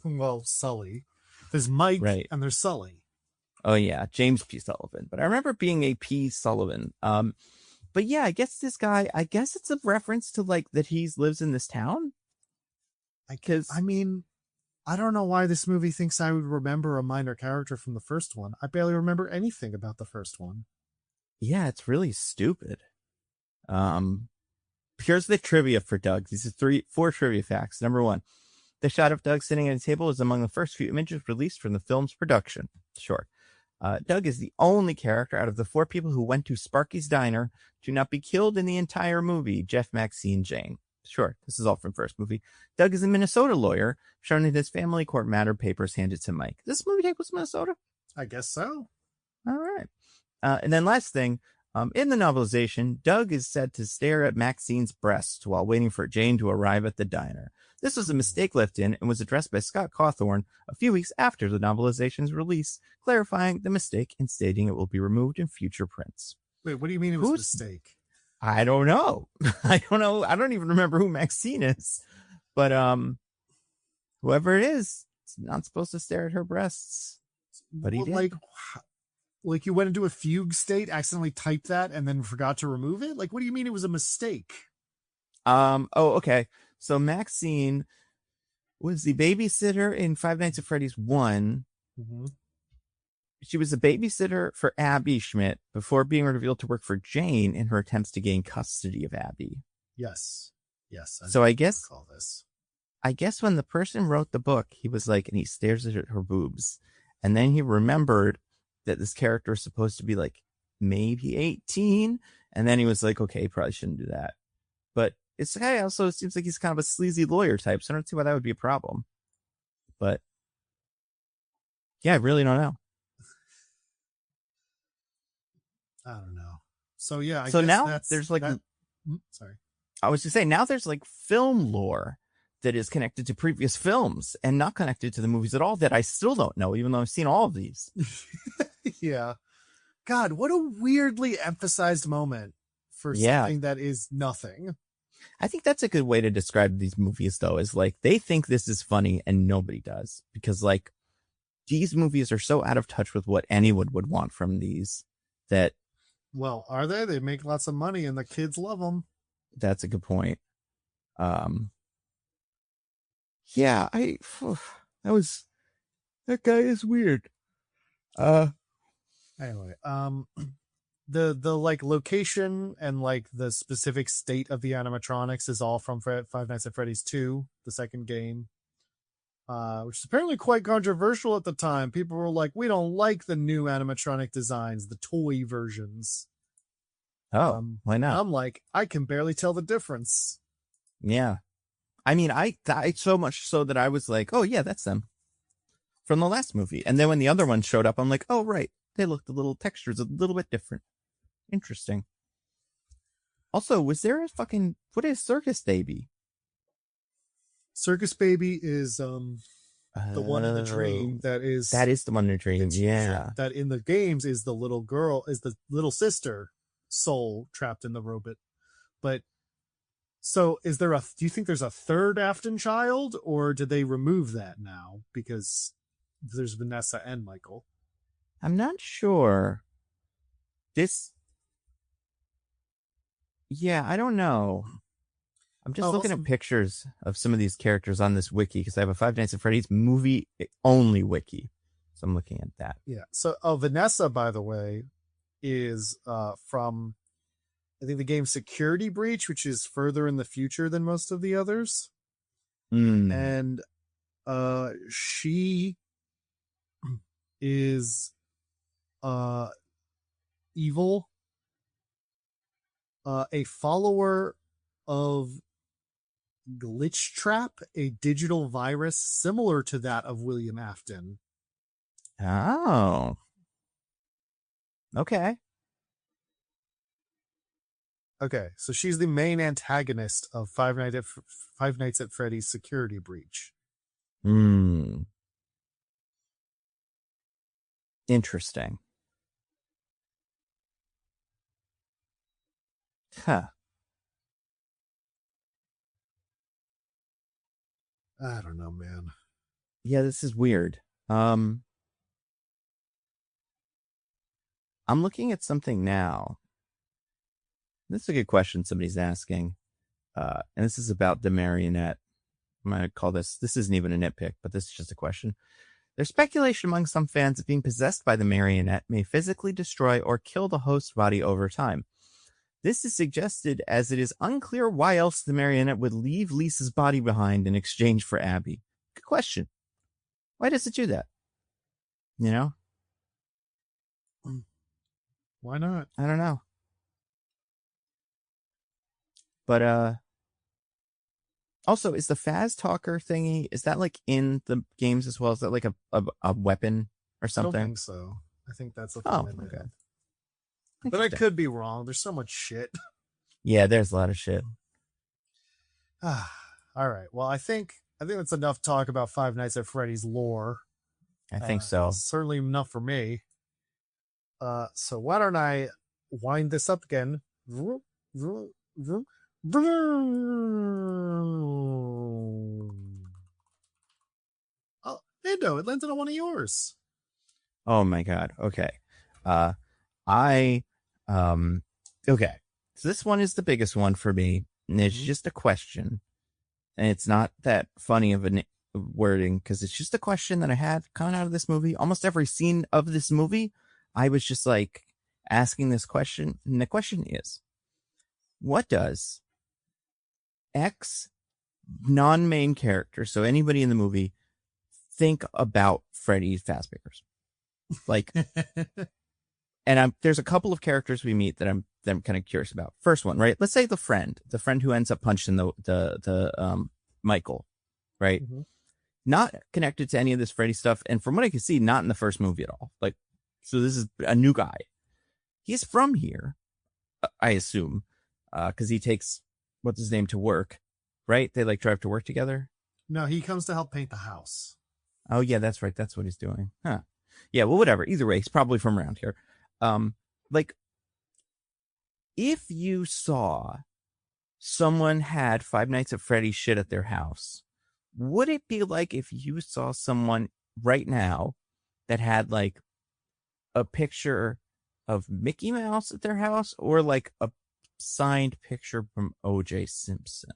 Well, Sully. There's Mike and there's Sully. Oh, yeah, James P. Sullivan. But I remember being a P. Sullivan. But yeah, I guess this guy, it's a reference to like that he lives in this town. I mean, I don't know why this movie thinks I would remember a minor character from the first one. I barely remember anything about the first one. Yeah, it's really stupid. Here's the trivia for Doug. These are 4 trivia facts. Number 1, the shot of Doug sitting at a table is among the first few images released from the film's production. Sure. Doug is the only character out of the 4 people who went to Sparky's Diner to not be killed in the entire movie. Jeff, Maxine, Jane. Sure, this is all from first movie. Doug is a Minnesota lawyer, shown in his family court matter papers handed to Mike. Does this movie take place in Minnesota? I guess so. All right. And then last thing, in the novelization, Doug is said to stare at Maxine's breasts while waiting for Jane to arrive at the diner. This was a mistake left in and was addressed by Scott Cawthorne a few weeks after the novelization's release, clarifying the mistake and stating it will be removed in future prints. Wait, what do you mean it was a mistake? I don't know. I don't even remember who Maxine is. But whoever it is, it's not supposed to stare at her breasts. But he did. Like you went into a fugue state, accidentally typed that, and then forgot to remove it? Like, what do you mean it was a mistake? Okay. So Maxine was the babysitter in Five Nights at Freddy's 1. Mm-hmm. She was a babysitter for Abby Schmidt before being revealed to work for Jane in her attempts to gain custody of Abby. Yes. So I guess this. I guess when the person wrote the book, he was like, and he stares at her boobs, and then he remembered that this character is supposed to be like maybe 18, and then he was like, okay, probably shouldn't do that. But it's guy also seems like he's kind of a sleazy lawyer type, so I don't see why that would be a problem. But yeah, I really don't know. I don't know. So yeah, I guess now there's like sorry. I was to say now there's like film lore that is connected to previous films and not connected to the movies at all that I still don't know, even though I've seen all of these. Yeah. God, what a weirdly emphasized moment for something that is nothing. I think that's a good way to describe these movies, though, is like they think this is funny and nobody does, because like these movies are so out of touch with what anyone would want from these that. Well, are they? They make lots of money and the kids love them. That's a good point. Yeah, that guy is weird. Anyway, the like location and like the specific state of the animatronics is all from Five Nights at Freddy's 2, the second game, which is apparently quite controversial at the time. People were like, we don't like the new animatronic designs, the toy versions. Oh, why not? I'm like, I can barely tell the difference. Yeah. I mean, I so much so that I was like, oh yeah, that's them from the last movie. And then when the other one showed up, I'm like, oh right, they looked textures a little bit different. Interesting. Also, was there a fucking, what is Circus Baby? Circus Baby is the one in the dream. That is the one in the dream. Yeah. That in the games is the little girl, is the little sister soul trapped in the robot. But so do you think there's a third Afton child, or did they remove that now because there's Vanessa and Michael? I'm not sure. Yeah, I don't know. I'm just looking at pictures of some of these characters on this wiki because I have a Five Nights at Freddy's movie only wiki. So I'm looking at that. Yeah. So Vanessa, by the way, is from I think the game Security Breach, which is further in the future than most of the others. And she is evil, a follower of Glitch Trap, a digital virus similar to that of William Afton. Oh. Okay. Okay, so she's the main antagonist of Five Nights at Freddy's Security Breach. Interesting. Huh. I don't know, man. Yeah, this is weird. I'm looking at something now. This is a good question somebody's asking. And this is about the marionette. I'm going to call this isn't even a nitpick, but this is just a question. There's speculation among some fans that being possessed by the marionette may physically destroy or kill the host body over time. This is suggested as it is unclear why else the marionette would leave Lisa's body behind in exchange for Abby. Good question. Why does it do that? You know? Why not? I don't know. But also, is the Faz Talker thingy, is that like in the games as well? Is that like a weapon or something? I don't think so. I think that's a thing. Oh, okay. But I could be wrong. There's so much shit. Yeah, there's a lot of shit. All right. Well, I think that's enough talk about Five Nights at Freddy's lore. I think so. Certainly enough for me. So why don't I wind this up again? Oh, Nando, it landed on one of yours. Oh my god. Okay. Okay. So this one is the biggest one for me, and it's just a question, and it's not that funny of a wording because it's just a question that I had coming out of this movie. Almost every scene of this movie, I was just like asking this question, and the question is, what does X non-main character, so anybody in the movie, think about Freddy Fazbear's? Like, and there's a couple of characters we meet that I'm kind of curious about. First one, right? Let's say the friend who ends up punching the Michael, right? Mm-hmm. Not connected to any of this Freddy stuff, and from what I can see, not in the first movie at all. Like, so this is a new guy. He's from here, I assume, because he takes what's his name to work, right? They like drive to work together. No, he comes to help paint the house. Oh yeah, that's right. That's what he's doing. Huh. Yeah, well, whatever. Either way, he's probably from around here. Like, if you saw someone had Five Nights at Freddy's shit at their house, would it be like if you saw someone right now that had like a picture of Mickey Mouse at their house, or like a signed picture from O.J. Simpson?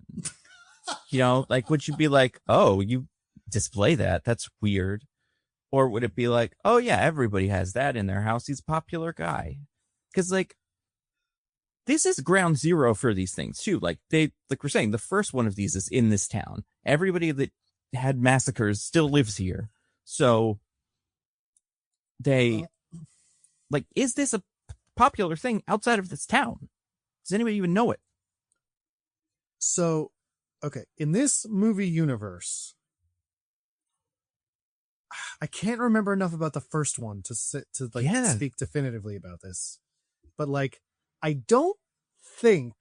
You know, like, would you be like, oh, you display that? That's weird. Or would it be like, oh yeah, everybody has that in their house. He's a popular guy. Because like, this is ground zero for these things too. Like we're saying, the first one of these is in this town. Everybody that had massacres still lives here. So they like, is this a popular thing outside of this town? Does anybody even know it? So, okay, in this movie universe, I can't remember enough about the first one to speak definitively about this, but like, I don't think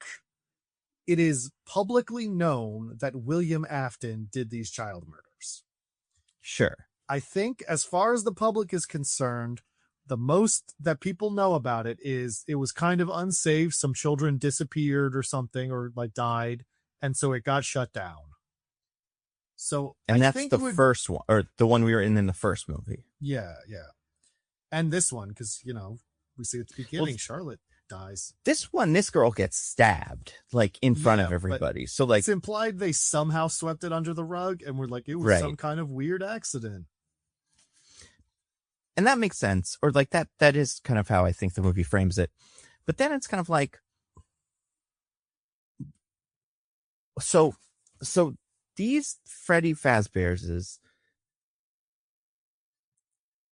it is publicly known that William Afton did these child murders. Sure. I think as far as the public is concerned, the most that people know about it is it was kind of unsafe. Some children disappeared or something, or like died. And so it got shut down. So, and that's the first one, or the one we were in the first movie. Yeah. And this one, because, you know, we see at the beginning, Charlotte dies. This one, this girl gets stabbed like in front of everybody. So like, it's implied they somehow swept it under the rug and were like, it was some kind of weird accident. And that makes sense. Or like that is kind of how I think the movie frames it. But then it's kind of like, so these Freddy Fazbear's is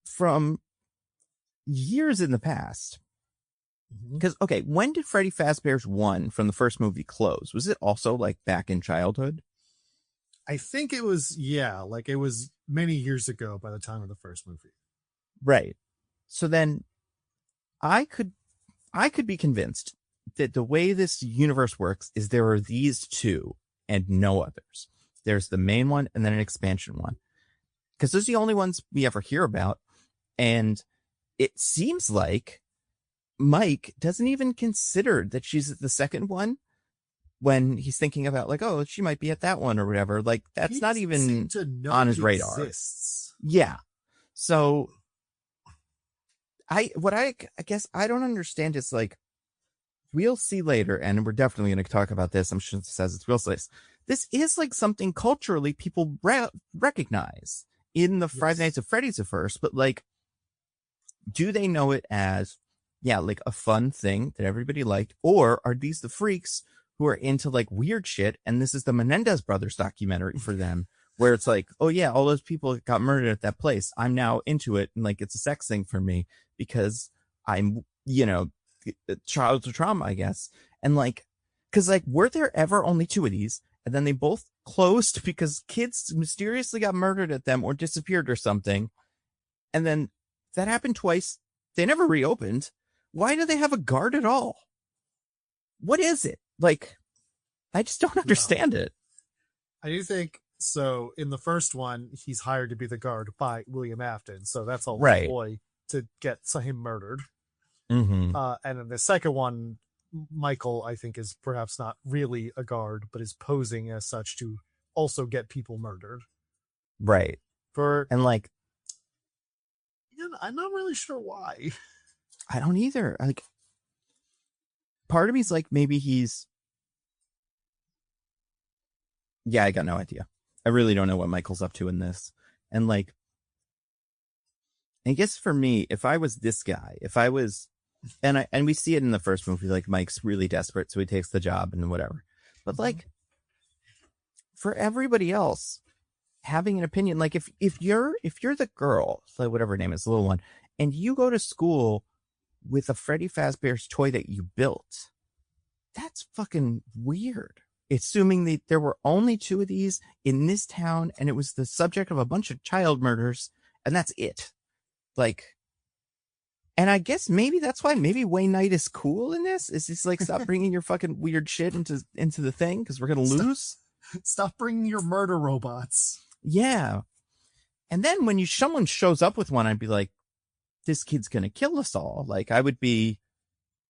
from years in the past. Because, okay, when did Freddy Fazbear's 1 from the first movie close? Was it also like back in childhood? I think it was, like it was many years ago by the time of the first movie. Right. So then I could be convinced that the way this universe works is there are these two and no others. There's the main one and then an expansion one. Because those are the only ones we ever hear about. And it seems like Mike doesn't even consider that she's at the second one when he's thinking about like, oh, she might be at that one or whatever. Like, that's not even on his radar. Exists. Yeah. So I guess I don't understand is like, we'll see later, and we're definitely going to talk about this. I'm sure it says it's real place. This is like something culturally people recognize in the Five Nights at Freddy's at first, but like, do they know it as, like a fun thing that everybody liked? Or are these the freaks who are into like weird shit? And this is the Menendez brothers documentary for them, where it's like, oh yeah, all those people got murdered at that place. I'm now into it. And like, it's a sex thing for me because I'm, childhood trauma, I guess. And like, cause like, were there ever only 2 of these? And then they both closed because kids mysteriously got murdered at them or disappeared or something. And then that happened twice. They never reopened. Why do they have a guard at all? What is it? Like, I just don't understand it. I do think so. In the first one, he's hired to be the guard by William Afton. So that's a ploy to get him murdered. Mm-hmm. And in the second one, Michael, I think, is perhaps not really a guard, but is posing as such to also get people murdered. Right. And like, I'm not really sure why. I don't either. Like, part of me's like, maybe he's. Yeah, I got no idea. I really don't know what Michael's up to in this. And like, I guess for me, if I was this guy, and we see it in the first movie, like Mike's really desperate, so he takes the job and whatever. But like, for everybody else having an opinion, like if you're the girl, like whatever her name is, the little one, and you go to school with a Freddy Fazbear's toy that you built, that's fucking weird. Assuming that there were only 2 of these in this town, and it was the subject of a bunch of child murders, and that's it. Like, and I guess maybe that's why Wayne Knight is cool in this. Is just like, stop bringing your fucking weird shit into the thing because we're gonna lose. Stop bringing your murder robots. Yeah, and then when someone shows up with one, I'd be like, this kid's gonna kill us all. Like, that would be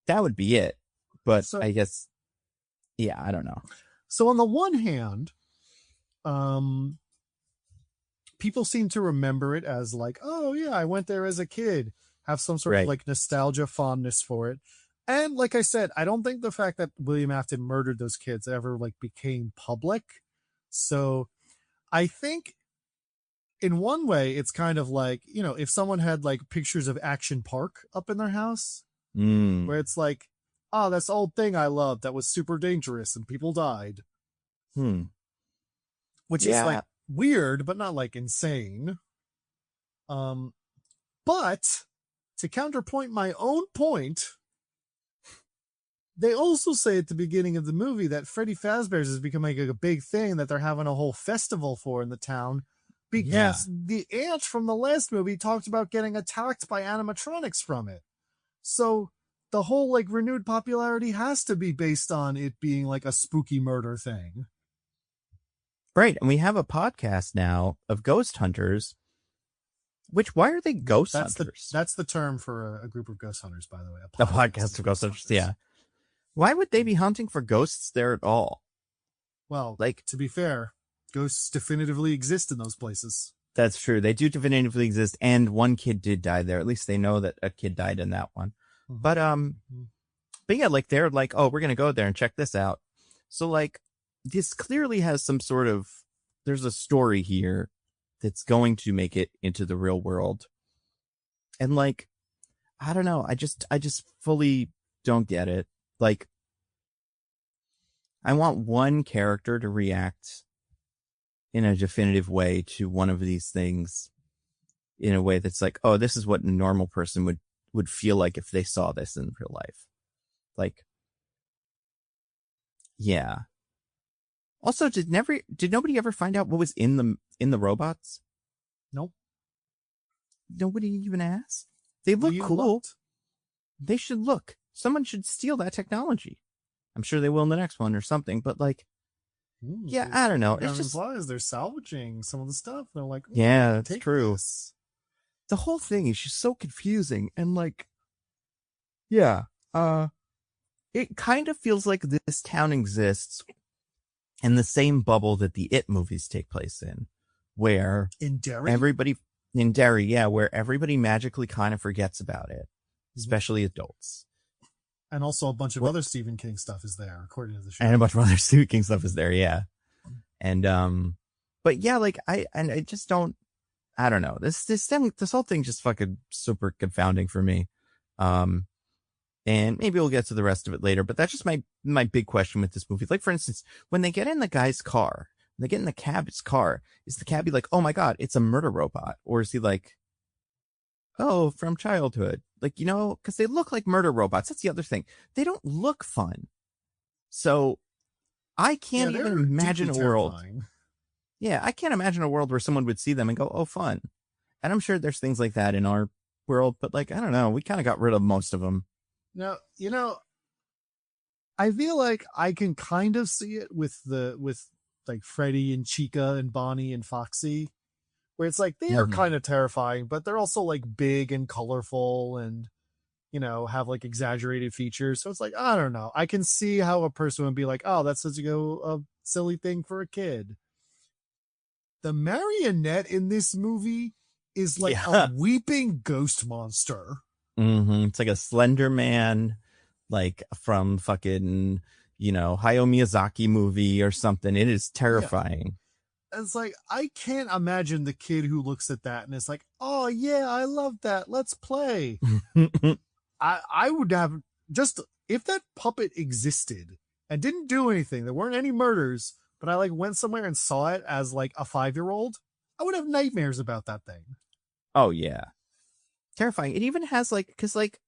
it. But so, I guess, yeah, I don't know. So on the one hand, people seem to remember it as like, oh yeah, I went there as a kid, have some sort of like nostalgia, fondness for it. And like I said, I don't think the fact that William Afton murdered those kids ever like became public. So I think in one way, it's kind of like, if someone had like pictures of Action Park up in their house, where it's like, oh, that's the old thing I loved that was super dangerous and people died. Which is like weird, but not like insane. But to counterpoint my own point, they also say at the beginning of the movie that Freddy Fazbear's is becoming like a big thing that they're having a whole festival for in the town because the aunt from the last movie talked about getting attacked by animatronics from it. So the whole like renewed popularity has to be based on it being like a spooky murder thing. Right. And we have a podcast now of ghost hunters, why are they ghost hunters? That's the term for a group of ghost hunters, by the way. A podcast of ghost hunters. Yeah. Why would they be hunting for ghosts there at all? Well, like, to be fair, ghosts definitively exist in those places. That's true. They do definitively exist. And one kid did die there. At least they know that a kid died in that one. But yeah, like they're like, oh, we're going to go there and check this out. So like, this clearly has some sort of, there's a story here that's going to make it into the real world. And like, I don't know. I just fully don't get it. Like, I want one character to react in a definitive way to one of these things in a way that's like, oh, this is what a normal person would feel like if they saw this in real life. Like, yeah. Also, did nobody ever find out what was in the robots? Nope. Nobody even asked. They look cool. They should look. Someone should steal that technology. I'm sure they will in the next one or something. But like, I don't know. It's just implies they're salvaging some of the stuff. They're like, yeah, that's true. This. The whole thing is just so confusing and like, yeah, it kind of feels like this town exists in the same bubble that the It movies take place in, where in Derry, where everybody magically kind of forgets about it, especially adults. And also a bunch of other Stephen King stuff is there, according to the show. And a bunch of other Stephen King stuff is there, yeah. And but yeah, like I just don't. I don't know. This whole thing just fucking super confounding for me. And maybe we'll get to the rest of it later, but that's just my big question with this movie. Like, for instance, when they get in the guy's car, when they get in the cab's car, is the cabbie like, oh my God, it's a murder robot? Or is he like, oh, from childhood. Like, because they look like murder robots. That's the other thing. They don't look fun. So I can't even imagine a world. Yeah, I can't imagine a world where someone would see them and go, oh, fun. And I'm sure there's things like that in our world, but like, I don't know. We kind of got rid of most of them. Now, I feel like I can kind of see it with like Freddy and Chica and Bonnie and Foxy, where it's like they are kind of terrifying, but they're also like big and colorful and, have like exaggerated features. So it's like, I don't know. I can see how a person would be like, oh, that's such a silly thing for a kid. The marionette in this movie is like a weeping ghost monster. Mm-hmm. It's like a Slender Man, like from fucking, Hayao Miyazaki movie or something. It is terrifying. Yeah. It's like, I can't imagine the kid who looks at that and is like, oh yeah, I love that. Let's play. I would have just, if that puppet existed and didn't do anything, there weren't any murders, but I like went somewhere and saw it as like a 5-year-old, I would have nightmares about that thing. Oh yeah. Terrifying. It even has like, cause like,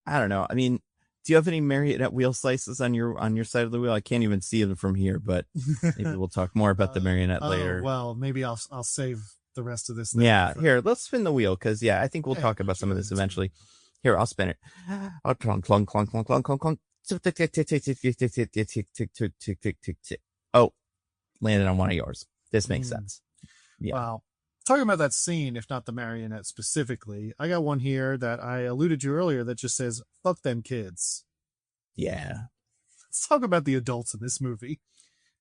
I don't know. I mean, do you have any marionette wheel slices on your side of the wheel? I can't even see them from here, but maybe we'll talk more about the marionette later. Well, maybe I'll save the rest of this. Yeah. Here, let's spin the wheel. Cause I think we'll talk about some of this eventually. Here, I'll spin it. Oh, clunk, clunk, clunk, clunk, clunk, clunk, clunk. Oh, landed on one of yours. This makes sense. Yeah. Wow. Talking about that scene, if not the marionette specifically, I got one here that I alluded to earlier that just says, fuck them kids. Yeah. Let's talk about the adults in this movie.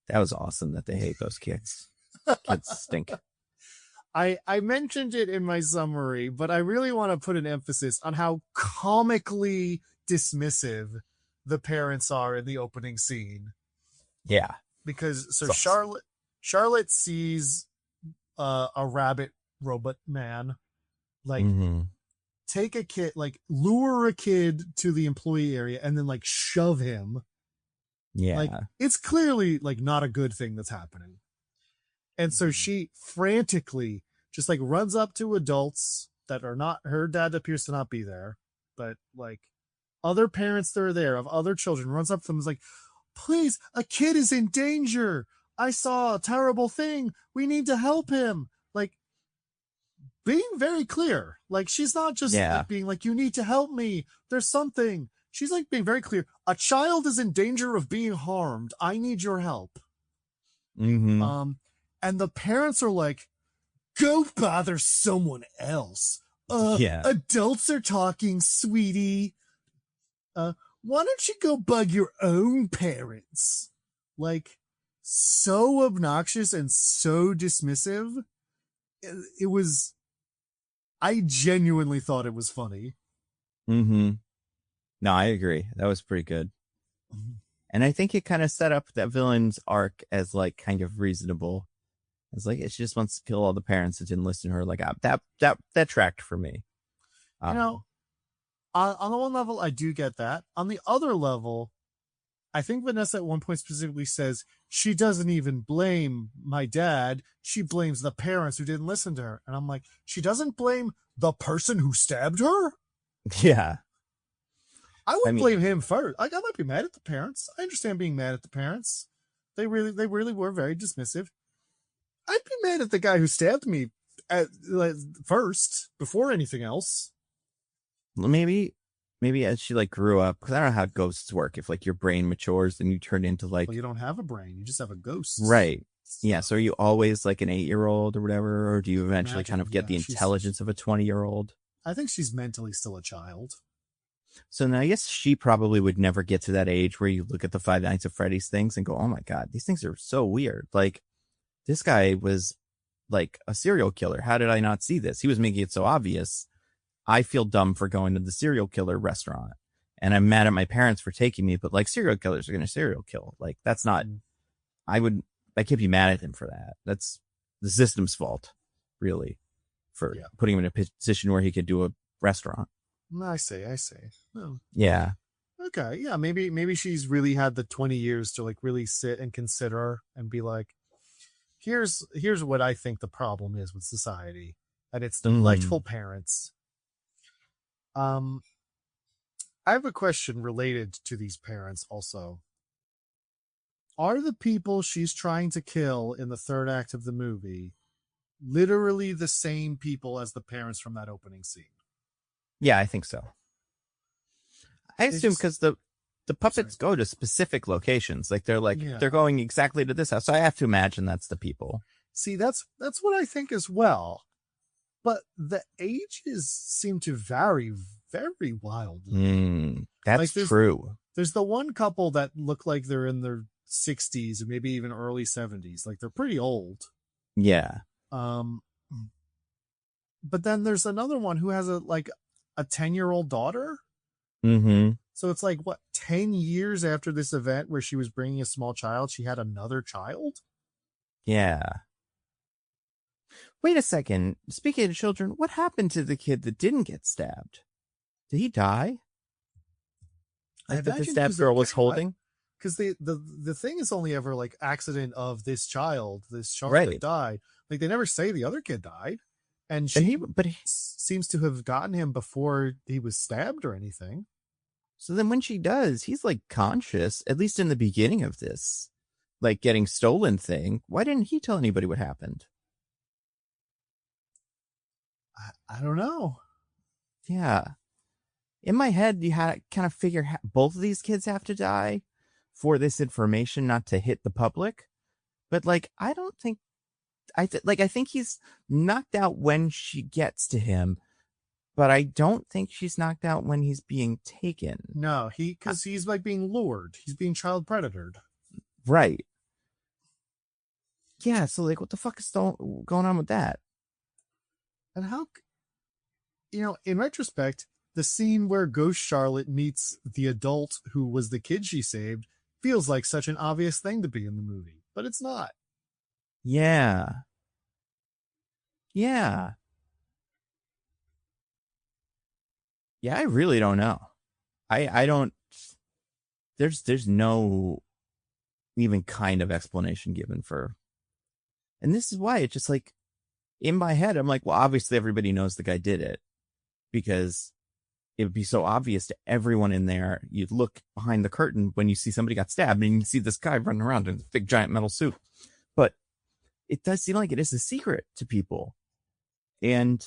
That was awesome that they hate those kids. Kids stink. I mentioned it in my summary, but I really want to put an emphasis on how comically dismissive the parents are in the opening scene. Yeah. Because Charlotte sees a rabbit robot man like take a kid, like lure a kid to the employee area and then like shove him. Yeah. Like it's clearly like not a good thing that's happening. And so she frantically just like runs up to adults that are not, her dad appears to not be there, but like other parents that are there of other children, runs up to them and is like, please, a kid is in danger. I saw a terrible thing. We need to help him. Like being very clear. Like she's not just like being like, you need to help me. There's something. She's like being very clear. A child is in danger of being harmed. I need your help. And the parents are like, go bother someone else. Adults are talking, sweetie. Why don't you go bug your own parents? Like, so obnoxious and so dismissive. It was, I genuinely thought it was funny. No, I agree. That was pretty good. And I think it kind of set up that villain's arc as like kind of reasonable. It's like, she just wants to kill all the parents that didn't listen to her. Like that tracked for me. On the one level, I do get that. On the other level, I think Vanessa at one point specifically says she doesn't even blame my dad. She blames the parents who didn't listen to her. And I'm like, she doesn't blame the person who stabbed her? Yeah. I would blame him first. Like, I might be mad at the parents. I understand being mad at the parents. They really were very dismissive. I'd be mad at the guy who stabbed me first before anything else. Maybe as she like grew up, because I don't know how ghosts work. If like your brain matures, then you turn into like, well, you don't have a brain, you just have a ghost, right? Yeah. So are you always like an 8-year-old or whatever, or do you eventually kind of get the intelligence of a 20-year-old? I think she's mentally still a child. So now I guess she probably would never get to that age where you look at the Five Nights at Freddy's things and go, oh my God, these things are so weird. Like, this guy was like a serial killer. How did I not see this? He was making it so obvious. I feel dumb for going to the serial killer restaurant, and I'm mad at my parents for taking me, but like serial killers are going to serial kill. Like that's not, I can't be mad at him for that. That's the system's fault, really, for putting him in a position where he could do a restaurant. I see. Oh. Yeah. Okay. Yeah. Maybe she's really had the 20 years to like really sit and consider and be like, here's what I think the problem is with society. And it's neglectful parents I have a question related to these parents also. Are the people she's trying to kill in the third act of the movie literally the same people as the parents from that opening scene? Yeah, I think so. I assume because the puppets go to specific locations. Like they're going exactly to this house. So I have to imagine that's the people. See, that's what I think as well. But the ages seem to vary very wildly. That's true. There's the one couple that look like they're in their 60s or maybe even early 70s. Like they're pretty old. Yeah. But then there's another one who has a 10-year-old daughter. Mm-hmm. So it's like, what, 10 years after this event where she was bringing a small child, she had another child? Yeah. Wait a second. Speaking of children, what happened to the kid that didn't get stabbed? Did he die? Like that the stabbed girl was holding? Because the thing is only ever like accident of this child right. that died. Like they never say the other kid died. And but he seems to have gotten him before he was stabbed or anything. So then when she does, he's like conscious, at least in the beginning of this, like getting stolen thing. Why didn't he tell anybody what happened? I don't know. Yeah. In my head, you had to kind of figure both of these kids have to die for this information not to hit the public. But like, I don't think, I think he's knocked out when she gets to him, but I don't think she's knocked out when he's being taken. No, because he's like being lured. He's being child predatored. Right. Yeah, so like, what the fuck is going on with that? And how, in retrospect, the scene where Ghost Charlotte meets the adult who was the kid she saved feels like such an obvious thing to be in the movie, but it's not. Yeah. Yeah. Yeah, I really don't know. I don't, there's no even kind of explanation given for, and this is why it's just like, in my head, I'm like, well, obviously everybody knows the guy did it because it would be so obvious to everyone in there. You'd look behind the curtain when you see somebody got stabbed and you see this guy running around in a big giant metal suit. But it does seem like it is a secret to people. And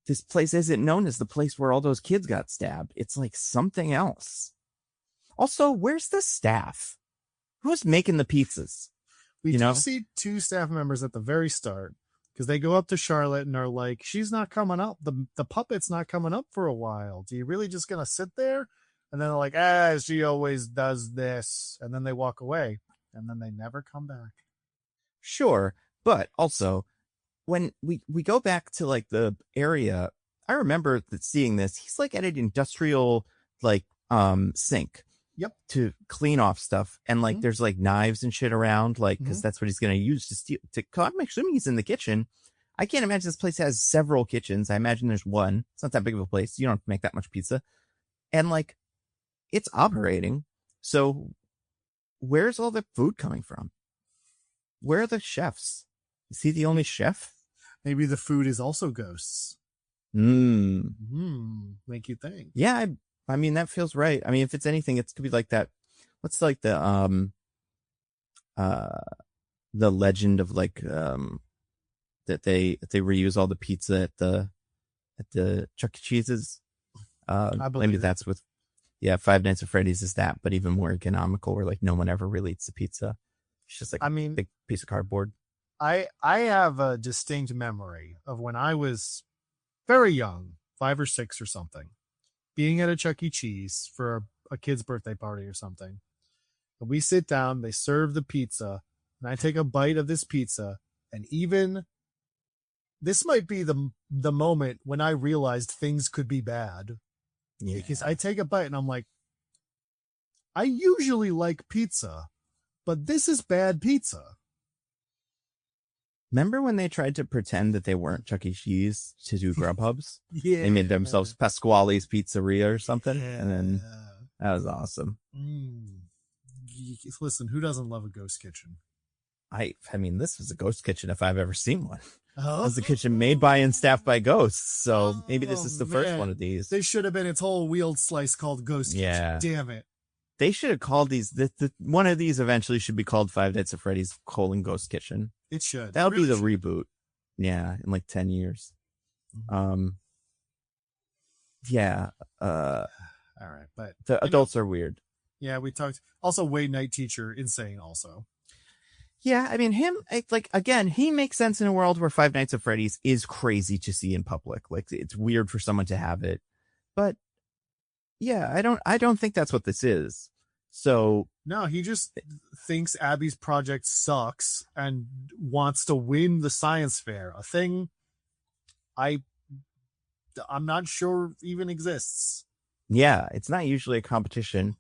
this place isn't known as the place where all those kids got stabbed. It's like something else. Also, where's the staff? Who's making the pizzas? We do see two staff members at the very start. Because they go up to Charlotte and are like, she's not coming up. The puppet's not coming up for a while. Do you really just going to sit there? And then they're like, she always does this. And then they walk away. And then they never come back. Sure. But also, when we go back to like the area, I remember seeing this. He's like at an industrial sink. Yep. To clean off stuff. And like, there's like knives and shit around, like, cause that's what he's going to use to steal. I'm assuming he's in the kitchen. I can't imagine this place has several kitchens. I imagine there's one. It's not that big of a place. You don't have to make that much pizza. And like, it's operating. So where's all the food coming from? Where are the chefs? Is he the only chef? Maybe the food is also ghosts. Make you think. Yeah. I mean, that feels right. I mean, if it's anything, it could be like that. What's like the legend of like, that they reuse all the pizza at the Chuck E. Cheese's. Maybe that's with, Five Nights at Freddy's is that, but even more economical where like no one ever really eats the pizza. It's just like a big piece of cardboard. I have a distinct memory of when I was very young, 5 or 6 or something, being at a Chuck E. Cheese for a kid's birthday party or something. And we sit down, they serve the pizza, and I take a bite of this pizza, and even this might be the moment when I realized things could be bad. Yeah. Because I take a bite and I'm like, I usually like pizza, but this is bad pizza. Remember when they tried to pretend that they weren't Chuck E. Cheese to do Grubhubs? Yeah. They made themselves Pasquale's Pizzeria or something. Yeah. And then that was awesome. Listen, who doesn't love a ghost kitchen? I mean, this was a ghost kitchen if I've ever seen one. Oh. It was a kitchen made by and staffed by ghosts. So maybe this is the first one of these. They should have been its whole wheeled slice called Ghost Kitchen. Damn it. They should have called these. One of these eventually should be called Five Nights at Freddy's: Ghost Kitchen. It should. That'll be the reboot. Yeah, in like 10 years. Yeah. All right, but the adults are weird. Yeah, we talked. Also, Wayne Night Teacher, insane. Also. Yeah, I mean, him, like, again, he makes sense in a world where Five Nights at Freddy's is crazy to see in public. Like, it's weird for someone to have it. But, yeah, I don't think that's what this is. So. No, he just thinks Abby's project sucks and wants to win the science fair. A thing I'm not sure even exists. Yeah, it's not usually a competition.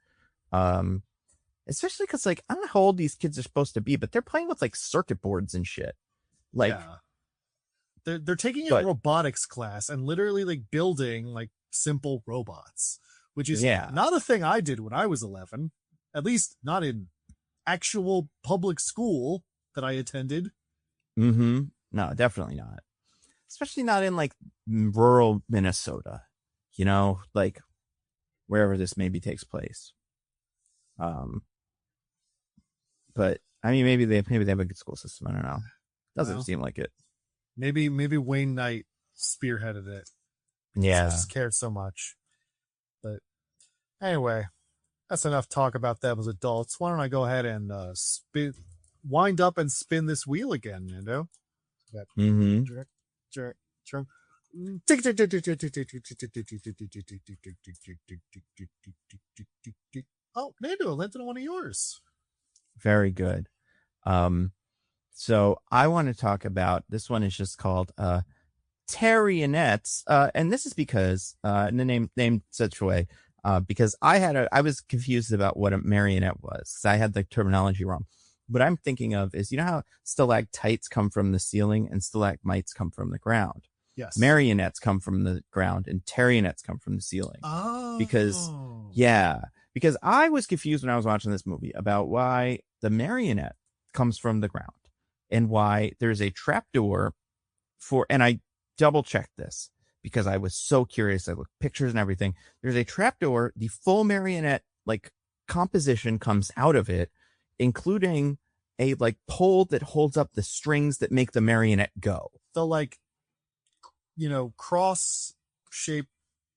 Especially because, like, I don't know how old these kids are supposed to be, but they're playing with, like, circuit boards and shit. Like, yeah. They're taking a robotics class and literally, like, building, like, simple robots, which is not a thing I did when I was 11. At least not in actual public school that I attended. Mm-hmm. No, definitely not. Especially not in, like, rural Minnesota. You know, like, wherever this maybe takes place. But I mean, maybe they have a good school system. I don't know. Doesn't seem like it. Maybe Wayne Knight spearheaded it. Yeah, I just cared so much. But anyway, that's enough talk about them as adults. Why don't I go ahead and wind up and spin this wheel again, Nando? Oh, Nando, I landed on one of yours. Very good. So I want to talk about, this one is just called Tarionettes, and this is because the name such a way because I was confused about what a marionette was, because I had the terminology wrong. What I'm thinking of is, you know how stalactites come from the ceiling and stalagmites come from the ground? Yes. Marionettes come from the ground and tarionettes come from the ceiling. Oh. Because I was confused when I was watching this movie about why the marionette comes from the ground and why there's a trapdoor and I double checked this because I was so curious. I looked at pictures and everything. There's a trapdoor. The full marionette, like, composition comes out of it, including a, like, pole that holds up the strings that make the marionette go. The, like, you know, cross-shaped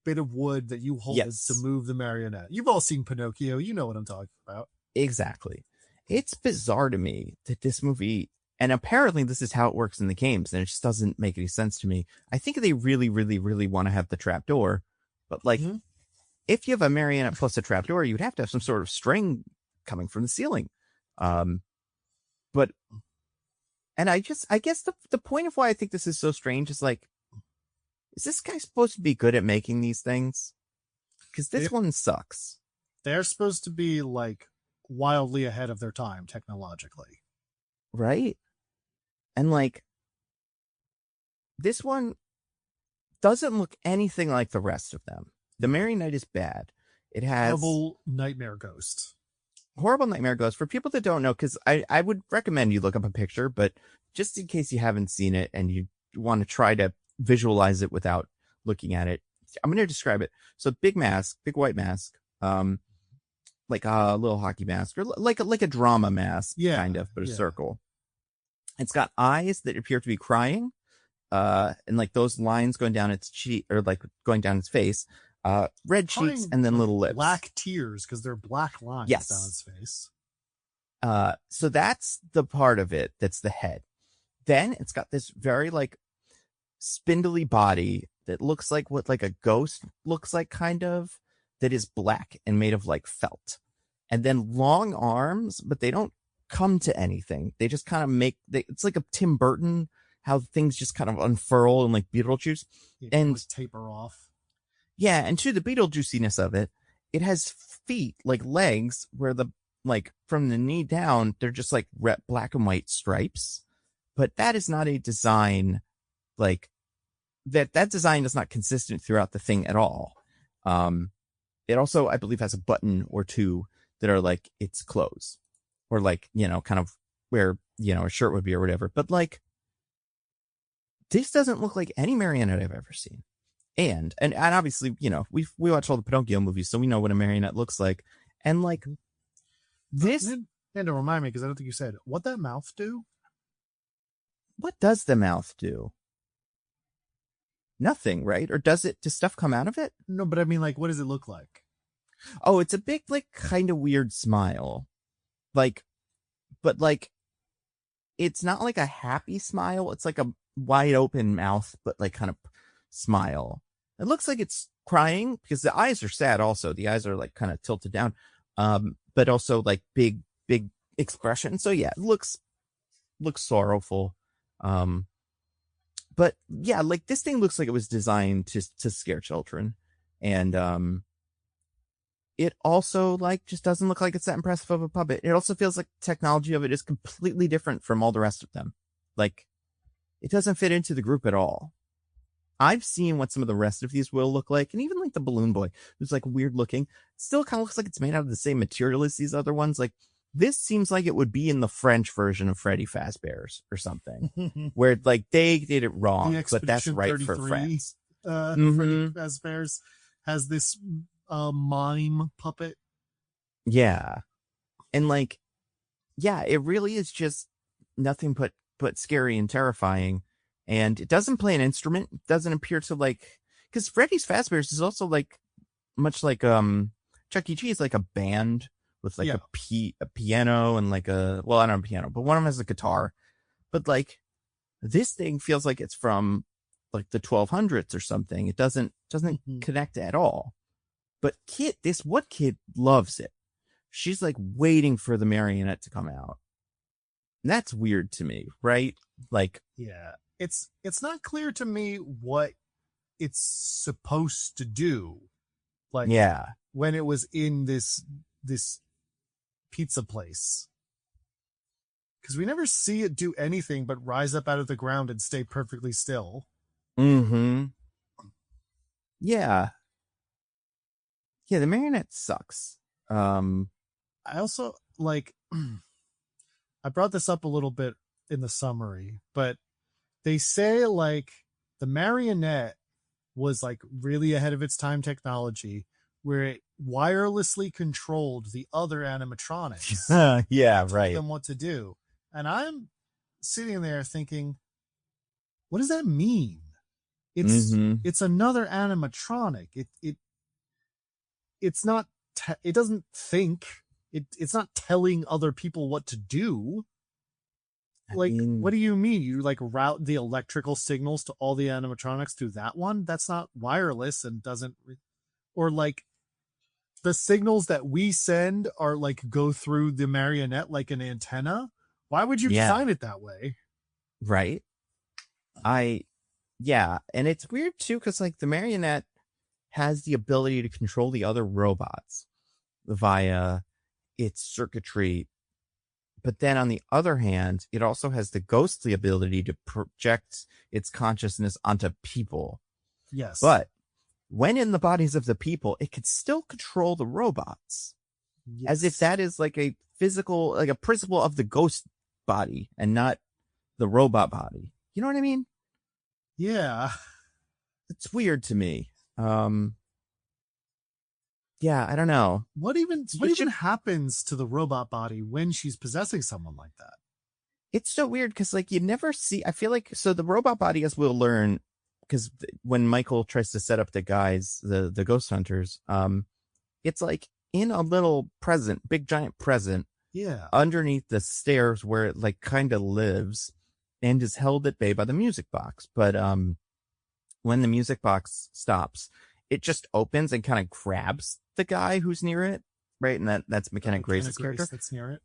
bit of wood that you hold to move the marionette. You've all seen Pinocchio. You know what I'm talking about. Exactly. It's bizarre to me that this movie, and apparently this is how it works in the games, and it just doesn't make any sense to me. I think they really, really, really want to have the trapdoor, but, like, if you have a marionette plus a trapdoor, you'd have to have some sort of string coming from the ceiling. And I guess the point of why I think this is so strange is, like, is this guy supposed to be good at making these things? Because this one sucks. They're supposed to be, like, wildly ahead of their time technologically. Right? And, like, this one doesn't look anything like the rest of them. The Marionette is bad. It has... Horrible nightmare ghost. For people that don't know, because I would recommend you look up a picture, but just in case you haven't seen it and you want to try to visualize it without looking at it, I'm going to describe it. So big mask, big white mask, like a little hockey mask, or like a drama mask, kind of, but a circle. It's got eyes that appear to be crying, and, like, those lines going down its cheek, or, like, going down its face, red cheeks, and then little lips. Black tears, because they're black lines down its face. So that's the part of it that's the head. Then it's got this very, like, spindly body that looks like what, like, a ghost looks like, kind of, that is black and made of, like, felt. And then long arms, but they don't come to anything. They just kind of it's like a Tim Burton, how things just kind of unfurl and, like, Beetlejuice. And taper off. Yeah, and to the Beetlejuiciness of it, it has feet, like legs, where like, from the knee down, they're just, like, black and white stripes. But that is not a design, like, that design is not consistent throughout the thing at all. It also, I believe, has a button or two that are, like, its clothes, or, like, you know, kind of where a shirt would be or whatever. But like, this doesn't look like any marionette I've ever seen. And obviously, we watch all the Pinocchio movies, so we know what a marionette looks like. And like this, and to remind me, because I don't think you said what that mouth do. What does the mouth do? Nothing, right? Or does stuff come out of it? No, but I mean, like, what does it look like? Oh, it's a big, like, kind of weird smile. Like, but like, it's not like a happy smile. It's like a wide open mouth, but like kind of smile. It looks like it's crying because the eyes are sad also. The eyes are like kind of tilted down. But also like big expression. So yeah, it looks sorrowful. But yeah, like this thing looks like it was designed to scare children. And it also like just doesn't look like it's that impressive of a puppet. It also feels like technology of it is completely different from all the rest of them. Like it doesn't fit into the group at all. I've seen what some of the rest of these will look like, and even like the Balloon Boy, who's like weird looking, still kind of looks like it's made out of the same material as these other ones. Like this seems like it would be in the French version of Freddy Fazbear's or something, where like they did it wrong, but that's right for France. Freddy Fazbear's has this mime puppet. Yeah, and like, yeah, it really is just nothing but scary and terrifying. And it doesn't play an instrument. It doesn't appear to like, because Freddy's Fazbear's is also like much like Chuck E. Cheese, like a band with like a piano and like I don't know a piano, but one of them has a guitar. But like this thing feels like it's from like the 1200s or something. It doesn't connect at all. But this kid loves it. She's like waiting for the marionette to come out. And that's weird to me, right? Like, yeah. It's not clear to me what it's supposed to do. Like, yeah, when it was in this pizza place, because we never see it do anything but rise up out of the ground and stay perfectly still. Mm-hmm. Yeah. Yeah, the marionette sucks. I also like. I brought this up a little bit in the summary, but they say like the marionette was like really ahead of its time technology where it wirelessly controlled the other animatronics. Yeah, right. Them what to do. And I'm sitting there thinking, what does that mean? It's another animatronic. It's not, it doesn't think, it's not telling other people what to do. Like, what do you mean? You like route the electrical signals to all the animatronics through that one? That's not wireless and doesn't, or like the signals that we send are like go through the marionette like an antenna. Why would you design it that way? Right. And it's weird too, because like the marionette has the ability to control the other robots via its circuitry. But then on the other hand, it also has the ghostly ability to project its consciousness onto people. Yes. But when in the bodies of the people, it could still control the robots. Yes. As if that is like a physical, like a principle of the ghost body and not the robot body. You know what I mean? Yeah. It's weird to me. Yeah, I don't know. What even happens to the robot body when she's possessing someone like that? It's so weird because like you never see, I feel like, so the robot body, as we'll learn, because when Michael tries to set up the guys, the ghost hunters, it's like in a little present, big giant present, underneath the stairs where it like kind of lives and is held at bay by the music box. But when the music box stops, it just opens and kind of grabs the guy who's near it, right? And that's McKenna Grace's character that's near it.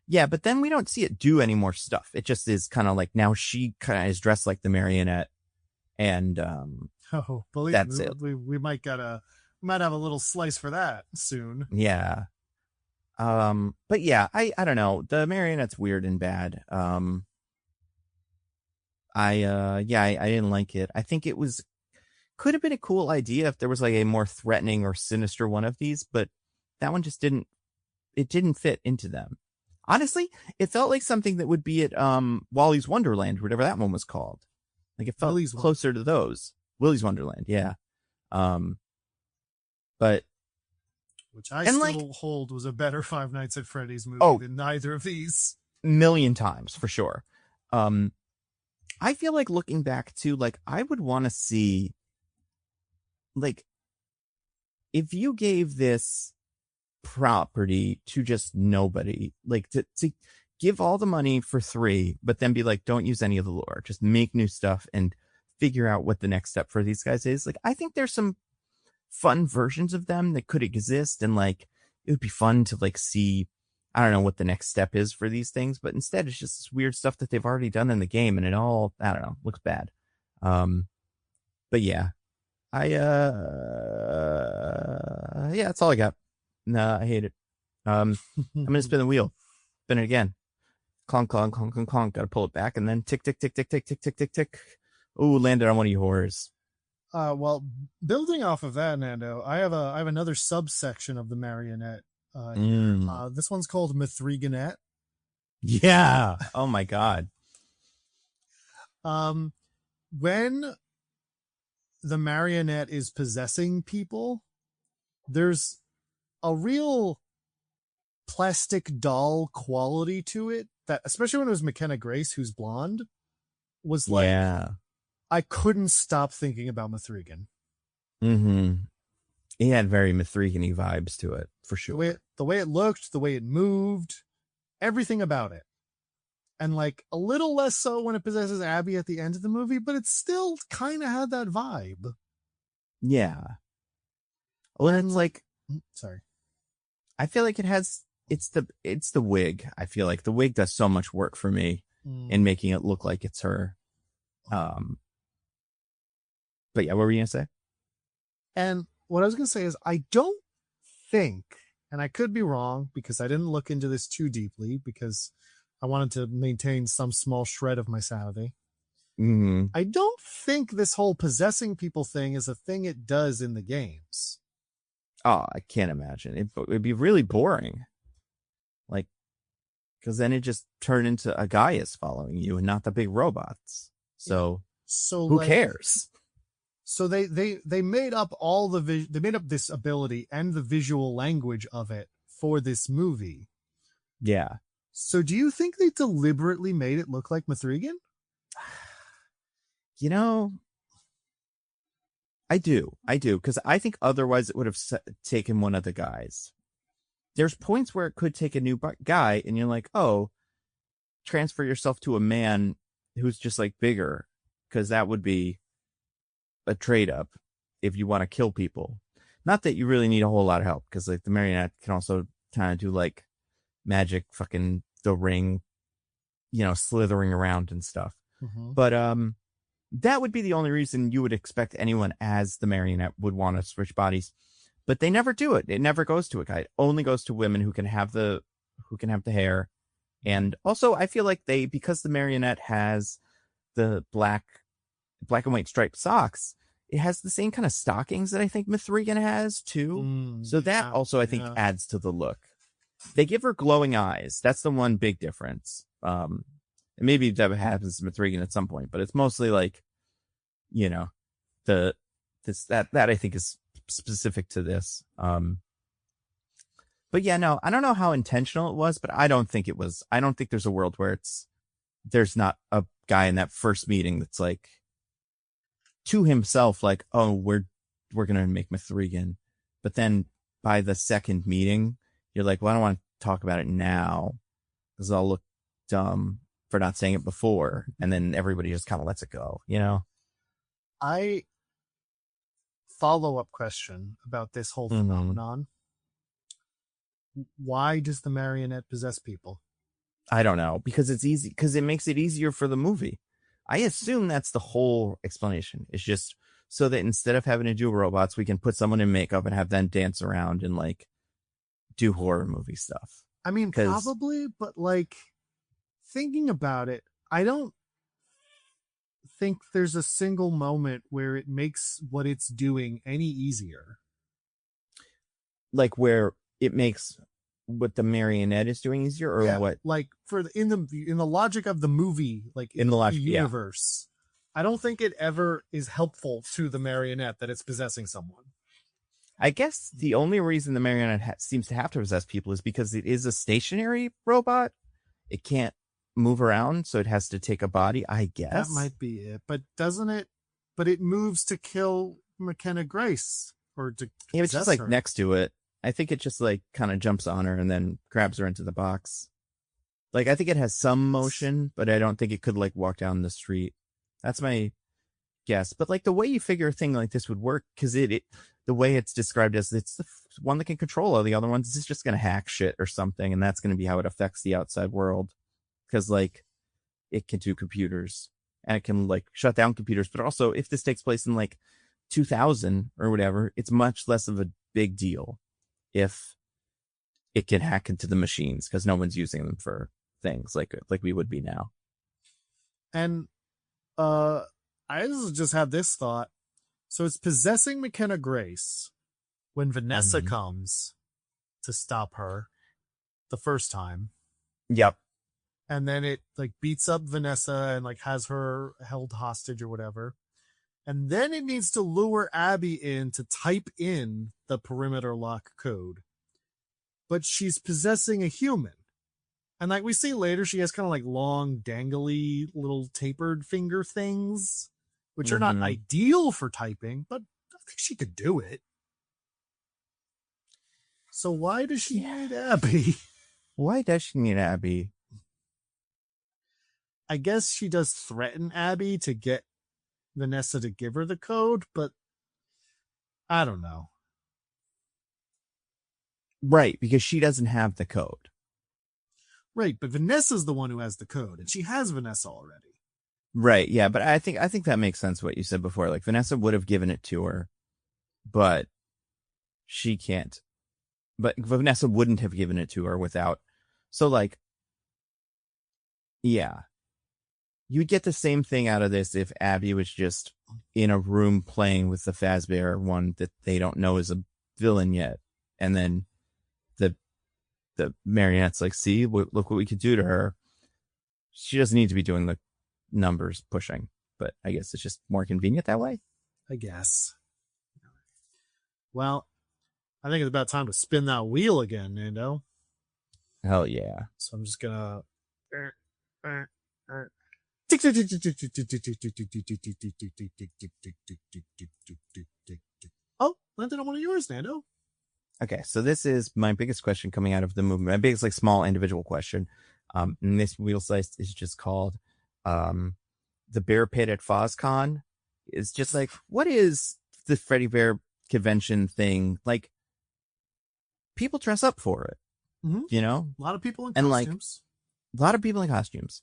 Yeah, but then we don't see it do any more stuff. It just is kind of like now she kind of is dressed like the marionette, and that's it. We might have a little slice for that soon. Yeah. But yeah, I don't know. The marionette's weird and bad. I didn't like it. I think could have been a cool idea if there was like a more threatening or sinister one of these, but that one just didn't fit into them. Honestly, it felt like something that would be at Wally's Wonderland, whatever that one was called. Like it felt closer to those. Willy's Wonderland, yeah. But which I still hold was a better Five Nights at Freddy's movie than neither of these. Million times for sure. I feel like looking back to, like, I would want to see, like, if you gave this property to just nobody, like to give all the money for 3, but then be like, don't use any of the lore, just make new stuff and figure out what the next step for these guys is. Like, I think there's some fun versions of them that could exist, and like it would be fun to like see, I don't know what the next step is for these things, but instead it's just this weird stuff that they've already done in the game, and it all, I don't know, looks bad. But yeah, yeah, that's all I got. No, I hate it. I'm gonna spin the wheel. Spin it again. Clonk, clonk, clonk, clonk, clonk. Gotta pull it back, and then tick, tick, tick, tick, tick, tick, tick, tick, tick. Ooh, landed on one of you whores. Well, building off of that, Nando, I have another subsection of the marionette. This one's called Mithriganette. Yeah. Oh my god. When the marionette is possessing people, there's a real plastic doll quality to it that, especially when it was McKenna Grace, who's blonde, was like, yeah, I couldn't stop thinking about Mithrigan. He had very Mithrigan-y vibes to it, for sure. The way it looked, the way it moved, everything about it. And like a little less so when it possesses Abby at the end of the movie, but it still kind of had that vibe. Yeah. Well, it's like, sorry. I feel like it's the wig. I feel like the wig does so much work for me in making it look like it's her. But yeah, what were you gonna say? And what I was gonna say is, I don't think, and I could be wrong because I didn't look into this too deeply because I wanted to maintain some small shred of my sanity. I don't think this whole possessing people thing is a thing it does in the games. Oh, I can't imagine. It'd be really boring. Like, because then it just turned into a guy is following you and not the big robots. So who cares? So they made up they made up this ability and the visual language of it for this movie. Yeah. So do you think they deliberately made it look like Mithrigan? You know, I do, because I think otherwise it would have taken one of the guys. There's points where it could take a new guy, and you're like, oh, transfer yourself to a man who's just like bigger, because that would be a trade up if you want to kill people. Not that you really need a whole lot of help, because like the marionette can also kind of do like magic, fucking the ring, slithering around and stuff. But that would be the only reason you would expect anyone as the marionette would want to switch bodies. But they never do it. It never goes to a guy. It only goes to women who can have the hair. And also I feel like because the marionette has the black and white striped socks, it has the same kind of stockings that I think Mithrigan has too. So that also I think adds to the look. They give her glowing eyes. That's the one big difference. And maybe that happens to Mithrigan at some point, but it's mostly like, that I think is specific to this. But yeah, no, I don't know how intentional it was, but I don't think it was. I don't think there's a world where there's not a guy in that first meeting that's like to himself, like, oh, we're going to make Mithrigan. But then by the second meeting, you're like, well, I don't want to talk about it now because I'll look dumb for not saying it before. And then everybody just kind of lets it go, I follow-up question about this whole phenomenon. Why does the marionette possess people? I don't know, because it's easy, because it makes it easier for the movie. I assume that's the whole explanation. It's just so that instead of having to do robots, we can put someone in makeup and have them dance around and like do horror movie stuff. I mean, probably, but like thinking about it, I don't think there's a single moment where it makes what it's doing any easier. Like where it makes what the marionette is doing easier, or what? Like in the logic of the movie, like in the universe, I don't think it ever is helpful to the marionette that it's possessing someone. I guess the only reason the marionette seems to have to possess people is because it is a stationary robot. It can't move around, so it has to take a body, I guess. That might be it. But doesn't it? But it moves to kill McKenna Grace, or to it's just like her next to it. I think it just like kind of jumps on her and then grabs her into the box. Like, I think it has some motion, but I don't think it could like walk down the street. That's my guess. But like the way you figure a thing like this would work, because the way it's described as it's the one that can control all the other ones, it's just going to hack shit or something. And that's going to be how it affects the outside world. Because like it can do computers and it can like shut down computers. But also if this takes place in like 2000 or whatever, it's much less of a big deal if it can hack into the machines, because no one's using them for things like we would be now. And I just had this thought. So it's possessing McKenna Grace when Vanessa comes to stop her the first time. Yep. And then it like beats up Vanessa and like has her held hostage or whatever. And then it needs to lure Abby in to type in the perimeter lock code. But she's possessing a human. And like we see later, she has kind of like long, dangly, little tapered finger things, which are not ideal for typing, but I think she could do it. So why does she need Abby? Why does she need Abby? I guess she does threaten Abby to get Vanessa to give her the code, but I don't know. Right, because she doesn't have the code. Right, but Vanessa's the one who has the code, and she has Vanessa already. Right, yeah, but I think that makes sense what you said before. Like Vanessa would have given it to her, but she can't. But Vanessa wouldn't have given it to her without. So like, yeah. You'd get the same thing out of this if Abby was just in a room playing with the Fazbear one that they don't know is a villain yet. And then the marionette's like, see, look what we could do to her. She doesn't need to be doing the numbers pushing, but I guess it's just more convenient that way. I guess. Well, I think it's about time to spin that wheel again, Nando. Hell yeah. So I'm just gonna... Oh, landed on one of yours, Nando. Okay, so this is my biggest question coming out of the movement. My biggest, like, small individual question. And this wheel slice is just called the Bear Pit at FozCon. It's just like, what is the Freddy Bear convention thing? Like, people dress up for it, you know? A lot of people in costumes. Like, a lot of people in costumes.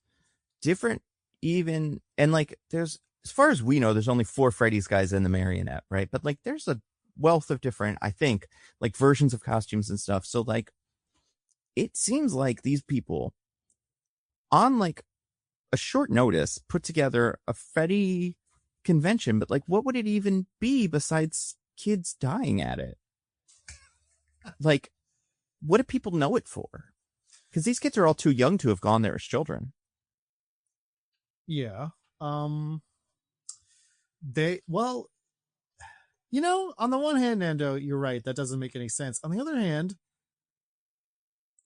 Different, even, and like, there's, as far as we know, there's only 4 Freddy's guys in the marionette, right? But like, there's a wealth of different, I think, like versions of costumes and stuff. So like, it seems like these people on like a short notice put together a Freddy convention, but like, what would it even be besides kids dying at it? Like, what do people know it for? Because these kids are all too young to have gone there as children. Yeah. Well, you know, on the one hand, Nando, you're right. That doesn't make any sense. On the other hand,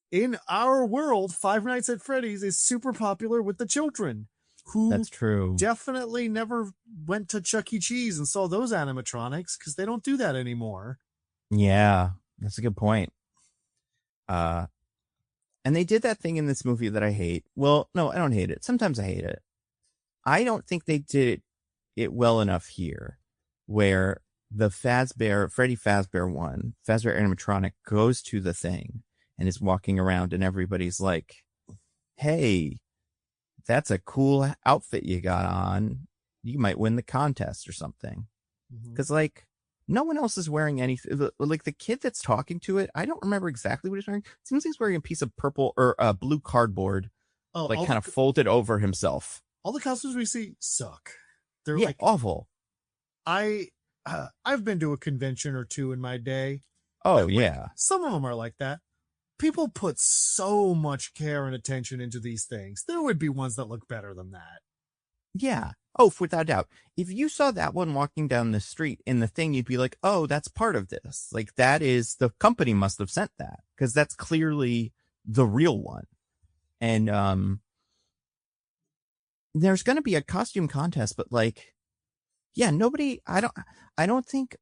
in our world, Five Nights at Freddy's is super popular with the children who That's true. Definitely never went to Chuck E. Cheese and saw those animatronics because they don't do that anymore. Yeah, that's a good point. And they did that thing in this movie that I hate. Well, no, I don't hate it. Sometimes I hate it. I don't think they did it well enough here, where the Freddy Fazbear one, Fazbear animatronic, goes to the thing and is walking around, and everybody's like, hey, that's a cool outfit you got on. You might win the contest or something. Because, like, no one else is wearing anything. Like, the kid that's talking to it, I don't remember exactly what he's wearing. It seems like he's wearing a piece of purple or blue cardboard, like, kind of folded over himself. All the costumes we see suck. They're like awful. I've been to a convention or two in my day. Oh, yeah. Some of them are like that. people put so much care and attention into these things, there would be ones that look better than that. Yeah. Oh, without a doubt. If you saw that one walking down the street in the thing, you'd be like, oh, that's part of this. Like, that is, the company must have sent that, because that's clearly the real one. And there's going to be a costume contest, but like, yeah, I don't think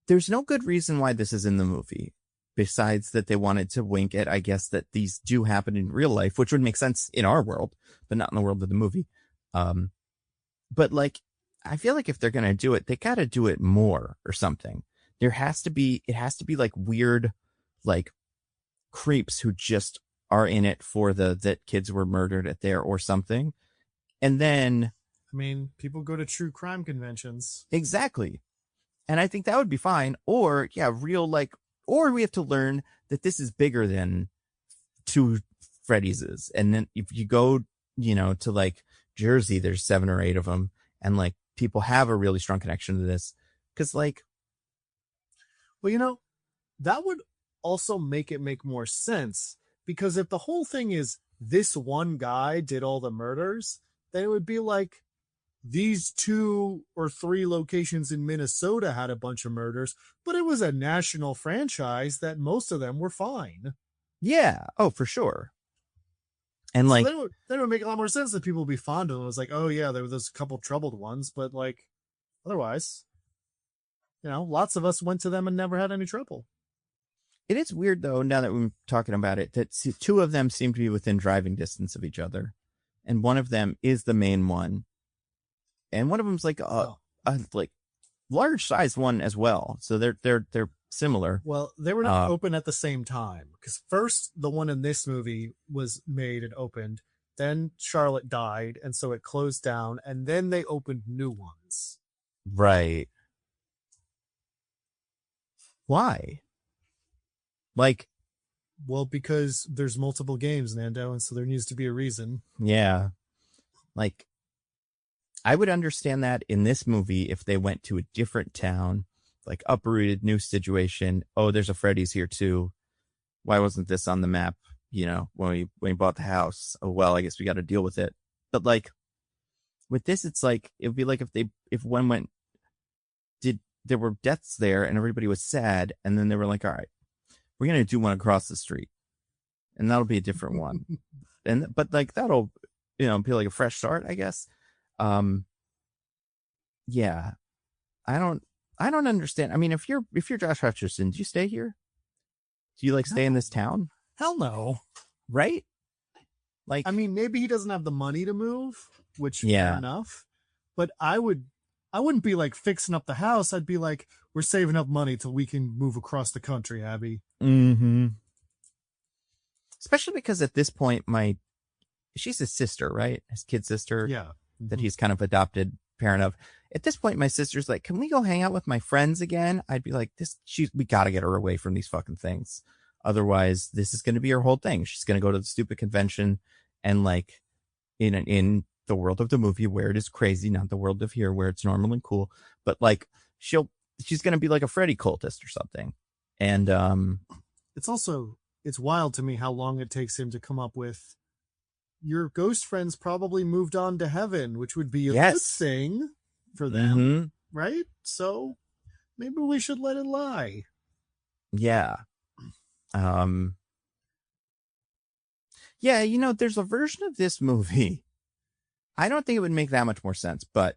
there's no good reason why this is in the movie, besides that they wanted to wink at, I guess, that these do happen in real life, which would make sense in our world, but not in the world of the movie. But like, I feel like if they're going to do it, they got to do it more or something. It has to be like weird, like creeps who just are in it for that kids were murdered at there or something. And then, I mean, people go to true crime conventions. Exactly. And I think that would be fine. Or yeah, real, like, or we have to learn that this is bigger than two Freddy's. And then if you go, to like Jersey, there's 7 or 8 of them. And like, people have a really strong connection to this. Cause like, well, that would also make it make more sense, because if the whole thing is this one guy did all the murders, then it would be like these 2 or 3 locations in Minnesota had a bunch of murders, but it was a national franchise that most of them were fine. Yeah. Oh, for sure. And like, so then it would make a lot more sense that people would be fond of them. It was like, oh yeah, there were those couple troubled ones, but like, otherwise, lots of us went to them and never had any trouble. It is weird though, now that we're talking about it, that 2 of them seem to be within driving distance of each other. And one of them is the main one. And one of them's like a like large sized one as well. So they're similar. Well, they were not open at the same time, because first the one in this movie was made and opened, then Charlotte died, and so it closed down, and then they opened new ones. Right. Why? Like, well, because there's multiple games, Nando, and so there needs to be a reason. Yeah. Like, I would understand that in this movie if they went to a different town, like uprooted, new situation. Oh, there's a Freddy's here too. Why wasn't this on the map? When we bought the house. Oh, well, I guess we got to deal with it. But like, with this, it's like, it would be like if one went, there were deaths there and everybody was sad. And then they were like, all right, we're going to do one across the street, and that'll be a different one. But like, that'll, be like a fresh start, I guess. Yeah, I don't understand. I mean, if you're Josh Hutcherson, do you stay here? Do you like stay in this town? Hell no. Right? Like, I mean, maybe he doesn't have the money to move, which fair enough. But I wouldn't be like fixing up the house. I'd be like, we're saving up money till we can move across the country, Abby. Mm-hmm. Especially because at this point, she's his sister, right? His kid sister. Yeah. That he's kind of adopted parent of. At this point, my sister's like, can we go hang out with my friends again? I'd be like, we got to get her away from these fucking things. Otherwise, this is going to be her whole thing. She's going to go to the stupid convention, and like, in the world of the movie where it is crazy, not the world of here where it's normal and cool, but like, she's going to be like a Freddy cultist or something. And it's wild to me how long it takes him to come up with, your ghost friends probably moved on to heaven, which would be a good thing for them, right? So maybe we should let it lie. Yeah. Yeah, there's a version of this movie. I don't think it would make that much more sense, but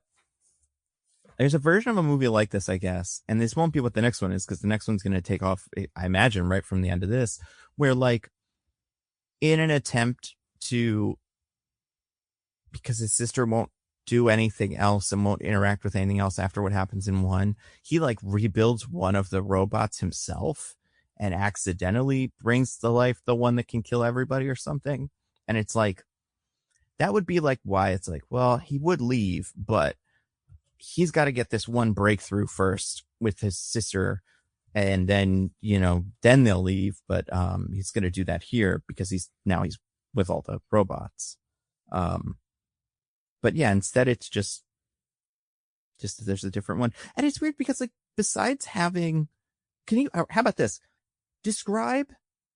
there's a version of a movie like this, I guess. And this won't be what the next one is, because the next one's going to take off, I imagine, right from the end of this, where like, in an attempt to, because his sister won't do anything else and won't interact with anything else after what happens in 1, he like rebuilds one of the robots himself and accidentally brings to life the one that can kill everybody or something. And it's like, that would be like why it's like, well, he would leave, but he's got to get this one breakthrough first with his sister, and then then they'll leave. But he's going to do that here because he's with all the robots. But yeah, instead it's just there's a different one. And it's weird because like, besides having, how about this? Describe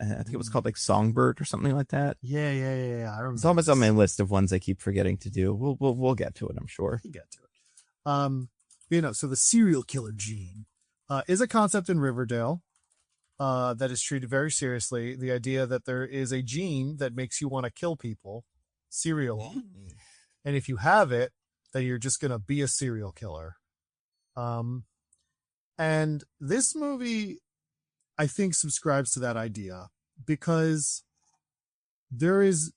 I think it was called like Songbird or something like that. Yeah. I remember. It's almost on my list of ones I keep forgetting to do. We'll get to it, I'm sure. We'll get to it. So the serial killer gene is a concept in Riverdale that is treated very seriously. The idea that there is a gene that makes you want to kill people serially. And if you have it, then you're just going to be a serial killer. And this movie, I think, subscribes to that idea because there is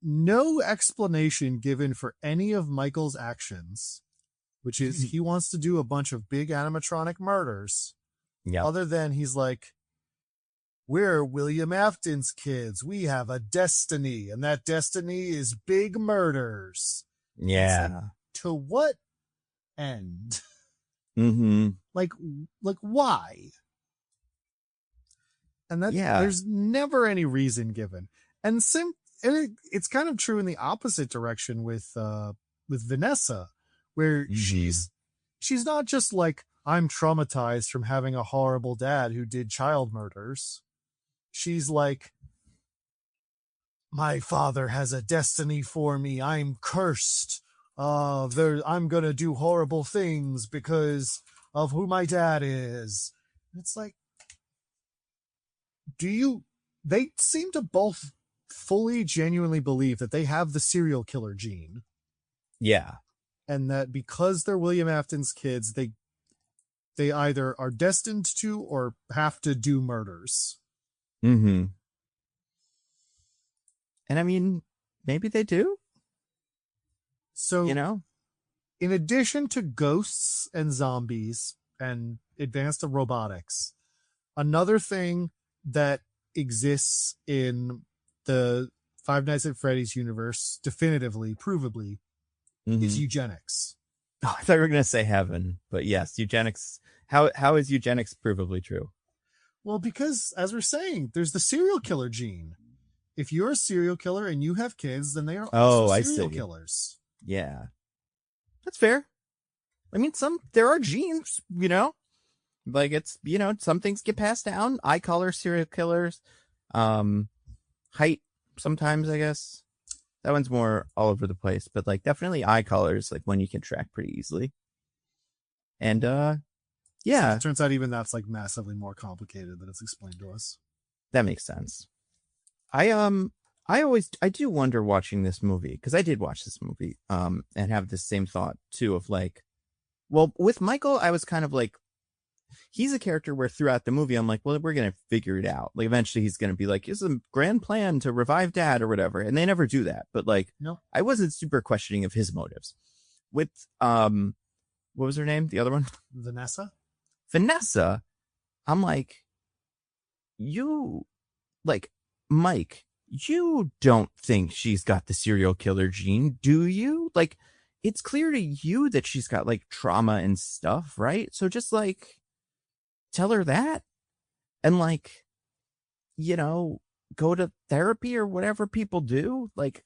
no explanation given for any of Michael's actions, which is he wants to do a bunch of big animatronic murders. Yeah. Other than he's like, we're William Afton's kids. We have a destiny, and that destiny is big murders. Yeah. Like, to what end? Mm-hmm. Like why? And that there's never any reason given. And it's kind of true in the opposite direction with Vanessa, where she's not just like, I'm traumatized from having a horrible dad who did child murders. She's like, my father has a destiny for me. I'm cursed. I'm going to do horrible things because of who my dad is. It's like, they seem to both fully, genuinely believe that they have the serial killer gene. Yeah. And that because they're William Afton's kids, they either are destined to or have to do murders. Mm-hmm. And I mean, maybe they do. So, in addition to ghosts and zombies and advanced robotics, another thing that exists in the Five Nights at Freddy's universe, definitively, provably, is eugenics. Oh, I thought you were going to say heaven, but yes, eugenics. How is eugenics provably true? Well, because, as we're saying, there's the serial killer gene. If you're a serial killer and you have kids, then they are also serial killers. Yeah. That's fair. I mean, there are genes, like it's, some things get passed down. Eye color, serial killers, height sometimes, I guess. That one's more all over the place, but like definitely eye colors, like one you can track pretty easily. And, yeah. So it turns out even that's like massively more complicated than it's explained to us. That makes sense. I do wonder watching this movie, because I did watch this movie, and have the same thought too of like, well, with Michael, I was kind of like, he's a character where throughout the movie, I'm like, well, we're going to figure it out. Like eventually he's going to be like, it's a grand plan to revive dad or whatever. And they never do that. But like, no. I wasn't super questioning of his motives with, what was her name? The other one? Vanessa. I'm like, Mike, you don't think she's got the serial killer gene, do you? Like, it's clear to you that she's got like trauma and stuff, right? So just like, tell her that and like, go to therapy or whatever people do. Like,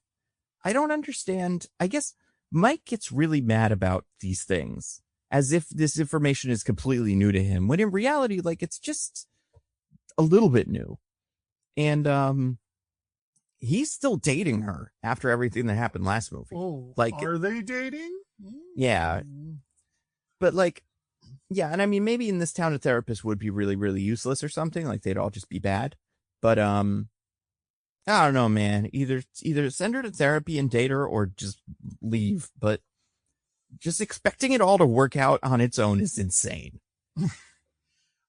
I don't understand. I guess Mike gets really mad about these things as if this information is completely new to him, when in reality, like, it's just a little bit new. And, he's still dating her after everything that happened last movie. Oh, like, are they dating? Yeah. But like, yeah. And I mean, maybe in this town, a therapist would be really, really useless or something. Like they'd all just be bad. But, I don't know, man. Either send her to therapy and date her or just leave. But just expecting it all to work out on its own is insane.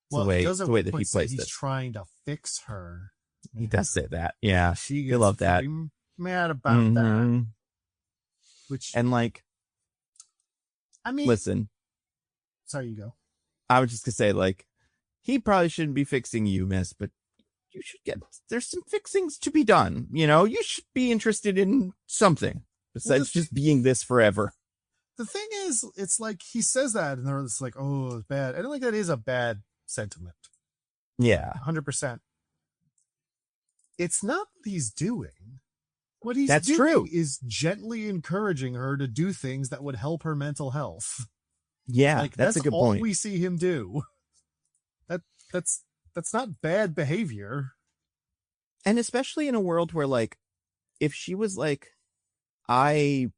Well, the way that he plays it. He's trying to fix her. He does say that. Yeah. She gets love that. Mad about that. And like, I mean, listen. Sorry, you go. I was just gonna say, like, he probably shouldn't be fixing you, miss, but you should there's some fixings to be done. You should be interested in something besides just being this forever. The thing is, it's like he says that and they're just like, oh, it's bad. I don't think that is a bad sentiment. Yeah. 100%. It's not what he's doing. What he's That's doing true. is gently encouraging her to do things that would help her mental health. Yeah, like, that's a good all point. We see him do. That's not bad behavior. And especially in a world where, like, if she was like, what am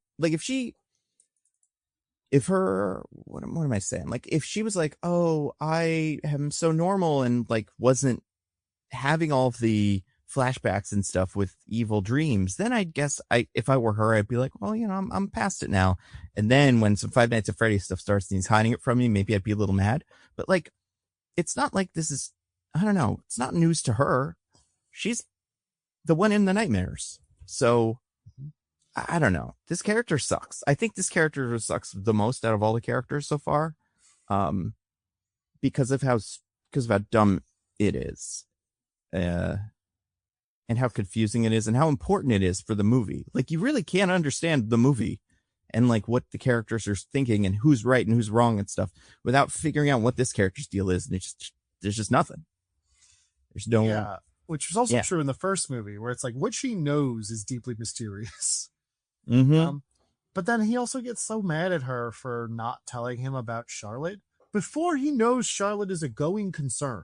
I saying? Like, if she was like, oh, I am so normal and like wasn't having all of the flashbacks and stuff with evil dreams, then I guess if I were her, I'd be like, well, I'm past it now. And then when some Five Nights at Freddy's stuff starts and he's hiding it from me, maybe I'd be a little mad. But like, it's not like this is, I don't know, it's not news to her. She's the one in the nightmares. So I don't know. This character sucks. I think this character sucks the most out of all the characters so far. Because of how dumb it is. And how confusing it is and how important it is for the movie. Like, you really can't understand the movie and like what the characters are thinking and who's right and who's wrong and stuff without figuring out what this character's deal is. And there's just nothing. There's no. Yeah. Which was also true in the first movie, where it's like what she knows is deeply mysterious. Mm-hmm. But then he also gets so mad at her for not telling him about Charlotte before he knows Charlotte is a going concern.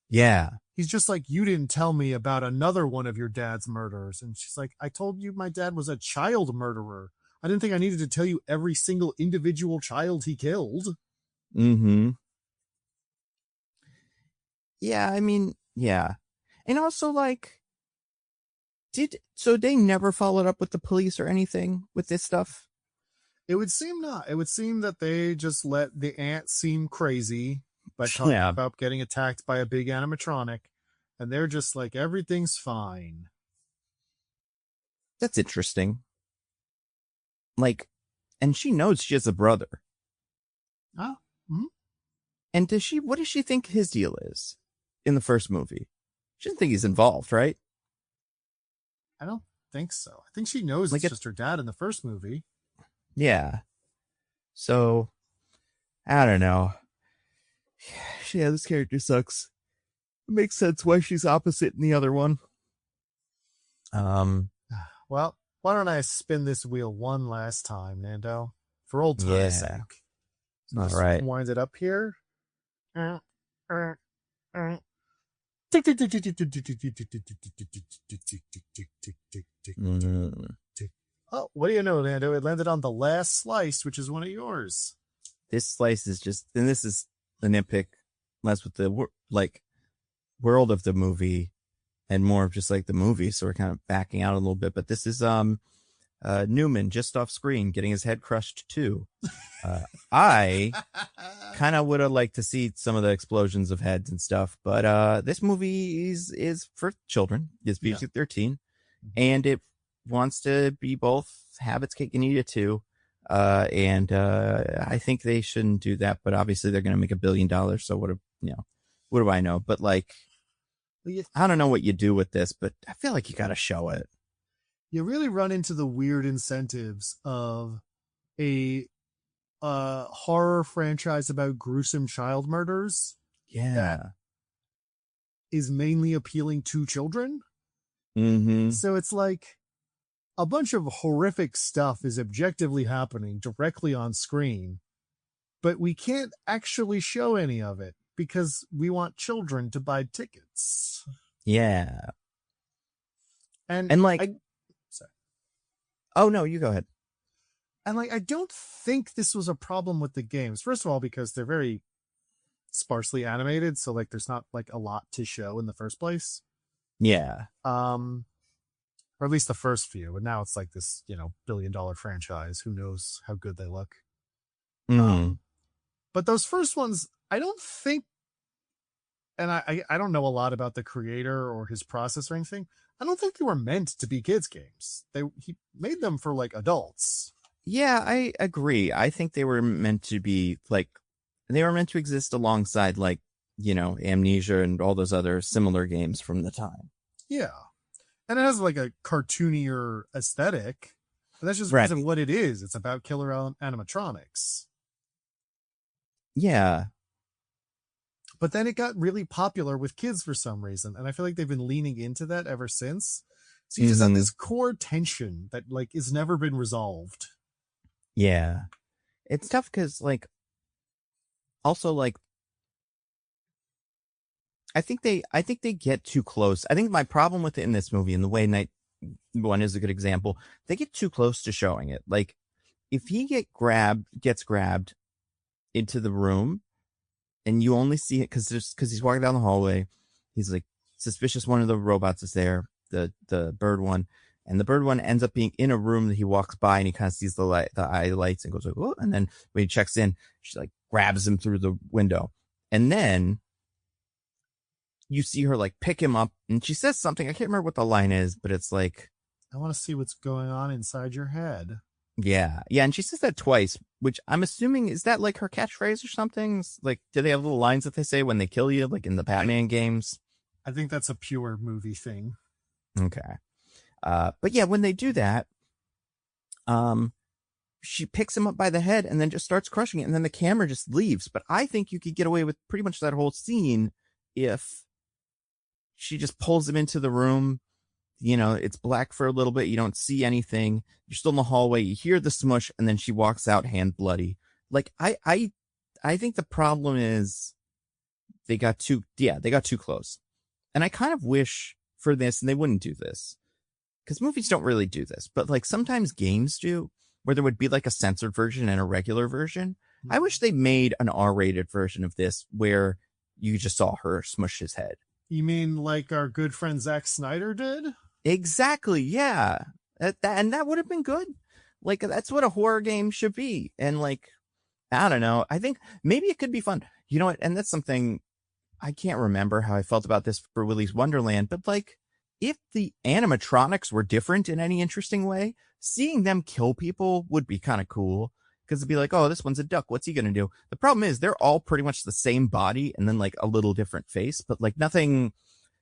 Yeah. He's just like, you didn't tell me about another one of your dad's murders. And she's like, I told you my dad was a child murderer. I didn't think I needed to tell you every single individual child he killed. Mm-hmm. Yeah, I mean, yeah. And also, like, so they never followed up with the police or anything with this stuff? It would seem not. It would seem that they just let the aunt seem crazy by talking about getting attacked by a big animatronic, and they're just like, everything's fine. That's interesting. Like, and she knows she has a brother. Oh. Mm-hmm. And what does she think his deal is in the first movie? She doesn't think he's involved, right? I don't think so. I think she knows it's just her dad in the first movie. Yeah. So, I don't know. Yeah, this character sucks. It makes sense why she's opposite in the other one. Well, why don't I spin this wheel one last time, Nando? For old time's sake. So all right. Wind it up here. Oh, what do you know, Nando? It landed on the last slice, which is one of yours. This slice is just, and this is the nitpick, less with the like world of the movie and more of just like the movie. So we're kind of backing out a little bit, but this is Newman just off screen getting his head crushed too. I kind of would have liked to see some of the explosions of heads and stuff, but this movie is for children. It's PG-13, and it wants to be both, have its cake and eat it too. And I think they shouldn't do that, but obviously they're going to make $1 billion. So what do I know? But like, I don't know what you do with this, but I feel like you got to show it. You really run into the weird incentives of a horror franchise about gruesome child murders. Yeah. That is mainly appealing to children. Mm-hmm. So it's like a bunch of horrific stuff is objectively happening directly on screen, but we can't actually show any of it because we want children to buy tickets. Yeah. And like, sorry. Oh no, you go ahead. And like, I don't think this was a problem with the games. First of all, because they're very sparsely animated. So like, there's not like a lot to show in the first place. Yeah. Or at least the first few. And now it's like this, $1 billion franchise. Who knows how good they look. But those first ones, I don't think, and I don't know a lot about the creator or his process or anything. I don't think they were meant to be kids games. He made them for like adults. Yeah, I agree. I think they were meant to be like, they were meant to exist alongside like, Amnesia and all those other similar games from the time. Yeah. And it has like a cartoonier aesthetic. But that's just isn't what it is. It's about killer animatronics. Yeah. But then it got really popular with kids for some reason. And I feel like they've been leaning into that ever since. So you just have this core tension that like has never been resolved. Yeah. It's tough because like, also like, I think they get too close. I think my problem with it in this movie, and the way Night One is a good example, they get too close to showing it. Like, if he gets grabbed into the room, and you only see it because he's walking down the hallway, he's like suspicious. One of the robots is there, the bird one, and the bird one ends up being in a room that he walks by, and he kind of sees the eye lights and goes like, "Oh!" And then when he checks in, she like grabs him through the window, and then you see her like pick him up, and she says something. I can't remember what the line is, but it's like, I want to see what's going on inside your head. Yeah. And she says that twice, which I'm assuming, is that like her catchphrase or something? Like, do they have little lines that they say when they kill you, like in the Batman games? I think that's a pure movie thing. Okay. But yeah, when they do that, she picks him up by the head and then just starts crushing it, and then the camera just leaves. But I think you could get away with pretty much that whole scene if she just pulls him into the room. You know, it's black for a little bit. You don't see anything. You're still in the hallway. You hear the smush, and then she walks out hand bloody. Like, I think the problem is they got too close. And I kind of wish for this, and they wouldn't do this, because movies don't really do this, but like sometimes games do, where there would be like a censored version and a regular version. I wish they made an R-rated version of this where you just saw her smush his head. You mean like our good friend Zack Snyder did? Exactly, yeah. And that would have been good. Like, that's what a horror game should be. And like, I don't know. I think maybe it could be fun. You know what? And that's something, I can't remember how I felt about this for Willy's Wonderland, but like, if the animatronics were different in any interesting way, seeing them kill people would be kind of cool. Because it'd be like, oh, this one's a duck. What's he going to do? The problem is they're all pretty much the same body and then like a little different face, but like nothing,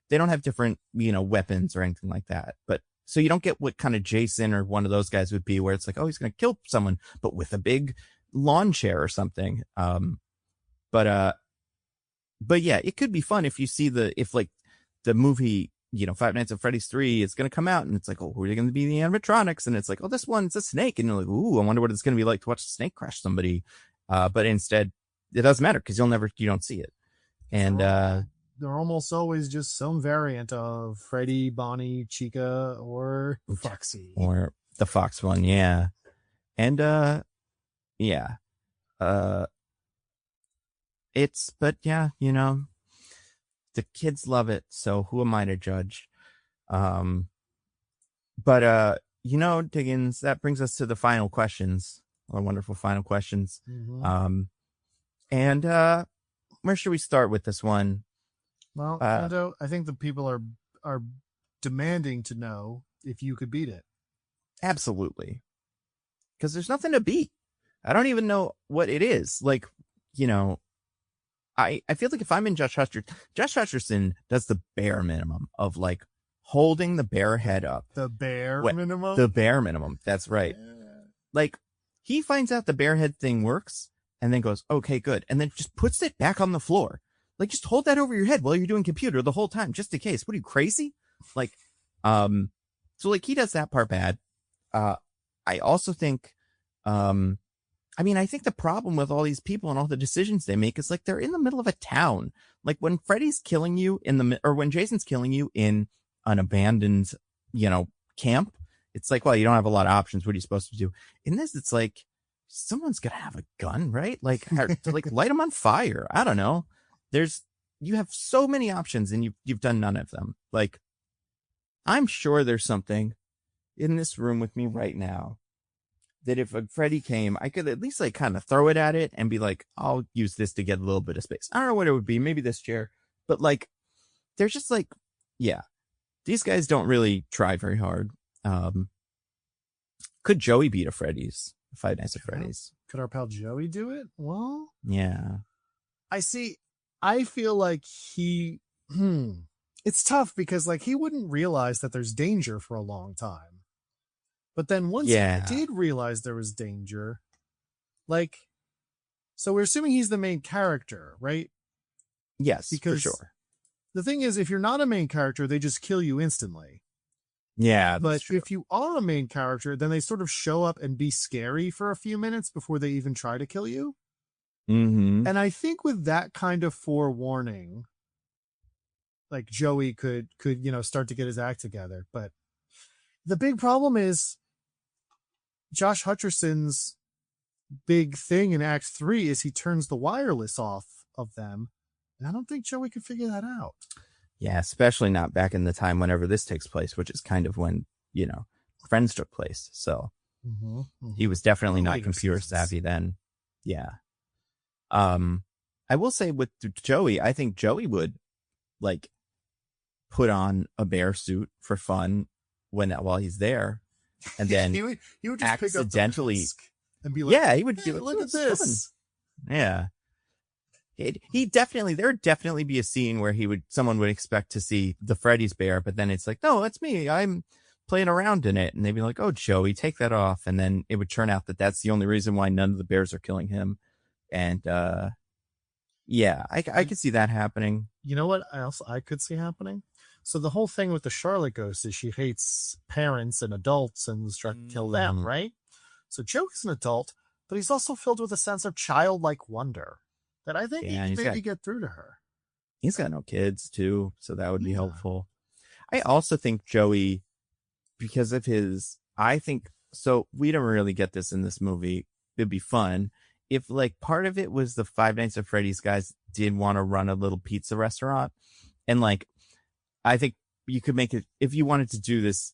they don't have different, weapons or anything like that. But so you don't get what kind of Jason or one of those guys would be, where it's like, oh, he's going to kill someone, but with a big lawn chair or something. But yeah, it could be fun if you see if the movie, Five Nights at Freddy's 3 is going to come out, and it's like, oh, who are going to be the animatronics? And it's like, oh, this one's a snake. And you're like, ooh, I wonder what it's going to be like to watch a snake crash somebody. But instead, it doesn't matter because you don't see it. And they're almost always just some variant of Freddy, Bonnie, Chica, or Foxy. Or the Fox one, yeah. And yeah. But yeah, the kids love it, so who am I to judge? But Diggins, that brings us to the final questions, our wonderful final questions. Mm-hmm. And where should we start with this one? Well, Nando, I think the people are demanding to know if you could beat it. Absolutely. Because there's nothing to beat. I don't even know what it is. Like, I feel like if I'm in Josh Hutcherson does the bare minimum of like holding the bare head up. The bare minimum? The bare minimum. That's right. Yeah. Like, he finds out the bare head thing works and then goes, okay, good. And then just puts it back on the floor. Like, just hold that over your head while you're doing computer the whole time, just in case. What are you, crazy? Like, so like he does that part bad. I also think, I think the problem with all these people and all the decisions they make is like they're in the middle of a town. Like when Freddy's killing you or when Jason's killing you in an abandoned, camp, it's like, well, you don't have a lot of options. What are you supposed to do? In this, it's like someone's gonna have a gun, right? Like, like light them on fire. I don't know. You have so many options and you've done none of them. Like, I'm sure there's something in this room with me right now that if a Freddy came, I could at least like kind of throw it at it and be like, I'll use this to get a little bit of space. I don't know what it would be. Maybe this chair, but like, they're just like, yeah, these guys don't really try very hard. Could Joey beat a Freddy's? Five Nights at Freddy's. Could our pal Joey do it? Well, yeah. I feel like it's tough because like he wouldn't realize that there's danger for a long time. But then once he did realize there was danger, like, so we're assuming he's the main character, right? Yes, because for sure. The thing is, if you're not a main character, they just kill you instantly. Yeah, but if you are a main character, then they sort of show up and be scary for a few minutes before they even try to kill you. Mm-hmm. And I think with that kind of forewarning, like Joey could start to get his act together. But the big problem is Josh Hutcherson's big thing in Act 3 is he turns the wireless off of them, and I don't think Joey could figure that out. Yeah, especially not back in the time whenever this takes place, which is kind of when Friends took place. So he was definitely not computer savvy then. Yeah. I will say with Joey, I think Joey would like put on a bear suit for fun while he's there, and then he would just accidentally pick up the and be like, yeah, he would hey, look at this. Fun. Yeah. There would definitely be a scene where someone would expect to see the Freddy's bear, but then it's like, no, that's me. I'm playing around in it. And they'd be like, oh, Joey, take that off. And then it would turn out that that's the only reason why none of the bears are killing him. And, yeah, I could see that happening. You know what else I could see happening? So the whole thing with the Charlotte ghost is she hates parents and adults and was trying to kill them, right? So Joey's an adult, but he's also filled with a sense of childlike wonder that I think he can maybe get through to her. He's got no kids, too, so that would be helpful. I also think Joey, because of so we don't really get this in this movie. It'd be fun if, like, part of it was the Five Nights at Freddy's guys did want to run a little pizza restaurant. And, like, I think you could make it, if you wanted to do this,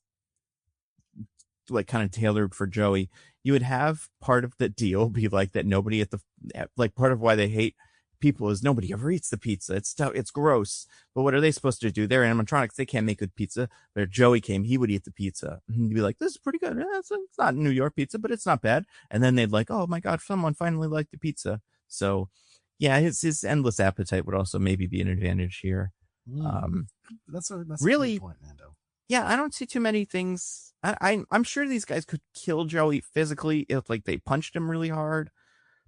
like, kind of tailored for Joey, you would have part of the deal be like that nobody part of why they hate people is nobody ever eats the pizza. It's gross. But what are they supposed to do? They're animatronics. They can't make good pizza. But if Joey came, he would eat the pizza. He'd be like, this is pretty good. It's not New York pizza, but it's not bad. And then they'd like, oh my God, someone finally liked the pizza. So yeah, his endless appetite would also maybe be an advantage here. That's really a good point, Nando. Yeah, I don't see too many things. I'm sure these guys could kill Joey physically if like they punched him really hard.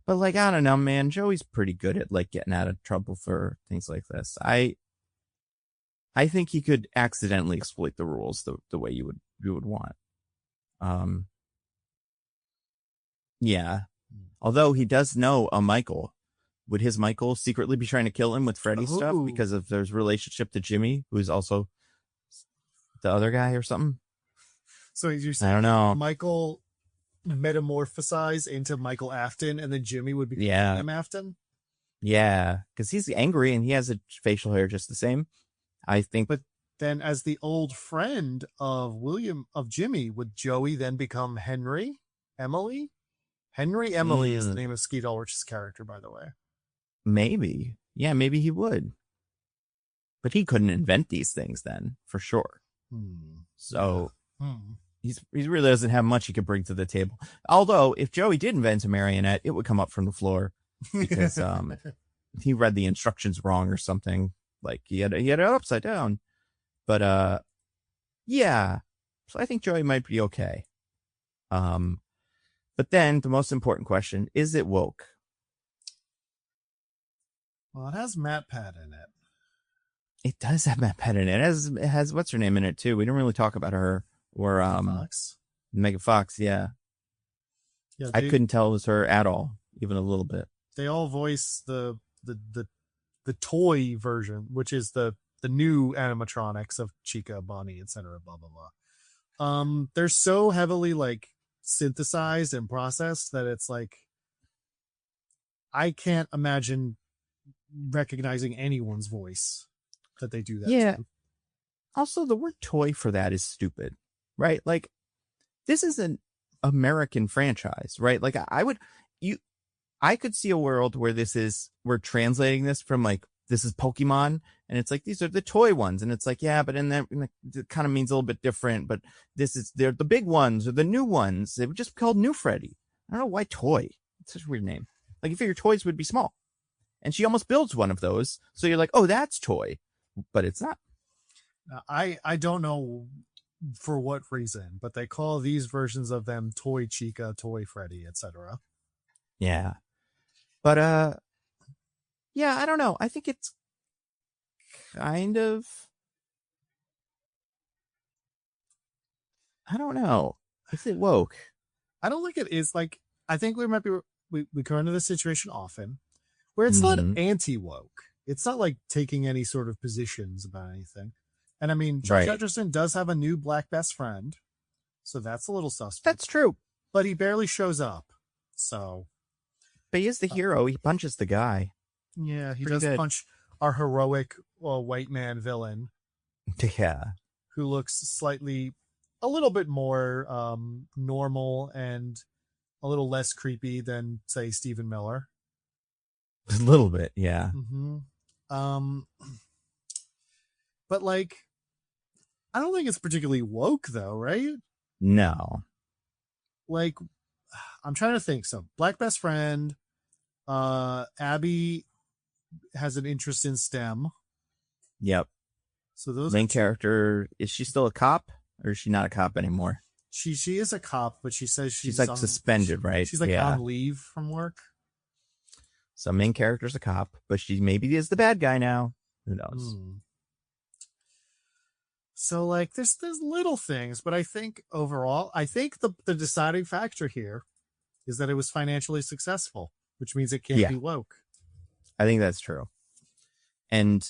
But like, I don't know, man, Joey's pretty good at like getting out of trouble for things like this. I think he could accidentally exploit the rules the way you would want. Yeah. Although he does know a Michael. Would his Michael secretly be trying to kill him with Freddy stuff because of their relationship to Jimmy, who's also the other guy or something? So you're saying, I don't know. Michael metamorphosize into Michael Afton, and then Jimmy would be him Afton? Yeah, because he's angry and he has a facial hair just the same, I think. But then as the old friend of Jimmy, would Joey then become Henry Emily? Henry Emily is the name of Skeet Ulrich's character, by the way. Maybe. Yeah, maybe he would. But he couldn't invent these things then, for sure. So he really doesn't have much he could bring to the table. Although, if Joey did invent a marionette, it would come up from the floor because he read the instructions wrong or something. Like he had it upside down. But yeah. So I think Joey might be okay. But then the most important question, is it woke? Well, it has MatPat in it. It does have MatPat in it. It has what's her name in it too. We don't really talk about her. Or Fox. Megan Fox, yeah. I couldn't tell it was her at all, even a little bit. They all voice the toy version, which is the new animatronics of Chica, Bonnie, etc. Blah blah blah. They're so heavily like synthesized and processed that it's like I can't imagine recognizing anyone's voice that they do that. Yeah. To. Also, the word toy for that is stupid, right? Like, this is an American franchise, right? Like, I could see a world where we're translating this from like, this is Pokemon, and it's like, these are the toy ones. And it's like, yeah, but it kind of means a little bit different, but they're the big ones or the new ones. They would just be called New Freddy. I don't know why toy. It's such a weird name. Like, you figure toys would be small. And she almost builds one of those. So you're like, oh, that's toy. But it's not. I don't know for what reason, but they call these versions of them Toy Chica, Toy Freddy, etc. Yeah. But, yeah, I don't know. I think it's kind of, I don't know. Is it woke? I don't think it is. Like, I think we come into this situation often where it's not anti-woke. it's not like taking any sort of positions about anything. And I mean, Josh Right. Hutcherson does have a new black best friend, so that's a little suspect. That's true. But he barely shows up, so. But he is the hero. He punches the guy. Yeah, he Pretty does good. punch our heroic white man villain. Yeah. Who looks slightly, a little bit more normal and a little less creepy than, say, Stephen Miller. A little bit, yeah. Mm-hmm. But like, I don't think it's particularly woke, though, right? No. Like, I'm trying to think. So, black best friend, Abby has an interest in STEM. Yep. So those main character, is she still a cop or is she not a cop anymore? She is a cop, but she says she's like suspended, right? She's like on leave from work. So main character's a cop, but she maybe is the bad guy now. Who knows? So like there's little things, but I think overall, I think the deciding factor here is that it was financially successful, which means it can't be woke. I think that's true. And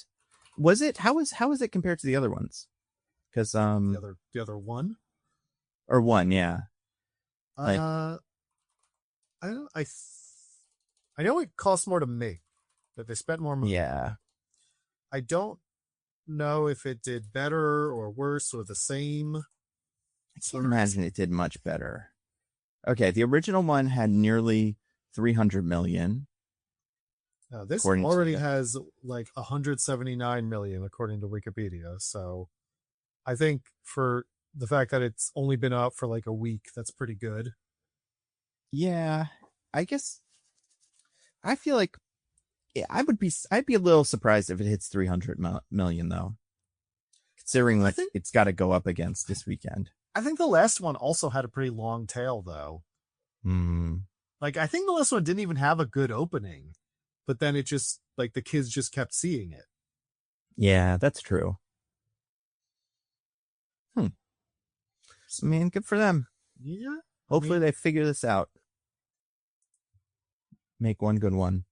was it how is it compared to the other ones? Because the other one or one, yeah. I know it costs more to make, that they spent more money. Yeah. I don't know if it did better or worse or the same. I can't imagine it did much better. Okay, the original one had nearly 300 million. This already has like 179 million according to Wikipedia. So I think for the fact that it's only been out for like a week, that's pretty good. Yeah, I guess I feel like I'd be a little surprised if it hits 300 million though, considering what it's got to go up against this weekend. I think the last one also had a pretty long tail though. Like I think the last one didn't even have a good opening, but then it just like the kids just kept seeing it. Yeah, that's true. I mean, good for them. Yeah. Hopefully they figure this out. Make one good one.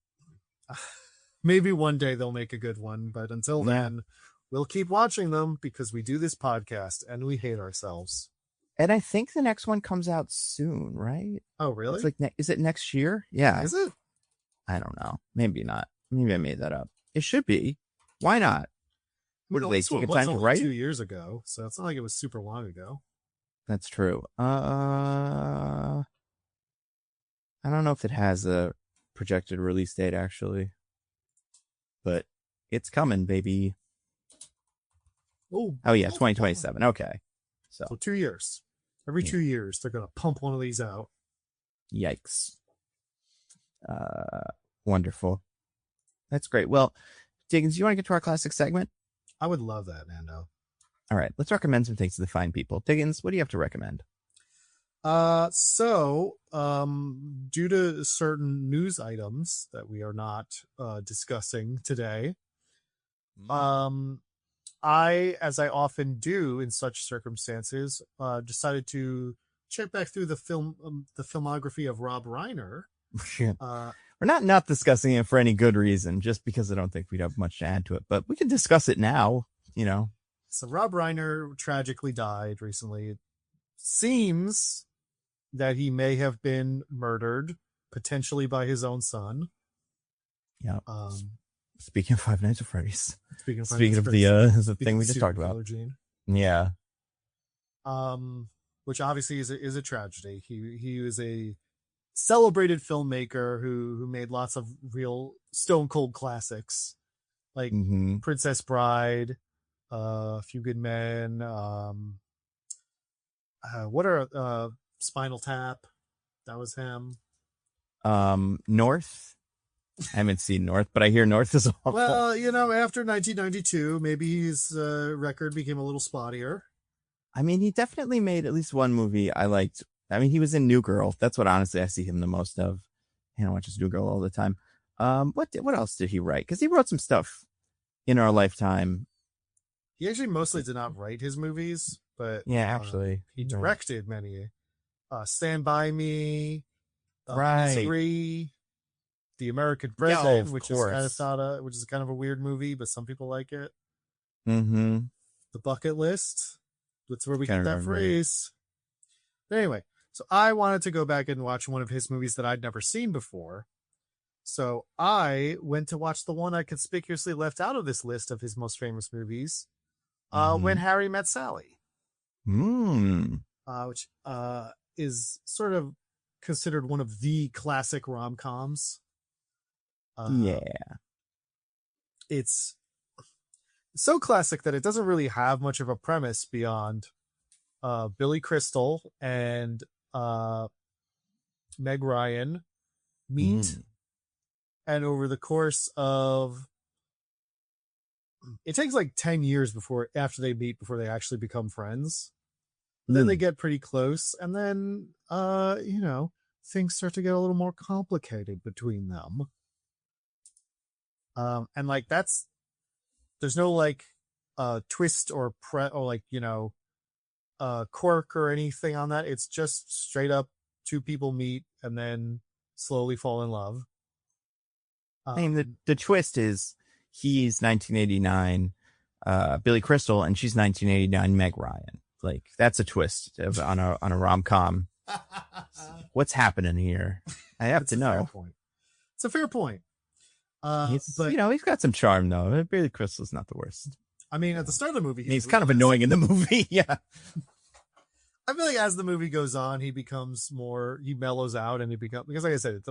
Maybe one day they'll make a good one, but until then, we'll keep watching them because we do this podcast and we hate ourselves. And I think the next one comes out soon, right? Oh, really? It's like is it next year? Yeah. Is it? I don't know. Maybe not. Maybe I made that up. It should be. Why not? What did they take a time to write? 2 years ago, so it's not like it was super long ago. That's true. I don't know if it has a projected release date actually, but it's coming, baby. Oh yeah, 2027. Okay, so 2 years. Every 2 years, they're gonna pump one of these out. Yikes! Wonderful. That's great. Well, Diggins, you want to get to our classic segment? I would love that, Nando. All right, let's recommend some things to the fine people. Diggins, what do you have to recommend? So, due to certain news items that we are not discussing today, I, as I often do in such circumstances, decided to check back through the filmography of Rob Reiner. We're not discussing it for any good reason, just because I don't think we'd have much to add to it, but we can discuss it now, you know. So Rob Reiner tragically died recently. It seems that he may have been murdered, potentially by his own son. Yeah. Speaking of Five Nights at Freddy's. Speaking of the thing we just talked about. Yeah. Which obviously is a tragedy. He was a celebrated filmmaker who made lots of real stone cold classics, like Princess Bride, A Few Good Men. Spinal Tap? That was him. North. I haven't seen North, but I hear North is awful. Well, after 1992, maybe his record became a little spottier. I mean, he definitely made at least one movie I liked. I mean, he was in New Girl. That's what honestly I see him the most of. I watch his New Girl all the time. What else did he write? Because he wrote some stuff in our lifetime. He actually mostly did not write his movies, but actually, he directed many. Stand By Me, right? Misery. The American President, which is kind of a weird movie, but some people like it. Mm-hmm. The Bucket List. That's where we get that phrase. But anyway, so I wanted to go back and watch one of his movies that I'd never seen before. So I went to watch the one I conspicuously left out of this list of his most famous movies, When Harry Met Sally. Which is sort of considered one of the classic rom-coms. It's so classic that it doesn't really have much of a premise beyond Billy Crystal and Meg Ryan meet, and over the course of it takes like 10 years after they meet before they actually become friends. Then they get pretty close, and then things start to get a little more complicated between them. And like there's no like twist or quirk or anything on that. It's just straight up two people meet and then slowly fall in love. I mean, the twist is he's 1989 Billy Crystal and she's 1989 Meg Ryan. Like, that's a twist on a rom-com. What's happening here? I have to know. It's a fair point. But he's got some charm though. Billy Crystal's not the worst. I mean, at the start of the movie, he's kind of annoying in the movie. Yeah. I feel like as the movie goes on, he mellows out, and because like I said,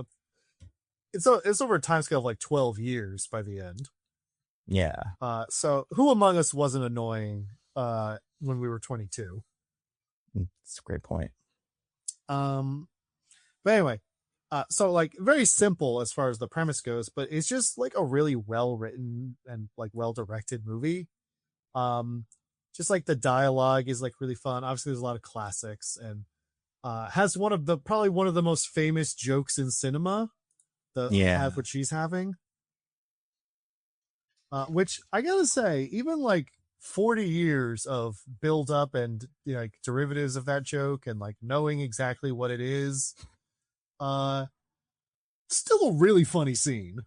it's over a time scale of like 12 years by the end. Yeah. So who among us wasn't annoying when we were 22? That's a great point. But anyway, so like very simple as far as the premise goes, but it's just like a really well written and like well directed movie. Just like the dialogue is like really fun. Obviously there's a lot of classics, and has probably one of the most famous jokes in cinema. Have what she's having. Which I gotta say, even like 40 years of build up and like derivatives of that joke and like knowing exactly what it is, still a really funny scene.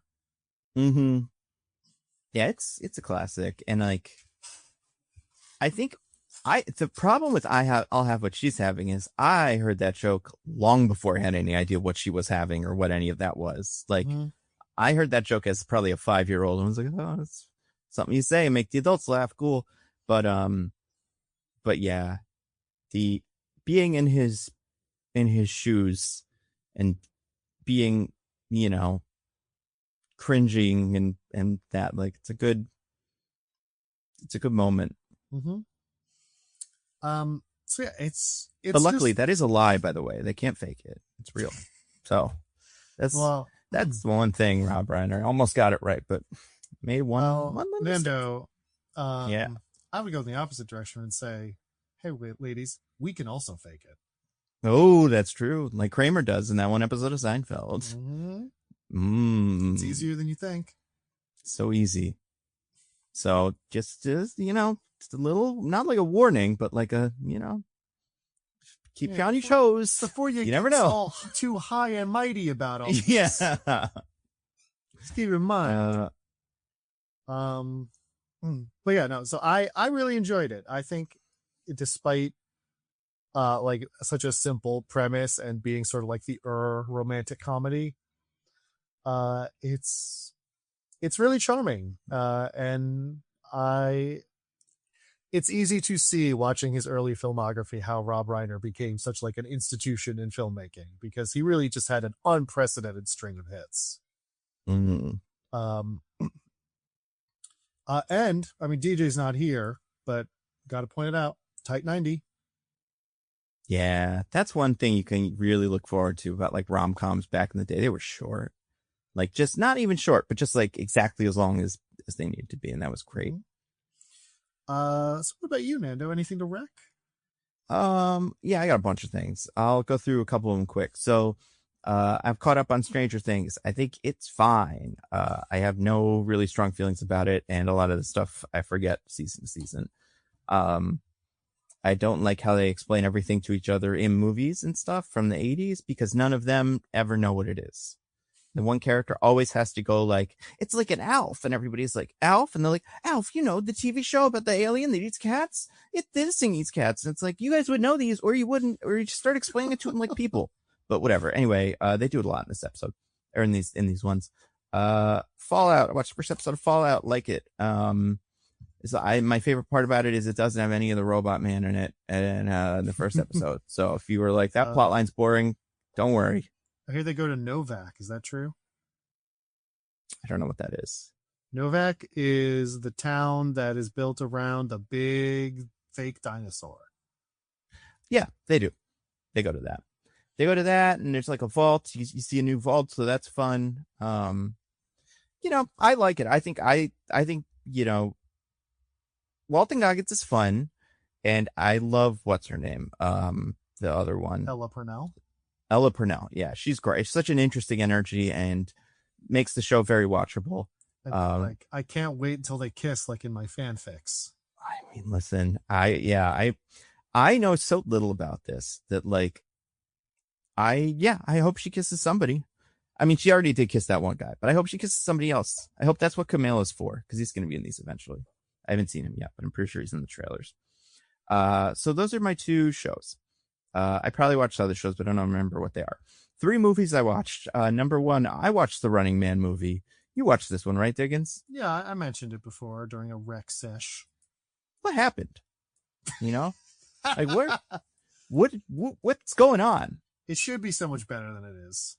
Yeah, it's a classic, and like I think the problem with I'll have what she's having is I heard that joke long before I had any idea what she was having or what any of that was. Like I heard that joke as probably a 5-year-old and was like, oh, it's something you say, make the adults laugh, cool. But yeah, the being in his shoes and being, cringing and that, like, it's a good moment. So yeah, it's but luckily that is a lie, by the way. They can't fake it. It's real. So that's one thing Rob Reiner almost got it right, but made one Nando, I would go in the opposite direction and say, hey, ladies, we can also fake it. Oh, that's true. Like Kramer does in that one episode of Seinfeld. It's easier than you think. So easy. So just just a little, not like a warning, but like a, keep you on your toes. Before you never know. All too high and mighty about all this. Yeah. Just keep in mind. But yeah, no. So I really enjoyed it. I think despite like such a simple premise and being sort of like the romantic comedy, it's really charming. And it's easy to see watching his early filmography how Rob Reiner became such like an institution in filmmaking, because he really just had an unprecedented string of hits. And I mean, DJ's not here, but got to point it out. Tight 90. Yeah, that's one thing you can really look forward to about like rom-coms back in the day. They were short, like just not even short, but just like exactly as long as they needed to be, and that was great. So what about you, Nando? Anything to wreck? Yeah, I got a bunch of things. I'll go through a couple of them quick. So, I've caught up on Stranger Things. I think it's fine. I have no really strong feelings about it, and a lot of the stuff I forget season to season. I don't like how they explain everything to each other in movies and stuff from the 80s, because none of them ever know what it is. The one character always has to go like, it's like an Alf, and everybody's like, Alf? And they're like, Alf, you know, the TV show about the alien that eats cats? This thing eats cats. And it's like, you guys would know these, or you wouldn't, or you just start explaining it to them like people. But whatever. Anyway, they do it a lot in this episode, or in these ones. Fallout. I watched the first episode of Fallout, like it. My favorite part about it is it doesn't have any of the Robot Man in it, and in the first episode. So if you were like, that plot line's boring, don't worry. I hear they go to Novak. Is that true? I don't know what that is. Novak is the town that is built around the big fake dinosaur. Yeah, they do. They go to that. And there's like a vault. You see a new vault, so that's fun. You know, I like it. I think, you know, Walton Goggins is fun, and I love what's her name? The other one. Ella Purnell. Yeah, she's great. She's such an interesting energy and makes the show very watchable. I can't wait until they kiss, like in my fanfics. I mean, listen, I know so little about this that like, I hope she kisses somebody. I mean, she already did kiss that one guy, but I hope she kisses somebody else. I hope that's what Camille is for, because he's going to be in these eventually. I haven't seen him yet, but I'm pretty sure he's in the trailers. So those are my two shows. I probably watched other shows, but I don't remember what they are. 3 movies I watched. Number 1, I watched the Running Man movie. You watched this one, right, Diggins? Yeah, I mentioned it before during a rec sesh. What happened? You know, like what's going on? It should be so much better than it is.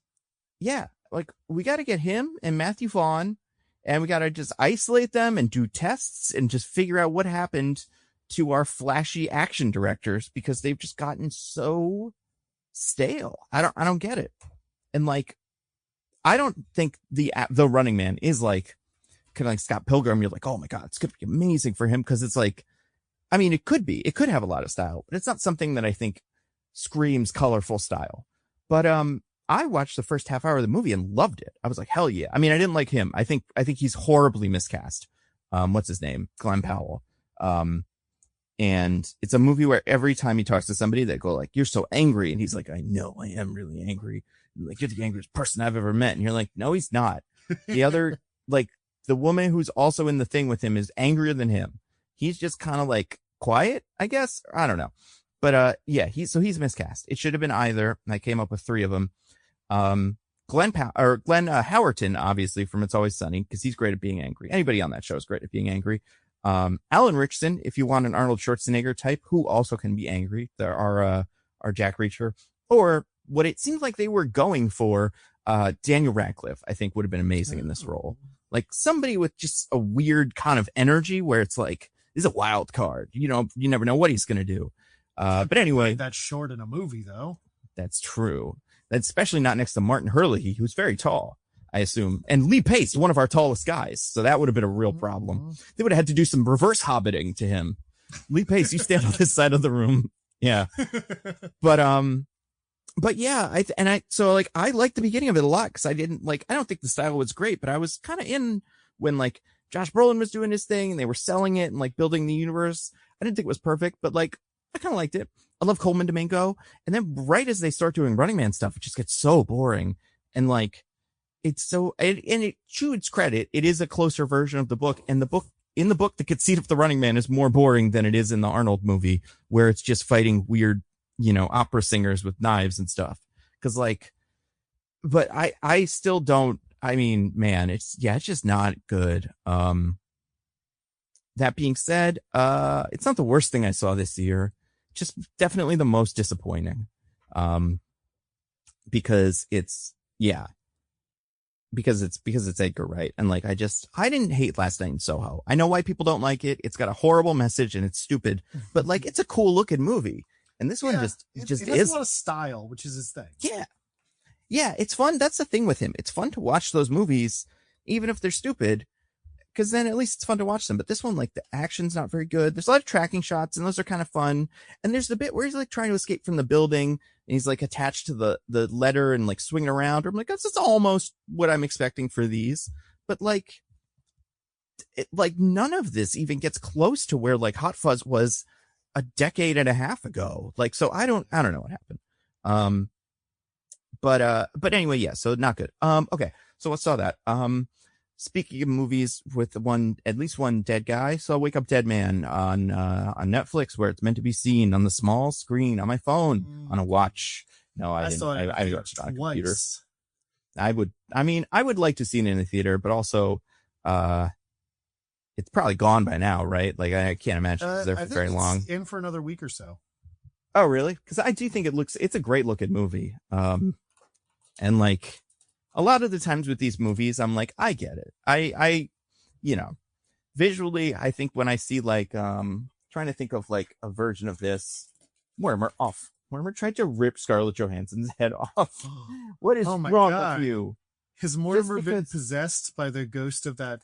Yeah, like we got to get him and Matthew Vaughn, and we got to just isolate them and do tests and just figure out what happened to our flashy action directors, because they've just gotten so stale. I don't get it. And like, I don't think the Running Man is like kind of like Scott Pilgrim. You're like, oh my God, it's going to be amazing for him. Because it's like, I mean, it could have a lot of style, but it's not something that I think screams colorful style. But I watched the first half hour of the movie and loved it. I was like, hell yeah. I mean, I didn't like him. I think he's horribly miscast. What's his name? Glenn Powell. And it's a movie where every time he talks to somebody, they go like, you're so angry. And he's like, I know I am really angry. Like, you're the angriest person I've ever met. And you're like, no, he's not. The other, like, the woman who's also in the thing with him is angrier than him. He's just kind of like quiet, I guess. I don't know. But, yeah, he's miscast. It should have been either. And I came up with 3 of them. Glenn Howerton, obviously, from It's Always Sunny, because he's great at being angry. Anybody on that show is great at being angry. Alan Ritchson, if you want an Arnold Schwarzenegger type who also can be angry, there are Jack Reacher, or what it seems like they were going for, Daniel Radcliffe, I think would have been amazing in this role. Like somebody with just a weird kind of energy where it's like, this is a wild card. You know, you never know what he's going to do. But anyway, that's short in a movie though. That's true. That's especially not next to Martin Hurley, who's very tall, I assume. And Lee Pace, one of our tallest guys. So that would have been a real problem. They would have had to do some reverse hobbiting to him. Lee Pace, you stand on this side of the room. Yeah. But yeah, I liked the beginning of it a lot, because I don't think the style was great, but I was kind of in when like Josh Brolin was doing his thing and they were selling it and like building the universe. I didn't think it was perfect, but like, I kind of liked it. I love Coleman Domingo. And then right as they start doing Running Man stuff, it just gets so boring. And like, it's so, and it, to its credit, it is a closer version of the book. And in the book, the conceit of the Running Man is more boring than it is in the Arnold movie, where it's just fighting weird, you know, opera singers with knives and stuff. Cause like, but I still don't, I mean, man, it's just not good. That being said, it's not the worst thing I saw this year. Just definitely the most disappointing. Because it's Edgar Wright. And like, I didn't hate Last Night in Soho. I know why people don't like it. It's got a horrible message and it's stupid, but like, it's a cool looking movie. And this one just it is has a lot of style, which is his thing. Yeah. Yeah. It's fun. That's the thing with him. It's fun to watch those movies, even if they're stupid, because then at least it's fun to watch them. But this one, like, the action's not very good. There's a lot of tracking shots, and those are kind of fun. And there's the bit where he's like trying to escape from the building, and he's like attached to the letter and like swinging around. I'm like, that's almost what I'm expecting for these. But like, none of this even gets close to where like Hot Fuzz was a decade and a half ago. Like, so I don't know what happened. But anyway, yeah, so not good. Okay, so I saw that. Speaking of movies with at least one dead guy, so Wake Up Dead Man on Netflix, where it's meant to be seen on the small screen on my phone on a watch. No, I didn't. I watched it on a computer. I would like to see it in a theater, but also, it's probably gone by now, right? Like I can't imagine it's there for very long. In for another week or so. Oh, really? Because I do think it's a great looking movie. And like a lot of the times with these movies, I'm like, I get it. I visually, I think when I see like, trying to think of like a version of this, Mortimer tried to rip Scarlett Johansson's head off. What is wrong with you? Has Mortimer been possessed by the ghost of that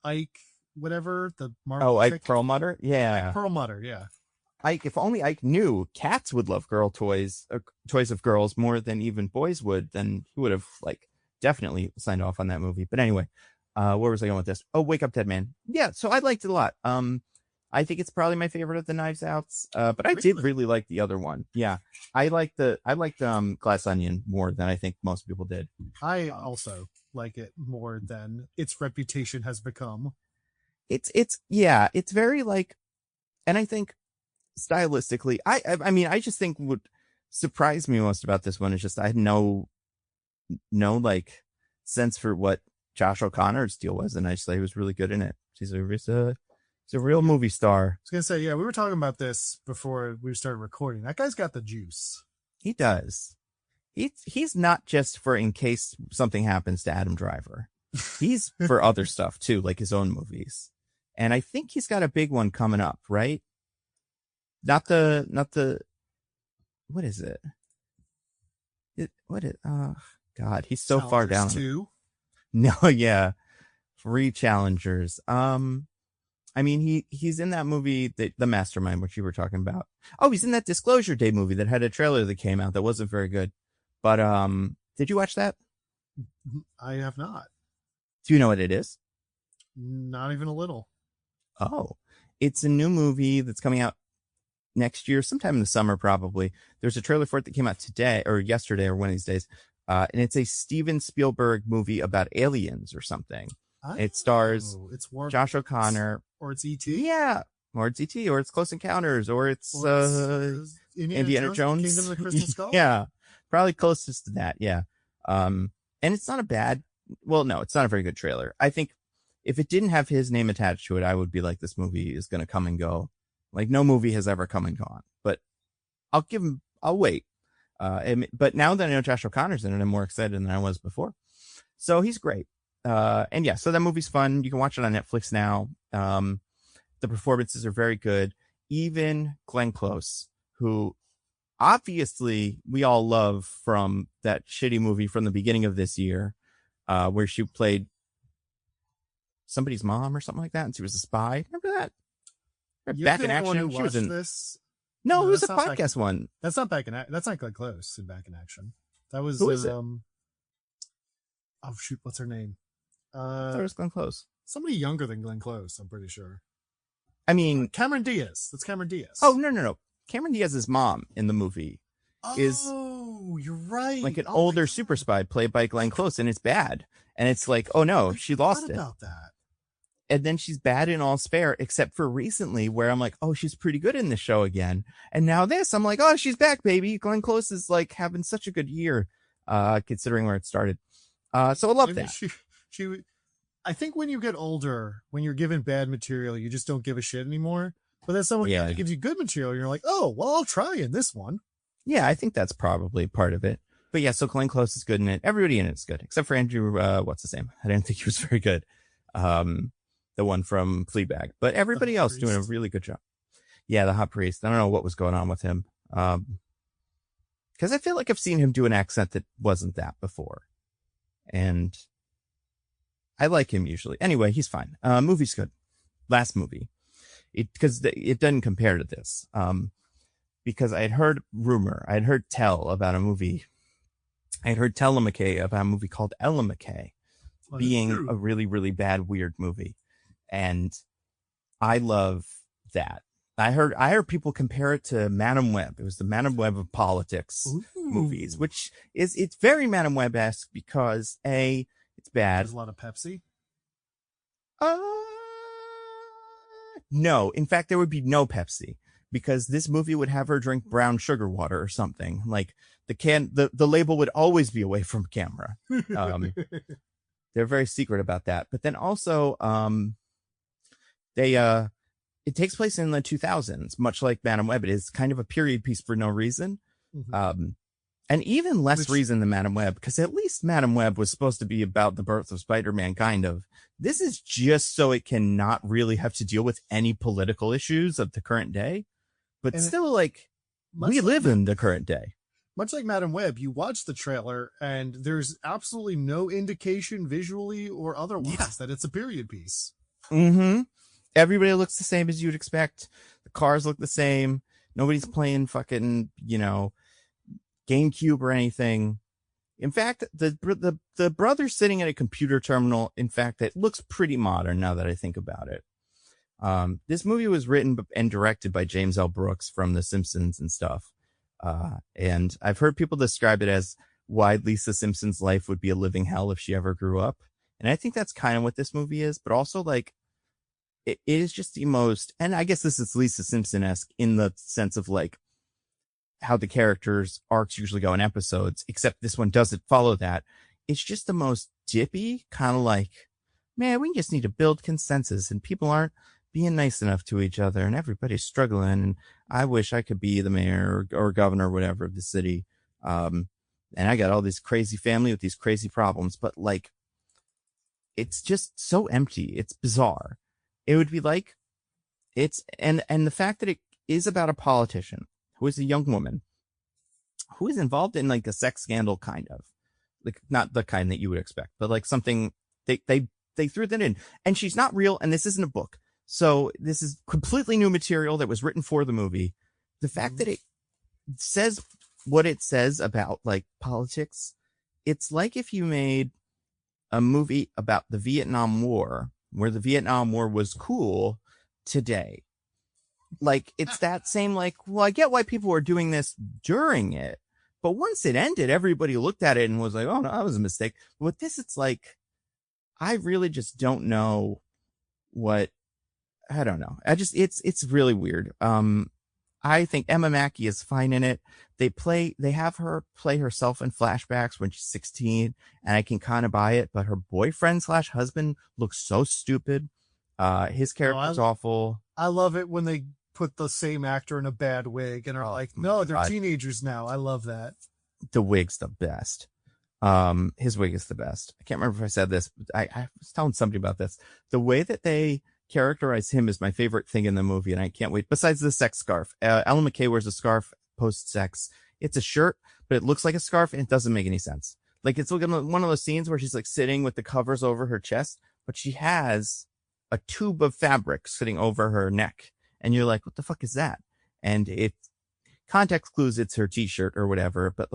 Ike, whatever, the Marvel Ike Perlmutter? Yeah. Ike Perlmutter, yeah. Ike, if only Ike knew cats would love girl toys, toys of girls more than even boys would, then he would have like definitely signed off on that movie. But anyway, where was I going with this? Oh, Wake Up Dead Man. Yeah, so I liked it a lot. I think it's probably my favorite of the Knives Outs. But I did really like the other one. Yeah, I liked Glass Onion more than I think most people did. I also like it more than its reputation has become. It's very like, and I think stylistically, I mean, I just think what surprised me most about this one is just I had no like sense for what Josh O'Connor's deal was, and I just thought he was really good in it. He's a real movie star. I was gonna say, yeah, we were talking about this before we started recording. That guy's got the juice. He does. He's not just for in case something happens to Adam Driver. He's for other stuff too, like his own movies. And I think he's got a big one coming up, right? Not the, what is it? Oh God, he's so far down. 2? No, yeah. 3 Challengers. I mean, he's in that movie, the Mastermind, which you were talking about. Oh, he's in that Disclosure Day movie that had a trailer that came out that wasn't very good. But, did you watch that? I have not. Do you know what it is? Not even a little. Oh, it's a new movie that's coming out next year, sometime in the summer, probably. There's a trailer for it that came out today or yesterday or one of these days. And it's a Steven Spielberg movie about aliens or something. Oh, it stars Josh O'Connor. Or it's E.T.? Yeah. Or it's E.T. Or it's Close Encounters. Or it's Indiana Jones. Kingdom of the Crystal Skull? Yeah. Probably closest to that. Yeah. And it's not it's not a very good trailer. I think if it didn't have his name attached to it, I would be like, this movie is going to come and go. Like no movie has ever come and gone, but I'll wait. But now that I know Josh O'Connor's in it, I'm more excited than I was before. So he's great. And yeah, so that movie's fun. You can watch it on Netflix now. The performances are very good. Even Glenn Close, who obviously we all love from that shitty movie from the beginning of this year, where she played somebody's mom or something like that. And she was a spy. Remember that? Back in Action. She was in this. No, it was a podcast one. That's not Back in Action. That's not Glenn Close in Back in Action. That was who is it? Oh shoot, what's her name? That was Glenn Close. Somebody younger than Glenn Close, I'm pretty sure. I mean, Cameron Diaz. That's Cameron Diaz. Oh no. Cameron Diaz's mom in the movie is you're right. Like an older super spy played by Glenn Close, and it's bad. And it's like, oh no, she lost it. About that. And then she's bad in All Spare, except for recently where I'm like, oh, she's pretty good in this show again. And now this, I'm like, oh, she's back, baby. Glenn Close is like having such a good year, considering where it started. So I love that. I think when you get older, when you're given bad material, you just don't give a shit anymore. But then someone gives you good material, you're like, oh, well, I'll try in this one. Yeah, I think that's probably part of it. But yeah, so Glenn Close is good in it. Everybody in it is good, except for Andrew, what's his name? I didn't think he was very good. The one from Fleabag, but everybody else doing a really good job. Yeah, the hot priest. I don't know what was going on with him. Because I feel like I've seen him do an accent that wasn't that before. And I like him usually. Anyway, he's fine. Movie's good. Last movie. Because it doesn't compare to this. Because I had heard tell about a movie. I had heard tell McCay about a movie called Ella McCay being a really, really bad, weird movie. And I love that. I heard people compare it to Madam Web. It was the Madam Web of politics movies, which it's very Madam Web-esque because it's bad. There's a lot of Pepsi. No, in fact, there would be no Pepsi because this movie would have her drink brown sugar water or something. Like the label would always be away from camera. They're very secret about that. But then also, it takes place in the 2000s, much like Madam Web. It is kind of a period piece for no reason. Mm-hmm. And even less reason than Madam Web, because at least Madam Web was supposed to be about the birth of Spider-Man, kind of. This is just so it can not really have to deal with any political issues of the current day. But still, we live in the current day. Much like Madam Web, you watch the trailer and there's absolutely no indication visually or otherwise that it's a period piece. Mm-hmm. Everybody looks the same as you'd expect. The cars look the same. Nobody's playing fucking, GameCube or anything. In fact, the brother sitting at a computer terminal, in fact, it looks pretty modern now that I think about it. This movie was written and directed by James L. Brooks from The Simpsons and stuff. And I've heard people describe it as why Lisa Simpson's life would be a living hell if she ever grew up. And I think that's kind of what this movie is, but also it is just the most, and I guess this is Lisa Simpson-esque in the sense of how the characters' arcs usually go in episodes, except this one doesn't follow that. It's just the most dippy, kind of man, we just need to build consensus and people aren't being nice enough to each other and everybody's struggling. And I wish I could be the mayor or governor or whatever of the city. And I got all this crazy family with these crazy problems, but it's just so empty. It's bizarre. It would be and the fact that it is about a politician who is a young woman who is involved in a sex scandal, kind of not the kind that you would expect, but something they threw that in, and she's not real. And this isn't a book. So this is completely new material that was written for the movie. The fact that it says what it says about politics, it's like if you made a movie about the Vietnam War, where the Vietnam War was cool today. It's that same, well, I get why people were doing this during it, but once it ended, everybody looked at it and was like, oh no, that was a mistake. But with this, it's I really just don't know I don't know. It's really weird. I think Emma Mackey is fine in it. They have her play herself in flashbacks when she's 16, and I can kind of buy it, but her boyfriend/husband looks so stupid. His character's awful. I love it when they put the same actor in a bad wig and are no, they're teenagers now. I love that. The wig's the best. His wig is the best. I can't remember if I said this, but I was telling somebody about this. The way that they characterize him is my favorite thing in the movie, and I can't wait. Besides the sex scarf, Ellen McCay wears a scarf post-sex. It's a shirt, but it looks like a scarf, and it doesn't make any sense. It's one of those scenes where she's sitting with the covers over her chest, but she has a tube of fabric sitting over her neck, and you're like, what the fuck is that? And context clues, it's her t-shirt or whatever, but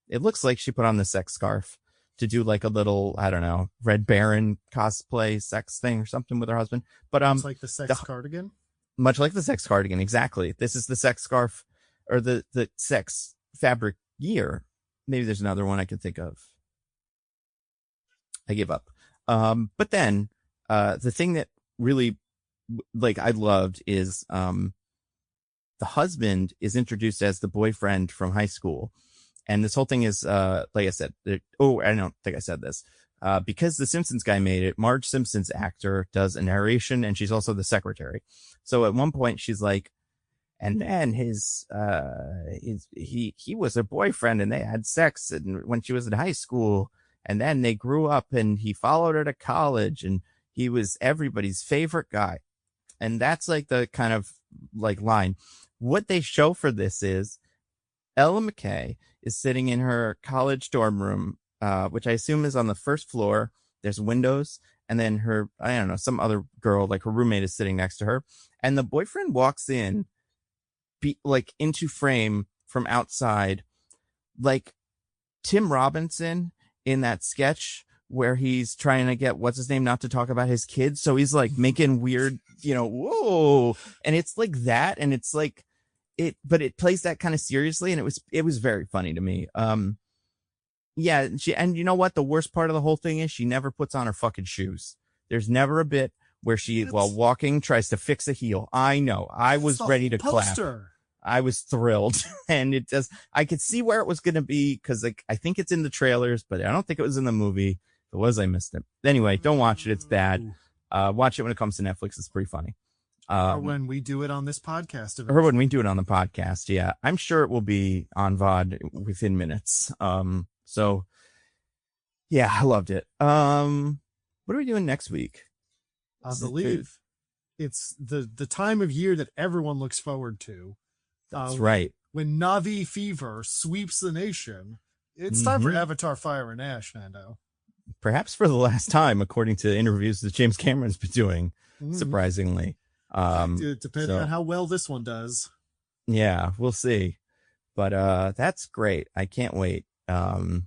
it looks like she put on the sex scarf to do a little, I don't know, Red Baron cosplay sex thing or something with her husband. But it's like the sex cardigan. Much like the sex cardigan, exactly. This is the sex scarf or the sex fabric gear. Maybe there's another one I can think of. I give up. But then the thing that really I loved is the husband is introduced as the boyfriend from high school. And this whole thing is, like I said, I don't think I said this. Because the Simpsons guy made it, Marge Simpson's actor does a narration, and she's also the secretary. So at one point she's like, and then he was her boyfriend and they had sex when she was in high school, and then they grew up and he followed her to college and he was everybody's favorite guy. And that's the kind of line. What they show for this is Ella McCay is sitting in her college dorm room, which I assume is on the first floor. There's windows, and then her, I don't know, some other girl, her roommate, is sitting next to her, and the boyfriend walks in, into frame from outside, Tim Robinson in that sketch where he's trying to get what's his name not to talk about his kids, so he's like making weird, whoa, and it's like that, and it's like but it plays that kind of seriously, and it was very funny to me. Yeah, and you know what? The worst part of the whole thing is she never puts on her fucking shoes. There's never a bit where she, while walking, tries to fix a heel. I know. I was ready to clap. I was thrilled. And it does. I could see where it was going to be because I think it's in the trailers, but I don't think it was in the movie. If it was, I missed it. Anyway, don't watch it. It's bad. Watch it when it comes to Netflix. It's pretty funny. Or when we do it on this podcast. Or when we do it on the podcast. Yeah. I'm sure it will be on VOD within minutes. So yeah, I loved it. What are we doing next week? I believe it's the time of year that everyone looks forward to. That's right. When Na'vi fever sweeps the nation, it's time for Avatar: Fire and Ash, Nando. Perhaps for the last time, according to interviews that James Cameron's been doing, surprisingly. It depends on how well this one does. Yeah, we'll see. But that's great. I can't wait. And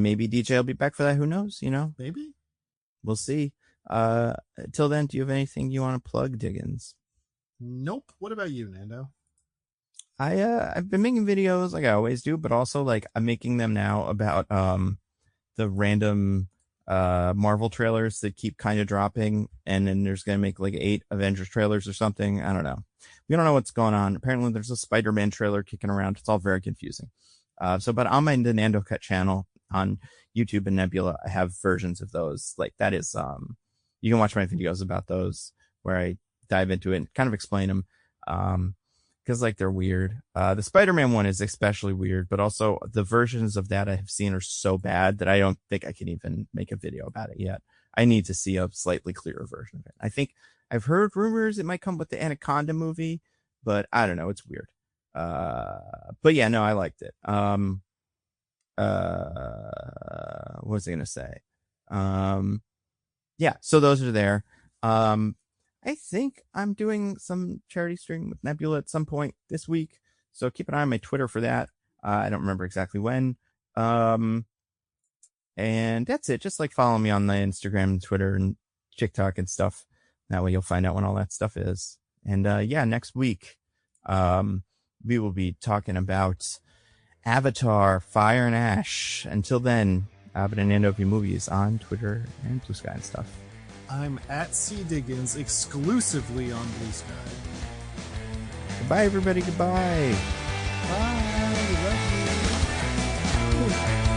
maybe DJ will be back for that. Who knows? Maybe. We'll see. Till then, do you have anything you want to plug, Diggins? Nope. What about you, Nando? I've been making videos like I always do, but also like I'm making them now about the random Marvel trailers that keep kind of dropping, and then there's gonna make like 8 Avengers trailers or something. I don't know. We don't know what's going on. Apparently there's a Spider-Man trailer kicking around. It's all very confusing. But on my Nando Cut channel on YouTube and Nebula, I have versions of those. Like that is, you can watch my videos about those where I dive into it and kind of explain them. Cause like they're weird. The Spider-Man one is especially weird, but also the versions of that I have seen are so bad that I don't think I can even make a video about it yet. I need to see a slightly clearer version of it. I think I've heard rumors it might come with the Anaconda movie, but I don't know. It's weird. But yeah, no, I liked it. What was I going to say? Yeah, so those are there. I think I'm doing some charity stream with Nebula at some point this week. So keep an eye on my Twitter for that. I don't remember exactly when. And that's it. Just like follow me on the Instagram and Twitter and TikTok and stuff. That way you'll find out when all that stuff is. And, yeah, next week, we will be talking about Avatar, Fire and Ash. Until then, Abbott and Nando movies on Twitter and Bluesky and stuff. I'm at C Diggins exclusively on Bluesky. Goodbye, everybody. Goodbye. Bye. Love you.